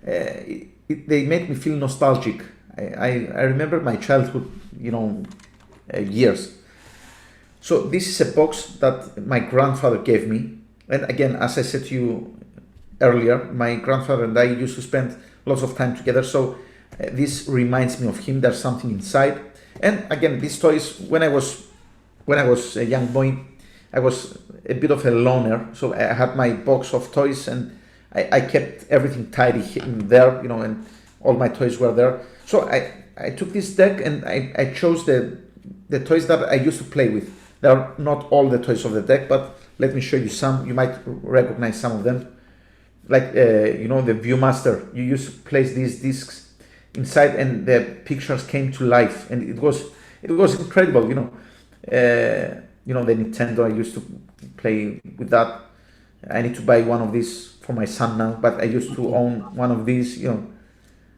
they made me feel nostalgic. I remember my childhood, years. So this is a box that my grandfather gave me. And again, as I said to you earlier, my grandfather and I used to spend lots of time together. So this reminds me of him. There's something inside. And again, these toys, when I was a young boy, I was a bit of a loner. So I had my box of toys, and I kept everything tidy in there, and all my toys were there. So I took this deck and I chose the toys that I used to play with. They are not all the toys of the deck, but let me show you some. You might recognize some of them. Like, the Viewmaster. You used to place these discs inside, and the pictures came to life, and it was incredible. The Nintendo. I used to play with that. I need to buy one of these for my son now, but I used to own one of these.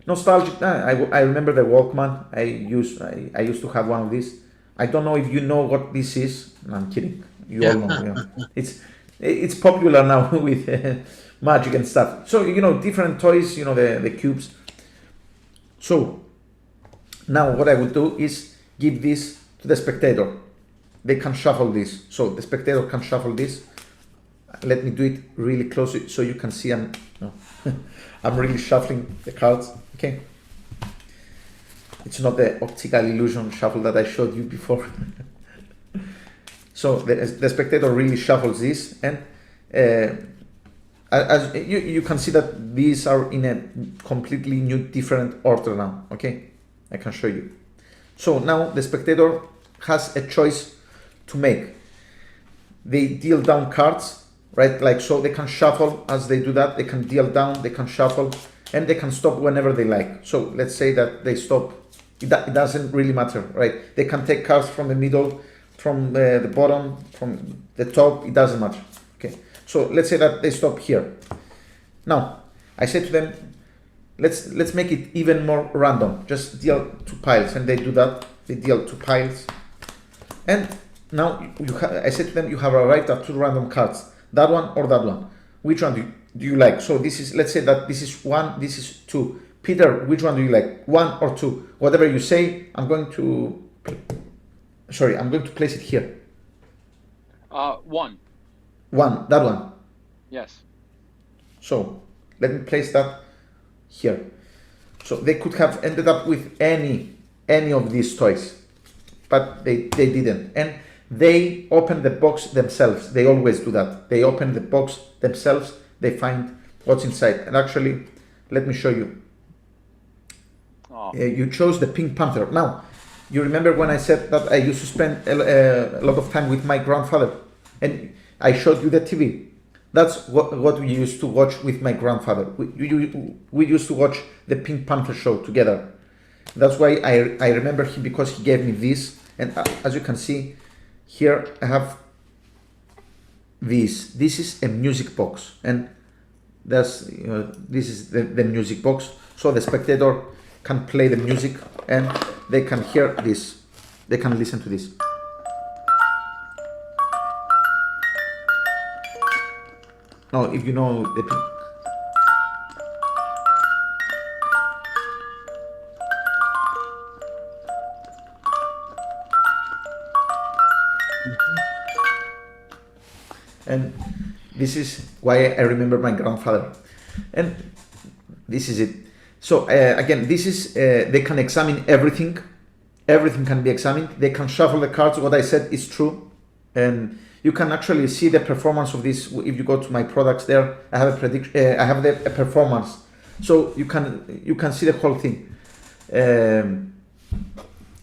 Nostalgic. I remember the Walkman. I used to have one of these. I don't know if you know what this is. No, I'm kidding. you all know. It's popular now with magic and stuff. So different toys. The cubes. So now what I would do is give this to the spectator. They can shuffle this. So the spectator can shuffle this. Let me do it really closely so you can see I'm really shuffling the cards. Okay. It's not the optical illusion shuffle that I showed you before. So the spectator really shuffles this, and as you can see that these are in a completely new, different order now. Okay, I can show you. So now the spectator has a choice to make. They deal down cards, right? Like so, they can shuffle as they do that. They can deal down, they can shuffle, and they can stop whenever they like. So let's say that they stop. It doesn't really matter, right? They can take cards from the middle, from the bottom, from the top. It doesn't matter. Okay. So let's say that they stop here. Now I say to them, let's make it even more random. Just deal 2 piles, and they do that. They deal 2 piles, and now I say to them, you have arrived at 2 random cards. That one or that one. Which one do you like? So this is, let's say that this is 1, this is 2. Peter, which one do you like? 1 or 2? Whatever you say, I'm going to place it here. 1. 1, that one. Yes. So let me place that here. So they could have ended up with any of these toys, but they didn't. And they open the box themselves. They always do that. They open the box themselves. They find what's inside. And actually, let me show you. You chose the Pink Panther. Now, you remember when I said that I used to spend a lot of time with my grandfather, and I showed you the TV. That's what we used to watch with my grandfather. We used to watch the Pink Panther show together. That's why I remember him, because he gave me this. And as you can see, here I have this. This is a music box, and this is the music box. So the spectator can play the music, and they can hear this. They can listen to this. Now, if you know the and this is why I remember my grandfather, and this is it. So again, this is they can examine everything. Everything can be examined. They can shuffle the cards. What I said is true, and you can actually see the performance of this. If you go to my products, there I have a prediction. I have a performance, so you can see the whole thing.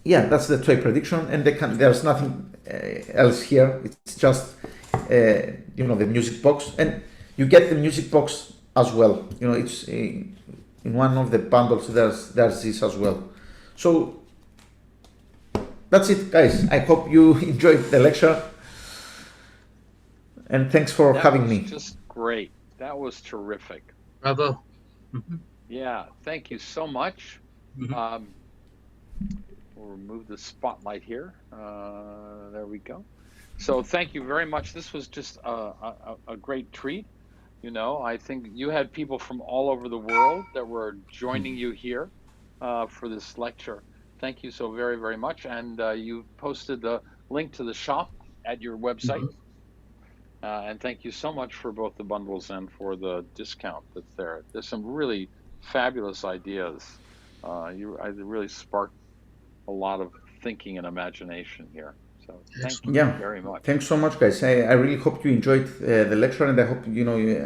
Yeah, that's the toy prediction, and there's nothing else here. It's just the music box, and you get the music box as well. It's in one of the bundles. There's this as well. So that's it, guys. I hope you enjoyed the lecture, and thanks for having me. Just great. That was terrific. Bravo. Yeah, thank you so much. We'll remove the spotlight here. There we go. So thank you very much. This was just a great treat. I think you had people from all over the world that were joining you here for this lecture. Thank you so very, very much. And you posted the link to the shop at your website. And thank you so much for both the bundles and for the discount that's there. There's some really fabulous ideas. I really sparked a lot of thinking and imagination here. So thank you very much. Thanks so much, guys. I really hope you enjoyed the lecture, and I hope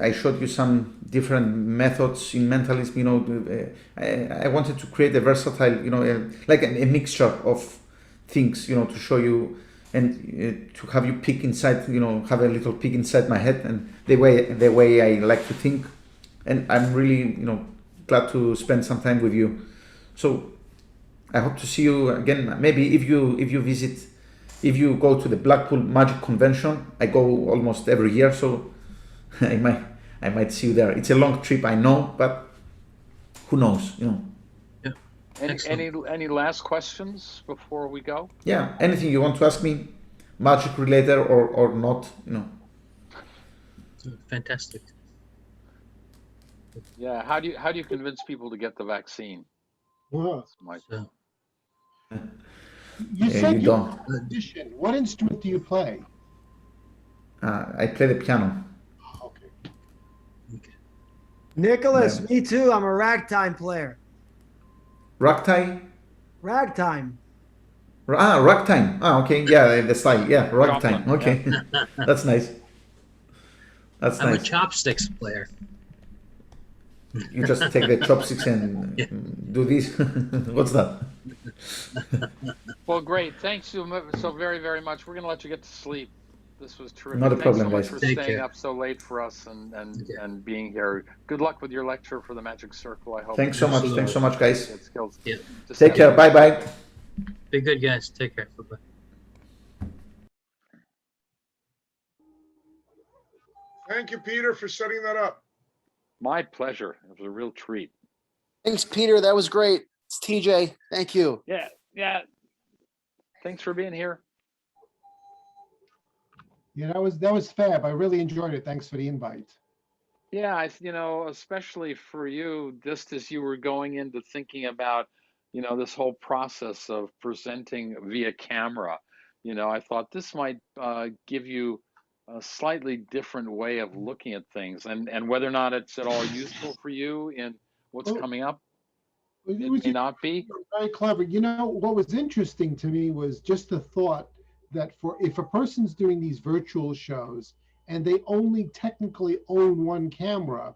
I showed you some different methods in mentalism. I wanted to create a versatile, like a mixture of things, to show you and to have you peek inside, have a little peek inside my head and the way I like to think. And I'm really, glad to spend some time with you. So I hope to see you again. Maybe if you go to the Blackpool Magic Convention, I go almost every year, so I might see you there. It's a long trip, I know, but who knows, Yeah. Any last questions before we go? Yeah, anything you want to ask me, magic related or not, Fantastic. Yeah. How do you convince people to get the vaccine? Well, Mike? So, you Yeah, said you you're don't. a musician. What instrument do you play? I play the piano. Okay. Nicholas, Yeah. me too. I'm a ragtime player. Ragtime? Ragtime. Ragtime. Okay, yeah, the style. Yeah, ragtime. Joplin, Okay, that's nice. That's I'm a nice. chopsticks player. You just take the chopsticks and Yeah. do this. What's that? Well, great. Thanks so very, very much. We're going to let you get to sleep. This was terrific. Not a Thanks problem, so much guys. for Take staying care. up so late for us and Okay. and being here. Good luck with your lecture for the Magic Circle. I hope. Thanks so much. Thanks so much, guys. Get skills. Yeah. Take care. Bye bye. Be good, guys. Take care. Bye-bye. Thank you, Peter, for setting that up. My pleasure. It was a real treat. Thanks, Peter. That was great. It's TJ. Thank you. Yeah. Yeah. Thanks for being here. Yeah, that was fab. I really enjoyed it. Thanks for the invite. Yeah, especially for you, just as you were going into thinking about, this whole process of presenting via camera, I thought this might give you a slightly different way of looking at things, and whether or not it's at all useful for you in what's coming up, It it was may not be. very clever. What was interesting to me was just the thought that if a person's doing these virtual shows and they only technically own one camera,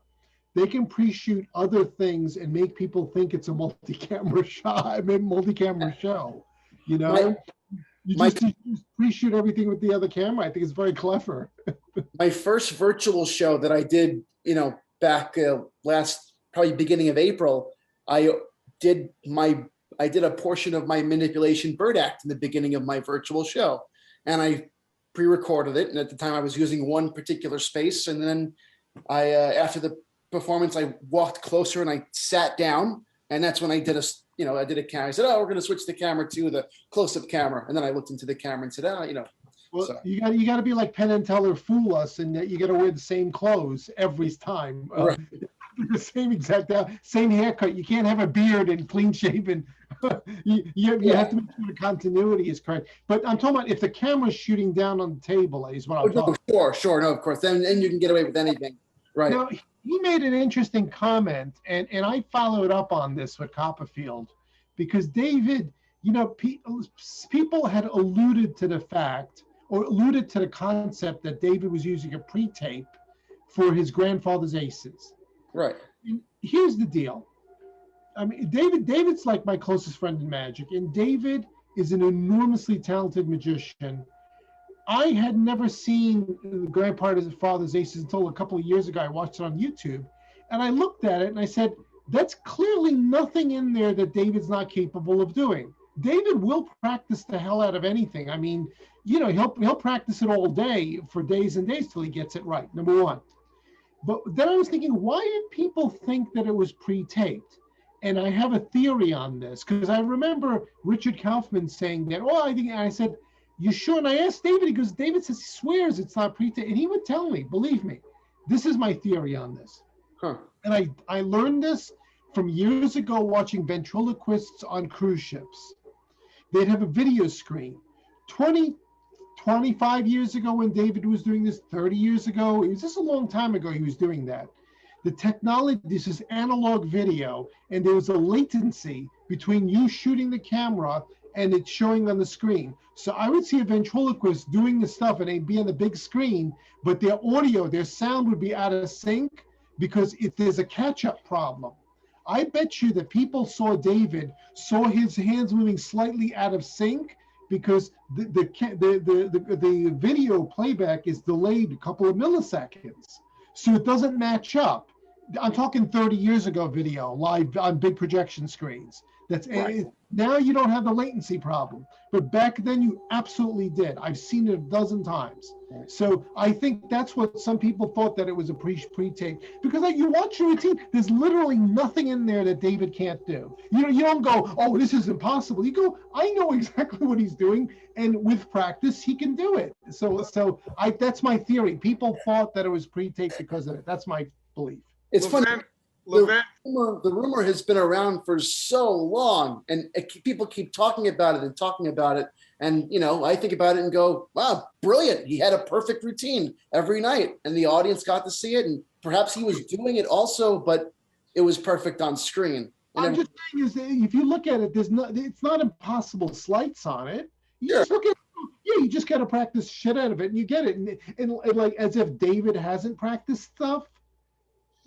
they can pre-shoot other things and make people think it's a multi-camera shot, multi-camera show. You just pre-shoot everything with the other camera. I think it's very clever. My first virtual show that I did, back last probably beginning of April, I did a portion of my manipulation bird act in the beginning of my virtual show, and I pre-recorded it. And at the time, I was using one particular space, and then after the performance, I walked closer and I sat down, and that's when I did a camera. I said, "Oh, we're going to switch the camera to the close-up camera," and then I looked into the camera and said, Well, so. you got to be like Penn and Teller, fool us, and that you got to wear the same clothes every time. Right. The same exact same haircut. You can't have a beard and clean shaven. you have to make sure the continuity is correct. But I'm talking about if the camera's shooting down on the table is what I'm talking. Sure, no, of course. Then you can get away with anything, right? Now, he made an interesting comment, and I followed up on this with Copperfield, because David, people had alluded to the fact or alluded to the concept that David was using a pre-tape for his grandfather's aces. Right. And here's the deal. I mean, David's like my closest friend in magic, and David is an enormously talented magician. I had never seen Grandfather's Aces until a couple of years ago. I watched it on YouTube, and I looked at it and I said, that's clearly nothing in there that David's not capable of doing. David will practice the hell out of anything. I mean, he'll practice it all day for days and days till he gets it right, number one. But then I was thinking, why did people think that it was pre-taped? And I have a theory on this, because I remember Richard Kaufman saying that, and I said, you sure? And I asked David, he goes, David says he swears it's not pre-taped. And he would tell me, believe me, this is my theory on this. Huh. And I learned this from years ago watching ventriloquists on cruise ships. They'd have a video screen. 25 years ago when David was doing this, 30 years ago, it was just a long time ago he was doing that. The technology, this is analog video, and there was a latency between you shooting the camera and it showing on the screen. So I would see a ventriloquist doing the stuff and they'd be on the big screen, but their audio, their sound would be out of sync because there's a catch-up problem. I bet you that people saw his hands moving slightly out of sync because the video playback is delayed a couple of milliseconds. So it doesn't match up. I'm talking 30 years ago video, live on big projection screens. That's right. Now you don't have the latency problem, but back then you absolutely did. I've seen it a dozen times. So I think that's what some people thought, that it was a pre-tape, because like, you watch your routine, there's literally nothing in there that David can't do. You don't go, oh, this is impossible. You go, I know exactly what he's doing, and with practice he can do it. So that's my theory. People thought that it was pre-taped because of it. That's my belief. It's funny. Levent, The rumor has been around for so long, and people keep talking about it. And, I think about it and go, wow, brilliant. He had a perfect routine every night, and the audience got to see it. And perhaps he was doing it also, but it was perfect on screen. I'm just saying is that if you look at it, it's not impossible slights on it. You just look at it, you just got to practice shit out of it, and you get it. And like, as if David hasn't practiced stuff.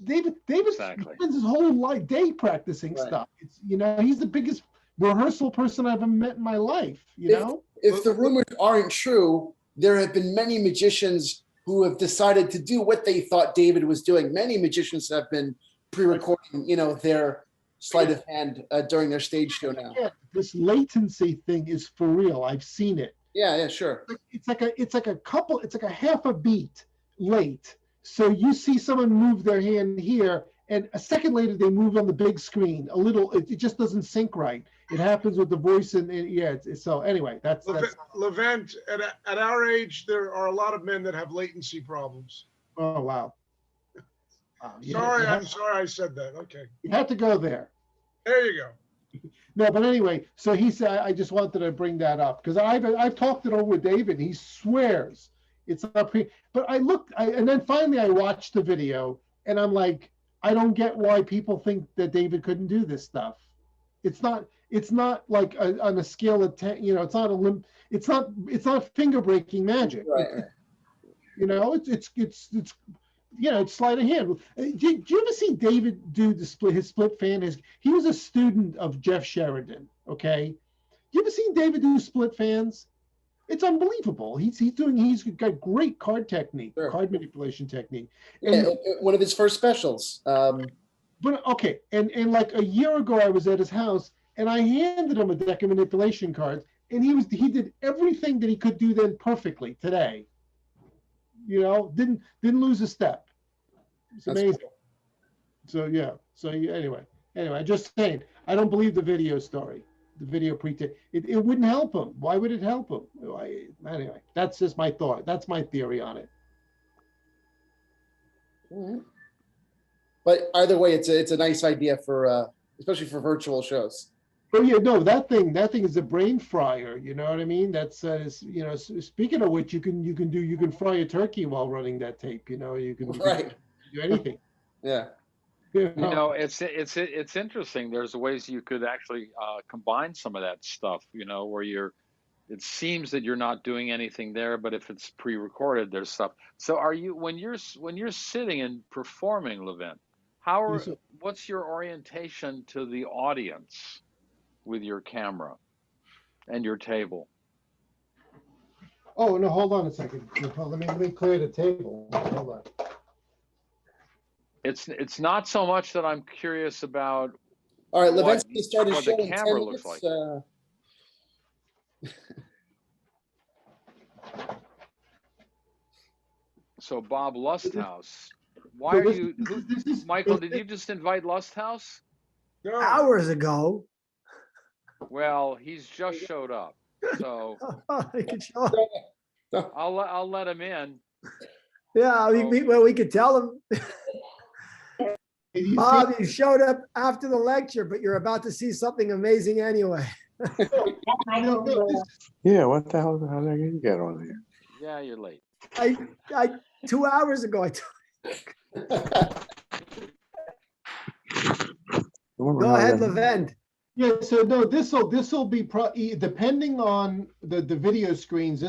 David spends his whole day practicing stuff. It's, he's the biggest rehearsal person I've ever met in my life. If the rumors aren't true, there have been many magicians who have decided to do what they thought David was doing. Many magicians have been pre-recording, their sleight of hand during their stage show now. Yeah, this latency thing is for real. I've seen it. Yeah, sure. It's like a half a beat late. So you see someone move their hand here, and a second later they move on the big screen. It just doesn't sync right. It happens with the voice, and so anyway, that's Levent, at our age, there are a lot of men that have latency problems. Oh wow. I'm sorry I said that. Okay. You have to go there. There you go. No, but anyway, so he said, I just wanted to bring that up because I've talked it over with David. He swears it's not but and then finally I watched the video, and I'm like, I don't get why people think that David couldn't do this stuff. It's not like on a scale of 10, it's not finger breaking magic. Right. It's sleight of hand. Did you ever see David do his split fan? He was a student of Jeff Sheridan. Okay, you ever seen David do split fans? It's unbelievable. He's got great card technique, card manipulation technique. And one of his first specials. But okay, and like a year ago, I was at his house, and I handed him a deck of manipulation cards, and he did everything that he could do then perfectly today. Didn't lose a step. It's amazing. Cool. So anyway, just saying, I don't believe the video story. The video pre-tape, it wouldn't help him. Why would it help him? Anyway, that's just my thought. That's my theory on it. Mm-hmm. But either way, it's a nice idea for especially for virtual shows. Oh yeah, no, that thing is a brain fryer. You know what I mean? That's speaking of which, you can fry a turkey while running that tape. You can do anything. Yeah. It's interesting. There's ways you could actually combine some of that stuff, where it seems that you're not doing anything there, but if it's pre-recorded, there's stuff. So when you're sitting and performing, Levent, what's your orientation to the audience with your camera and your table? Oh no, hold on a second. Let me clear the table. Hold on. It's not so much that I'm curious about. All right, Levent's going to start his what show the in camera 10 looks minutes. Like. So Bob Lusthouse, why are you? Michael, did you just invite Lusthouse? No. Hours ago. Well, he's just showed up, so I can show up. I'll let him in. Yeah, we could tell him. Bob, you showed up after the lecture, but you're about to see something amazing anyway. Yeah, what the hell? How did you get on here? Yeah, you're late. I 2 hours ago. Go ahead, Levent. Yeah, so no, this will be depending on the video screens.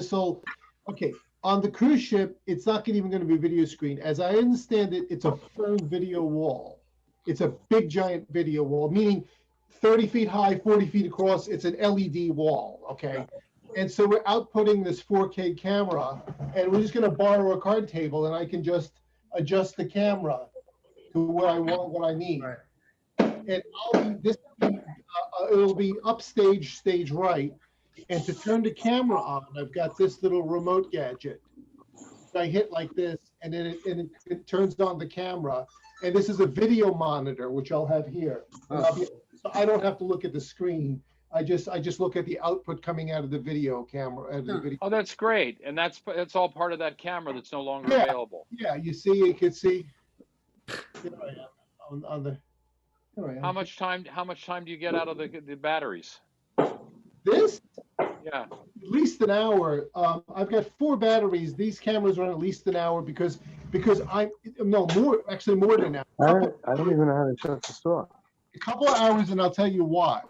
Okay. On the cruise ship, it's not even going to be a video screen. As I understand it, it's a full video wall. It's a big, giant video wall, meaning 30 feet high, 40 feet across. It's an LED wall, okay? And so we're outputting this 4K camera, and we're just going to borrow a card table, and I can just adjust the camera to where I want, what I need. Right. And this will be it'll be upstage, stage right. And to turn the camera on, I've got this little remote gadget. I hit like this, and then it turns on the camera. And this is a video monitor, which I'll have here. And so I don't have to look at the screen. I just look at the output coming out of the video camera. Oh, that's great, and that's all part of that camera that's no longer available. Yeah, you see, you can see. Here I am on the. Here I am. How much time do you get out of the batteries? This? Yeah. At least an hour. I've got 4 batteries. These cameras run at least an hour because more than an hour. I don't even know how to shut the store. A couple of hours, and I'll tell you why.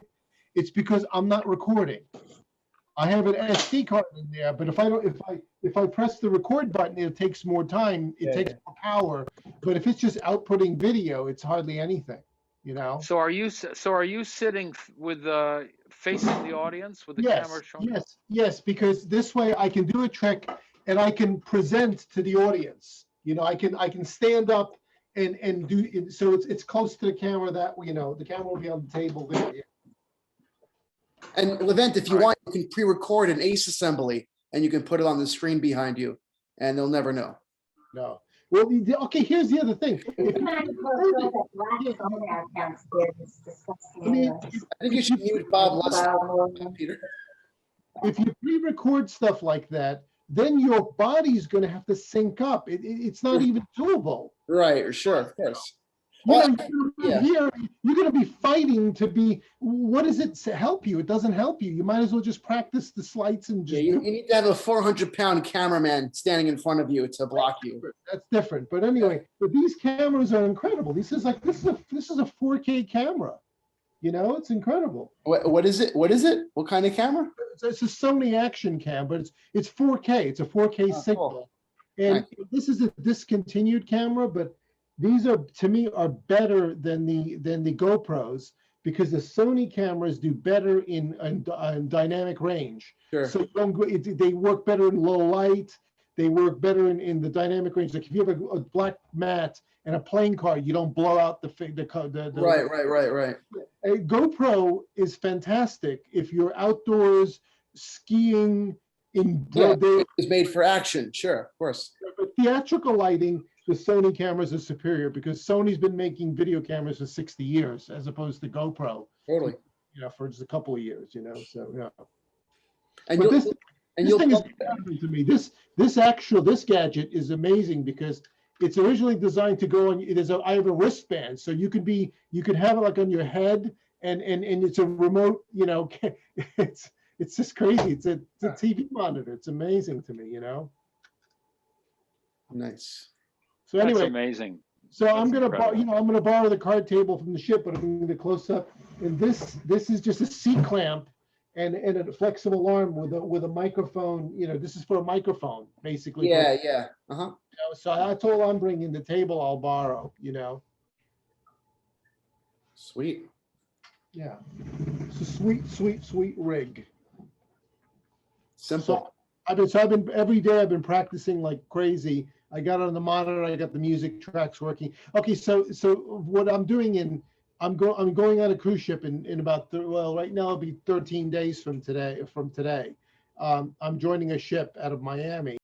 It's because I'm not recording. I have an SD card in there, but if I press the record button, it takes more time. It takes more power. But if it's just outputting video, it's hardly anything. You know. So are you sitting with facing the audience with the camera showing? Yes, because this way I can do a trick and I can present to the audience. You know, I can stand up and do it, so it's close to the camera that the camera will be on the table there. Yeah. And Levent, if you want, you can pre-record an ACE assembly and you can put it on the screen behind you, and they'll never know. No. Well, okay. Here's the other thing. I think you should mute Bob Lessing, Peter. If you pre-record stuff like that, then your body's going to have to sync up. It's not even doable. Right. Sure. Of course. You're going to be fighting to be. What does it help you? It doesn't help you. You might as well just practice the slides and just. You need to have a 400-pound cameraman standing in front of you to block you. That's different. But anyway, but these cameras are incredible. This is a 4K camera. You know, it's incredible. What is it? What is it? What kind of camera? It's a Sony Action Cam, but it's 4K. It's a 4K signal. Cool. And this is a discontinued camera, but these are, to me, are better than the GoPros because the Sony cameras do better in dynamic range. Sure. So they work better in low light. They work better in the dynamic range. Like if you have a black mat and a playing card, you don't blow out the Right. A GoPro is fantastic if you're outdoors skiing in broad day. It's made for action. Sure, of course. But theatrical lighting, the Sony cameras are superior because Sony's been making video cameras for 60 years as opposed to GoPro. Totally. For just a couple of years, so yeah. And but this thing is amazing to me. This gadget is amazing because it's originally designed to go on. I have a wristband, so you could have it like on your head, and it's a remote. It's just crazy. It's a TV monitor. It's amazing to me. Nice. So anyway, that's amazing. So I'm gonna borrow the card table from the ship, but I'm going to close up. And this is just a C clamp and a flexible arm with a microphone. This is for a microphone, basically. Yeah. So that's all I'm bringing. The table I'll borrow. Sweet. Yeah. It's a sweet rig. Simple. So I've been every day. I've been practicing like crazy. I got on the monitor. I got the music tracks working. Okay, so what I'm doing I'm going on a cruise ship in about right now it'll be 13 days from today. I'm joining a ship out of Miami.